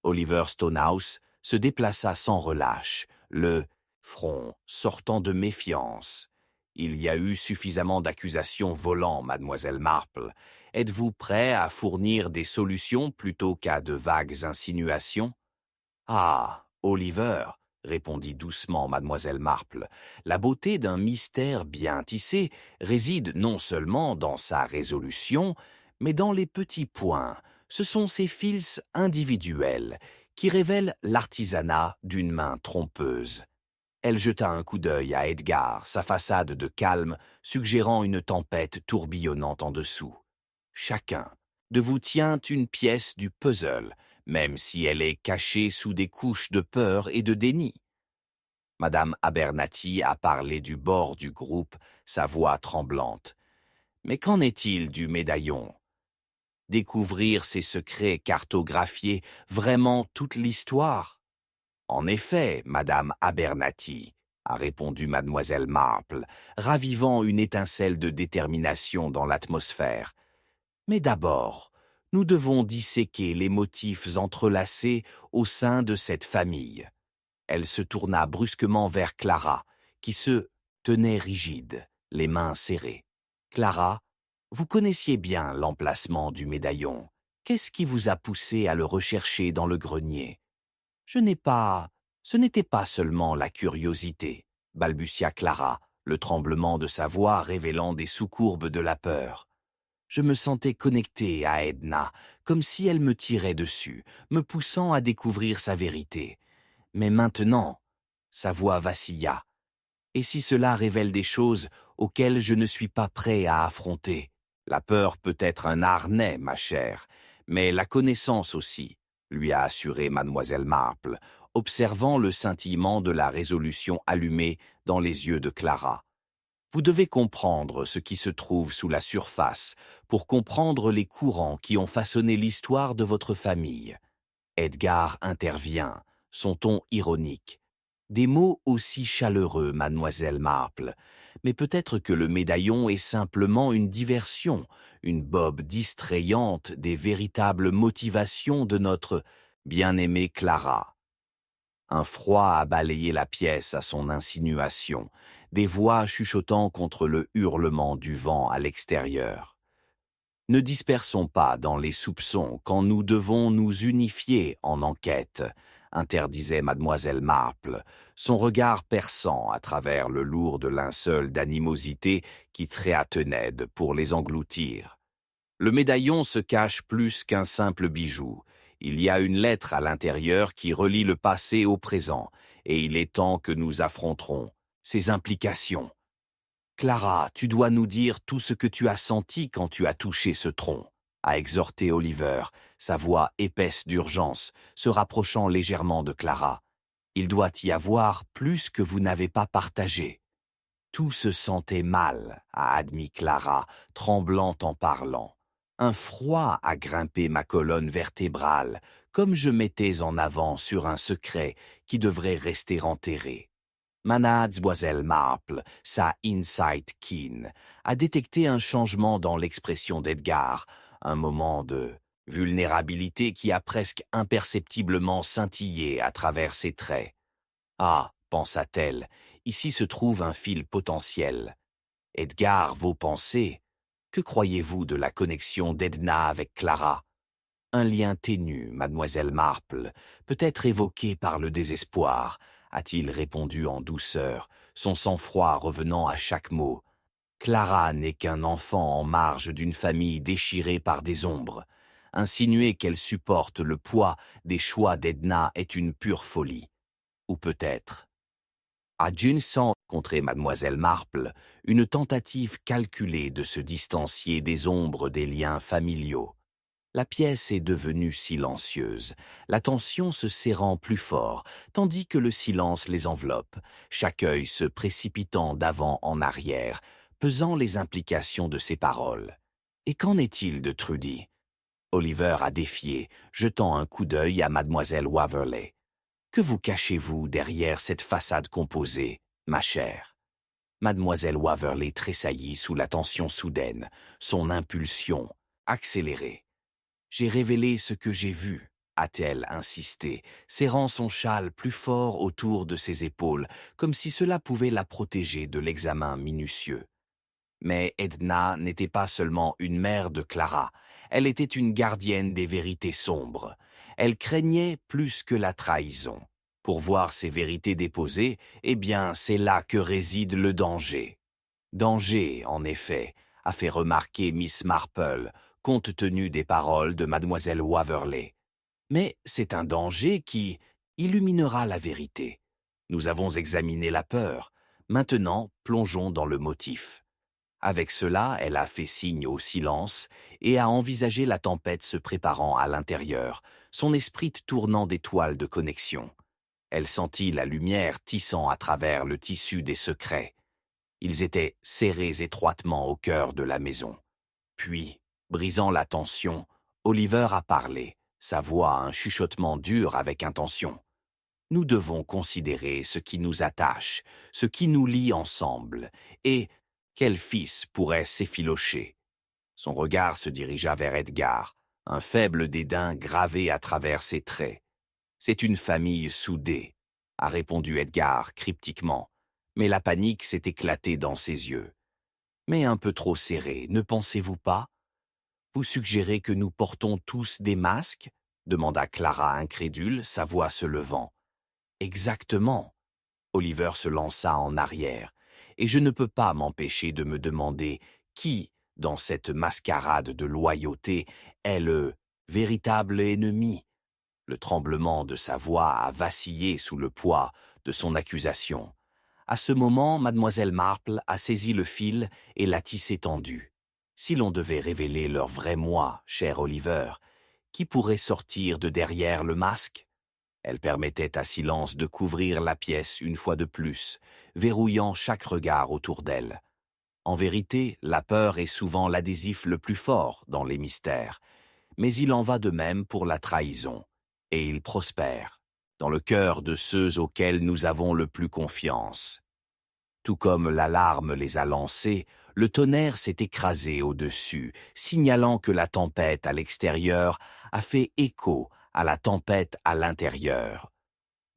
Oliver Stonehouse se déplaça sans relâche, le front sortant de méfiance. « Il y a eu suffisamment d'accusations volant, mademoiselle Marple. Êtes-vous prêt à fournir des solutions plutôt qu'à de vagues insinuations ?»« Ah, Oliver, répondit doucement mademoiselle Marple, la beauté d'un mystère bien tissé réside non seulement dans sa résolution, mais dans les petits points. Ce sont ces fils individuels qui révèlent l'artisanat d'une main trompeuse. » Elle jeta un coup d'œil à Edgar, sa façade de calme suggérant une tempête tourbillonnante en dessous. « Chacun de vous tient une pièce du puzzle, même si elle est cachée sous des couches de peur et de déni. » Madame Abernathy a parlé du bord du groupe, sa voix tremblante. « Mais qu'en est-il du médaillon ? Découvrir ses secrets cartographiés, vraiment toute l'histoire ? » « En effet, Madame Abernathy, » a répondu mademoiselle Marple, ravivant une étincelle de détermination dans l'atmosphère. « Mais d'abord, nous devons disséquer les motifs entrelacés au sein de cette famille. » Elle se tourna brusquement vers Clara, qui se tenait rigide, les mains serrées. « Clara, vous connaissiez bien l'emplacement du médaillon. Qu'est-ce qui vous a poussé à le rechercher dans le grenier ? » « Ce n'était pas seulement la curiosité, » balbutia Clara, le tremblement de sa voix révélant des sous-courbes de la peur. « Je me sentais connectée à Edna, comme si elle me tirait dessus, me poussant à découvrir sa vérité. Mais maintenant, » sa voix vacilla. « Et si cela révèle des choses auxquelles je ne suis pas prêt à affronter ? La peur peut être un harnais, ma chère, mais la connaissance aussi, » lui a assuré mademoiselle Marple, observant le scintillement de la résolution allumée dans les yeux de Clara. « Vous devez comprendre ce qui se trouve sous la surface pour comprendre les courants qui ont façonné l'histoire de votre famille. » Edgar intervient, son ton ironique. « Des mots aussi chaleureux, mademoiselle Marple, mais peut-être que le médaillon est simplement une diversion, une bobe distrayante des véritables motivations de notre bien-aimée Clara. » Un froid a balayé la pièce à son insinuation, des voix chuchotant contre le hurlement du vent à l'extérieur. Ne dispersons pas dans les soupçons quand nous devons nous unifier en enquête, interdisait mademoiselle Marple, son regard perçant à travers le lourd linceul d'animosité qui tréatait Ned pour les engloutir. Le médaillon se cache plus qu'un simple bijou. Il y a une lettre à l'intérieur qui relie le passé au présent, et il est temps que nous affronterons ses implications. Clara, tu dois nous dire tout ce que tu as senti quand tu as touché ce tronc, a exhorté Oliver, sa voix épaisse d'urgence, se rapprochant légèrement de Clara. Il doit y avoir plus que vous n'avez pas partagé. Tout se sentait mal, a admis Clara, tremblant en parlant. Un froid a grimpé ma colonne vertébrale, comme je mettais en avant sur un secret qui devrait rester enterré. Mademoiselle Marple, sa insight keen, a détecté un changement dans l'expression d'Edgar, un moment de vulnérabilité qui a presque imperceptiblement scintillé à travers ses traits. Ah, pensa-t-elle, ici se trouve un fil potentiel. Edgar, vos pensées, que croyez-vous de la connexion d'Edna avec Clara? Un lien ténu, mademoiselle Marple, peut-être évoqué par le désespoir, a-t-il répondu en douceur, son sang-froid revenant à chaque mot. Clara n'est qu'un enfant en marge d'une famille déchirée par des ombres. Insinuer qu'elle supporte le poids des choix d'Edna est une pure folie. Ou peut-être. À June sans rencontrer mademoiselle Marple, une tentative calculée de se distancier des ombres des liens familiaux. La pièce est devenue silencieuse, la tension se serrant plus fort, tandis que le silence les enveloppe, chaque œil se précipitant d'avant en arrière, pesant les implications de ses paroles. Et qu'en est-il de Trudy? Oliver a défié, jetant un coup d'œil à mademoiselle Waverley. Que vous cachez-vous derrière cette façade composée, ma chère? Mademoiselle Waverley tressaillit sous la tension soudaine, son impulsion accélérée. J'ai révélé ce que j'ai vu, a-t-elle insisté, serrant son châle plus fort autour de ses épaules, comme si cela pouvait la protéger de l'examen minutieux. Mais Edna n'était pas seulement une mère de Clara, elle était une gardienne des vérités sombres. Elle craignait plus que la trahison. Pour voir ces vérités déposées, eh bien, c'est là que réside le danger. Danger, en effet, a fait remarquer Miss Marple, compte tenu des paroles de mademoiselle Waverley. Mais c'est un danger qui illuminera la vérité. Nous avons examiné la peur. Maintenant, plongeons dans le motif. Avec cela, elle a fait signe au silence et a envisagé la tempête se préparant à l'intérieur, son esprit tournant des toiles de connexion. Elle sentit la lumière tissant à travers le tissu des secrets. Ils étaient serrés étroitement au cœur de la maison. Puis, brisant la tension, Oliver a parlé, sa voix un chuchotement dur avec intention. Nous devons considérer ce qui nous attache, ce qui nous lie ensemble, et quel fils pourrait s'effilocher? Son regard se dirigea vers Edgar, un faible dédain gravé à travers ses traits. C'est une famille soudée, a répondu Edgar cryptiquement, mais la panique s'est éclatée dans ses yeux. Mais un peu trop serrée, ne pensez-vous pas? Vous suggérez que nous portons tous des masques? Demanda Clara incrédule, sa voix se levant. Exactement. Oliver se lança en arrière, et je ne peux pas m'empêcher de me demander qui, dans cette mascarade de loyauté, est le véritable ennemi. Le tremblement de sa voix a vacillé sous le poids de son accusation. À ce moment, mademoiselle Marple a saisi le fil et l'a tissé tendu. Si l'on devait révéler leur vrai moi, cher Oliver, qui pourrait sortir de derrière le masque? Elle permettait à Silence de couvrir la pièce une fois de plus, verrouillant chaque regard autour d'elle. En vérité, la peur est souvent l'adhésif le plus fort dans les mystères, mais il en va de même pour la trahison, et il prospère dans le cœur de ceux auxquels nous avons le plus confiance. Tout comme l'alarme les a lancés, le tonnerre s'est écrasé au-dessus, signalant que la tempête à l'extérieur a fait écho à la tempête à l'intérieur.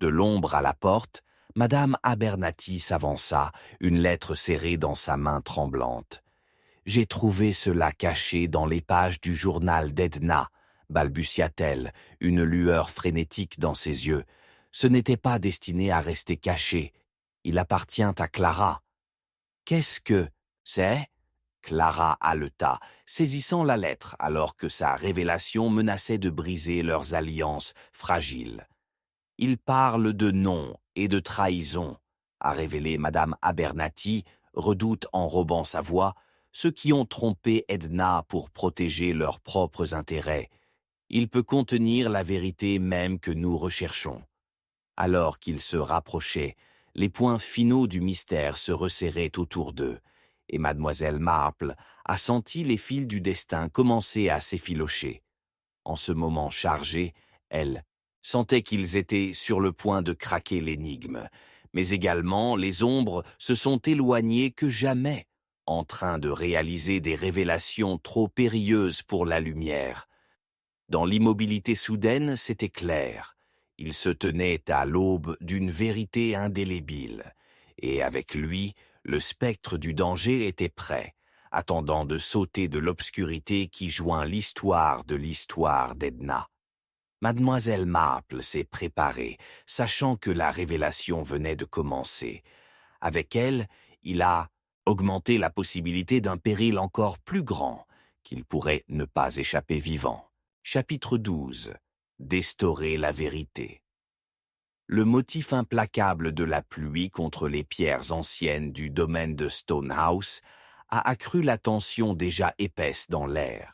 De l'ombre à la porte, Madame Abernathy s'avança, une lettre serrée dans sa main tremblante. « J'ai trouvé cela caché dans les pages du journal d'Edna, » balbutia-t-elle, une lueur frénétique dans ses yeux. « Ce n'était pas destiné à rester caché. Il appartient à Clara. »« Qu'est-ce que c'est ?» Clara haleta, saisissant la lettre alors que sa révélation menaçait de briser leurs alliances fragiles. « Il parle de nom et de trahison, » a révélé Madame Abernathy, redoute enrobant sa voix, ceux qui ont trompé Edna pour protéger leurs propres intérêts. Il peut contenir la vérité même que nous recherchons. Alors qu'ils se rapprochaient, les points finaux du mystère se resserraient autour d'eux, et Mademoiselle Marple a senti les fils du destin commencer à s'effilocher. En ce moment chargé, elle sentait qu'ils étaient sur le point de craquer l'énigme, mais également les ombres se sont éloignées que jamais, en train de réaliser des révélations trop périlleuses pour la lumière. Dans l'immobilité soudaine, c'était clair. Il se tenait à l'aube d'une vérité indélébile, et avec lui, le spectre du danger était prêt, attendant de sauter de l'obscurité qui joint l'histoire de l'histoire d'Edna. Mademoiselle Marple s'est préparée, sachant que la révélation venait de commencer. Avec elle, il a augmenté la possibilité d'un péril encore plus grand, qu'il pourrait ne pas échapper vivant. Chapitre 12. D'estaurer la vérité. Le motif implacable de la pluie contre les pierres anciennes du domaine de Stonehouse a accru la tension déjà épaisse dans l'air.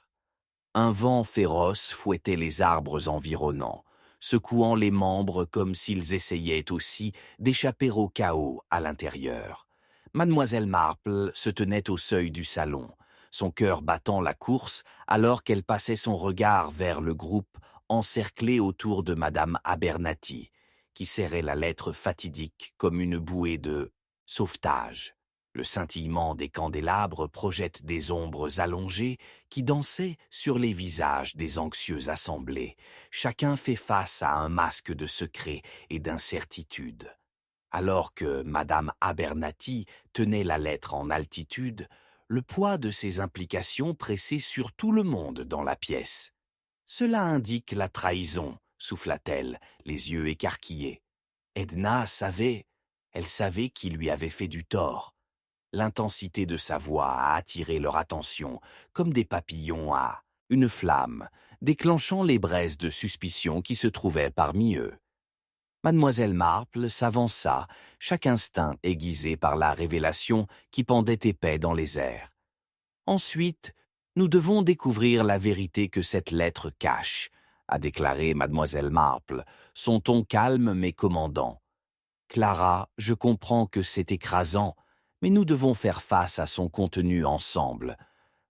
Un vent féroce fouettait les arbres environnants, secouant les membres comme s'ils essayaient aussi d'échapper au chaos à l'intérieur. Mademoiselle Marple se tenait au seuil du salon, son cœur battant la course alors qu'elle passait son regard vers le groupe encerclé autour de Madame Abernathy, qui serrait la lettre fatidique comme une bouée de sauvetage. Le scintillement des candélabres projette des ombres allongées qui dansaient sur les visages des anxieux assemblés. Chacun fait face à un masque de secret et d'incertitude. Alors que Madame Abernathy tenait la lettre en altitude, le poids de ses implications pressait sur tout le monde dans la pièce. « Cela indique la trahison, » souffla-t-elle, les yeux écarquillés. Edna savait, elle savait qui lui avait fait du tort. L'intensité de sa voix a attiré leur attention, comme des papillons à une flamme, déclenchant les braises de suspicion qui se trouvaient parmi eux. Mademoiselle Marple s'avança, chaque instinct aiguisé par la révélation qui pendait épais dans les airs. Ensuite, nous devons découvrir la vérité que cette lettre cache, a déclaré Mademoiselle Marple, son ton calme mais commandant. Clara, je comprends que c'est écrasant, mais nous devons faire face à son contenu ensemble.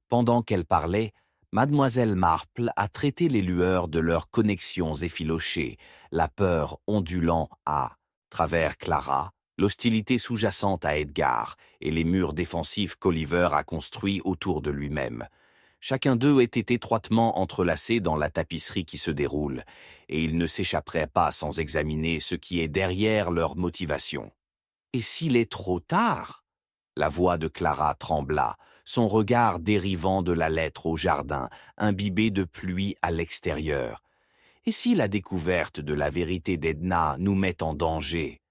Pendant qu'elle parlait, Mademoiselle Marple a traité les lueurs de leurs connexions effilochées, la peur ondulant à travers Clara, l'hostilité sous-jacente à Edgar et les murs défensifs qu'Oliver a construits autour de lui-même. Chacun d'eux était étroitement entrelacé dans la tapisserie qui se déroule, et ils ne s'échapperaient pas sans examiner ce qui est derrière leur motivation. Et s'il est trop tard? La voix de Clara trembla, son regard dérivant de la lettre au jardin, imbibé de pluie à l'extérieur. Et si la découverte de la vérité d'Edna nous met en danger?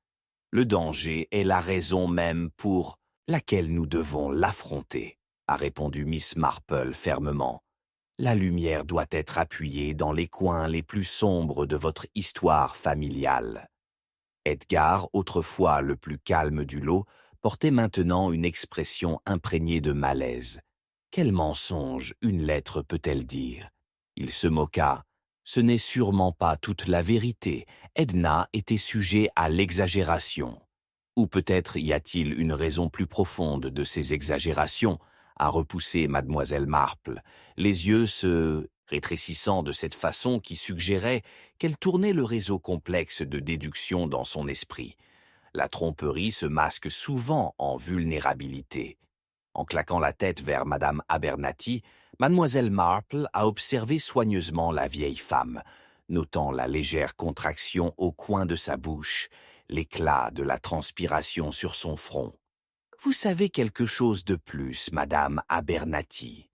Le danger est la raison même pour laquelle nous devons l'affronter, a répondu Miss Marple fermement. La lumière doit être appuyée dans les coins les plus sombres de votre histoire familiale. Edgar, autrefois le plus calme du lot, portait maintenant une expression imprégnée de malaise. Quel mensonge une lettre peut-elle dire? Il se moqua. Ce n'est sûrement pas toute la vérité. Edna était sujet à l'exagération. Ou peut-être y a-t-il une raison plus profonde de ces exagérations, a repoussé Mademoiselle Marple, les yeux se rétrécissant de cette façon qui suggérait qu'elle tournait le réseau complexe de déduction dans son esprit. La tromperie se masque souvent en vulnérabilité. En claquant la tête vers Madame Abernathy, Mademoiselle Marple a observé soigneusement la vieille femme. notant la légère contraction au coin de sa bouche, l'éclat de la transpiration sur son front. « Vous savez quelque chose de plus, Madame Abernathy.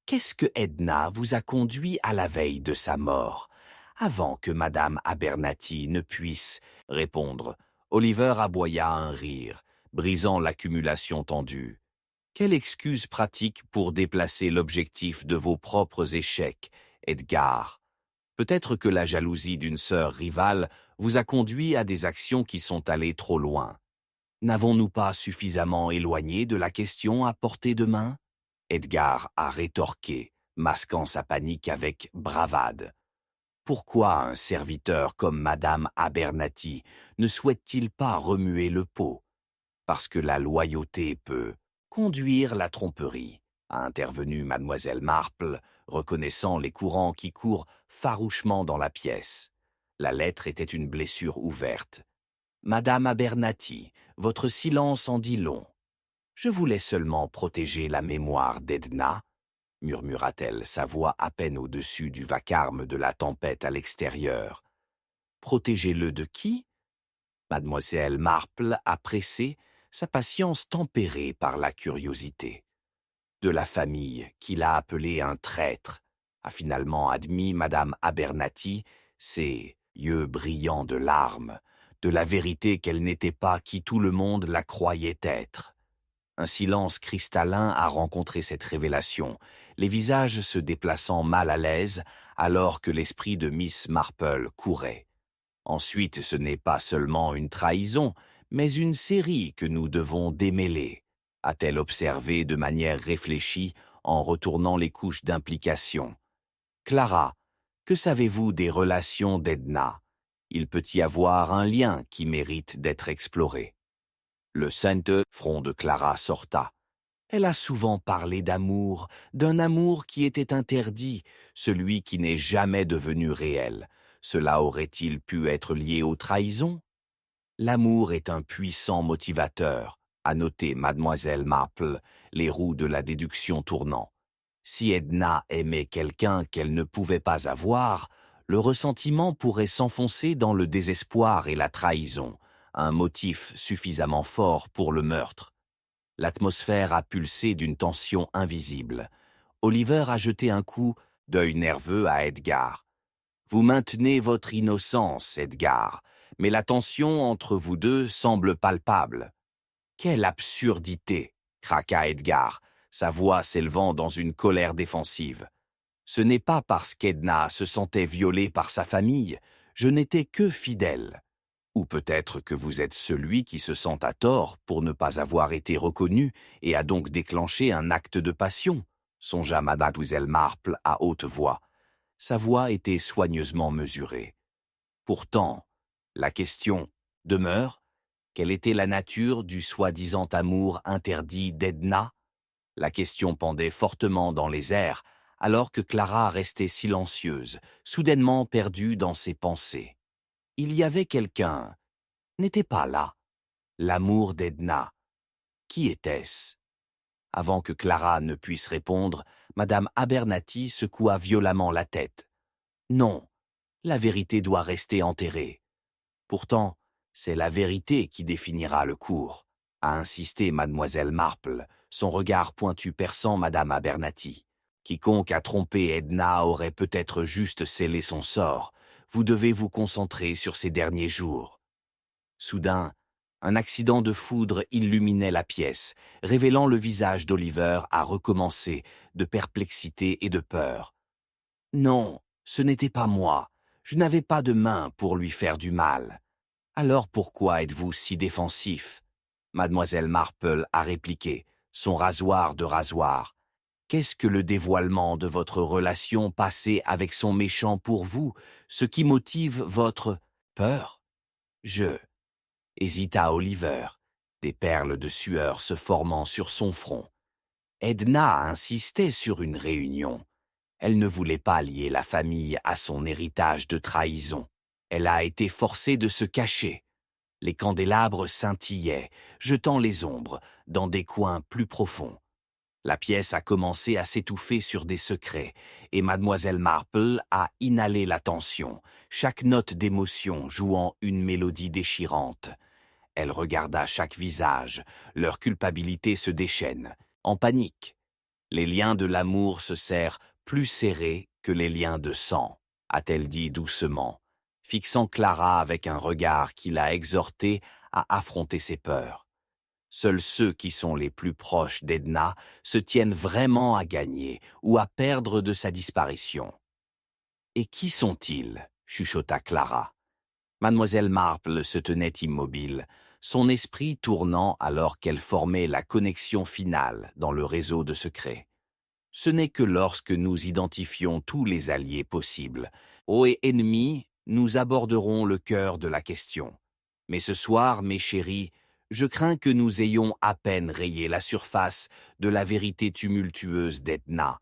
Qu'est-ce que Edna vous a conduit à la veille de sa mort, avant que Madame Abernathy ne puisse répondre ?» Oliver aboya un rire, brisant l'accumulation tendue. « Quelle excuse pratique pour déplacer l'objectif de vos propres échecs, Edgar. Peut-être que la jalousie d'une sœur rivale vous a conduit à des actions qui sont allées trop loin. N'avons-nous pas suffisamment éloigné de la question à portée de main ?» Edgar a rétorqué, masquant sa panique avec bravade. Pourquoi un serviteur comme Madame Abernathy ne souhaite-t-il pas remuer le pot? Parce que la loyauté peut conduire la tromperie, a intervenu Mademoiselle Marple, reconnaissant les courants qui courent farouchement dans la pièce. La lettre était une blessure ouverte. « Madame Abernathy, votre silence en dit long. Je voulais seulement protéger la mémoire d'Edna, » murmura-t-elle, sa voix à peine au-dessus du vacarme de la tempête à l'extérieur. « Protégez-le de qui ?» Mademoiselle Marple a pressé, sa patience tempérée par la curiosité. « De la famille qu'il a appelé un traître, » a finalement admis Madame Abernathy, ses yeux brillants de larmes, de la vérité qu'elle n'était pas qui tout le monde la croyait être. Un silence cristallin a rencontré cette révélation, les visages se déplaçant mal à l'aise alors que l'esprit de Miss Marple courait. Ensuite, ce n'est pas seulement une trahison, mais une série que nous devons démêler, a-t-elle observé de manière réfléchie en retournant les couches d'implication. Clara, que savez-vous des relations d'Edna? Il peut y avoir un lien qui mérite d'être exploré. Le sainte front de Clara sorta. Elle a souvent parlé d'amour, d'un amour qui était interdit, celui qui n'est jamais devenu réel. Cela aurait-il pu être lié aux trahisons? L'amour est un puissant motivateur, a noté Mademoiselle Marple, les roues de la déduction tournant. Si Edna aimait quelqu'un qu'elle ne pouvait pas avoir, le ressentiment pourrait s'enfoncer dans le désespoir et la trahison, un motif suffisamment fort pour le meurtre. L'atmosphère a pulsé d'une tension invisible. Oliver a jeté un coup d'œil nerveux à Edgar. « Vous maintenez votre innocence, Edgar, mais la tension entre vous deux semble palpable. »« Quelle absurdité !» craqua Edgar, sa voix s'élevant dans une colère défensive. « Ce n'est pas parce qu'Edna se sentait violée par sa famille, je n'étais que fidèle. Ou peut-être que vous êtes celui qui se sent à tort pour ne pas avoir été reconnu et a donc déclenché un acte de passion, » songea Mademoiselle Marple à haute voix. Sa voix était soigneusement mesurée. Pourtant, la question demeure, quelle était la nature du soi-disant amour interdit d'Edna? La question pendait fortement dans les airs, alors que Clara restait silencieuse, soudainement perdue dans ses pensées. Il y avait quelqu'un, n'était pas là, l'amour d'Edna. Qui était-ce? Avant que Clara ne puisse répondre, Madame Abernathy secoua violemment la tête. Non, la vérité doit rester enterrée. Pourtant, c'est la vérité qui définira le cours, a insisté Mademoiselle Marple, son regard pointu perçant Madame Abernathy. Quiconque a trompé Edna aurait peut-être juste scellé son sort. Vous devez vous concentrer sur ces derniers jours. Soudain, un accident de foudre illuminait la pièce, révélant le visage d'Oliver à recommencer, de perplexité et de peur. Non, ce n'était pas moi. Je n'avais pas de main pour lui faire du mal. Alors pourquoi êtes-vous si défensif? Mademoiselle Marple a répliqué, son rasoir de rasoir. Qu'est-ce que le dévoilement de votre relation passée avec son méchant pour vous, ce qui motive votre peur? Hésita Oliver, des perles de sueur se formant sur son front. Edna insistait sur une réunion. Elle ne voulait pas lier la famille à son héritage de trahison. Elle a été forcée de se cacher. Les candélabres scintillaient, jetant les ombres dans des coins plus profonds. La pièce a commencé à s'étouffer sur des secrets, et mademoiselle Marple a inhalé la tension, chaque note d'émotion jouant une mélodie déchirante. Elle regarda chaque visage, leur culpabilité se déchaîne, en panique. Les liens de l'amour se serrent plus serrés que les liens de sang, a-t-elle dit doucement, fixant Clara avec un regard qui l'a exhortée à affronter ses peurs. Seuls ceux qui sont les plus proches d'Edna se tiennent vraiment à gagner ou à perdre de sa disparition. « Et qui sont-ils » chuchota Clara. Mademoiselle Marple se tenait immobile, son esprit tournant alors qu'elle formait la connexion finale dans le réseau de secrets. Ce n'est que lorsque nous identifions tous les alliés possibles, ô et ennemis, nous aborderons le cœur de la question. Mais ce soir, mes chéris, je crains que nous ayons à peine rayé la surface de la vérité tumultueuse d'Edna.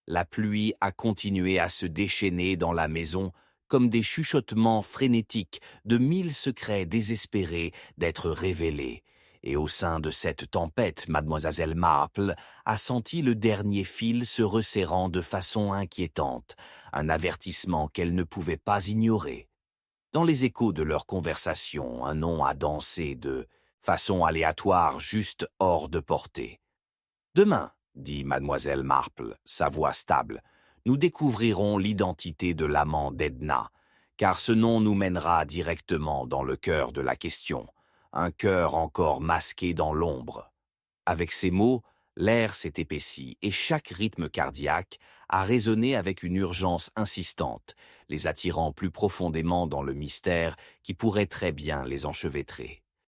La pluie a continué à se déchaîner dans la maison comme des chuchotements frénétiques de 1000 secrets désespérés d'être révélés. Et au sein de cette tempête, mademoiselle Marple a senti le dernier fil se resserrant de façon inquiétante, un avertissement qu'elle ne pouvait pas ignorer. Dans les échos de leur conversation, un nom a dansé de façon aléatoire juste hors de portée. « Demain, dit mademoiselle Marple, sa voix stable, nous découvrirons l'identité de l'amant d'Edna, car ce nom nous mènera directement dans le cœur de la question, un cœur encore masqué dans l'ombre. » Avec ces mots, l'air s'est épaissi et chaque rythme cardiaque a résonné avec une urgence insistante, les attirant plus profondément dans le mystère qui pourrait très bien les enchevêtrer.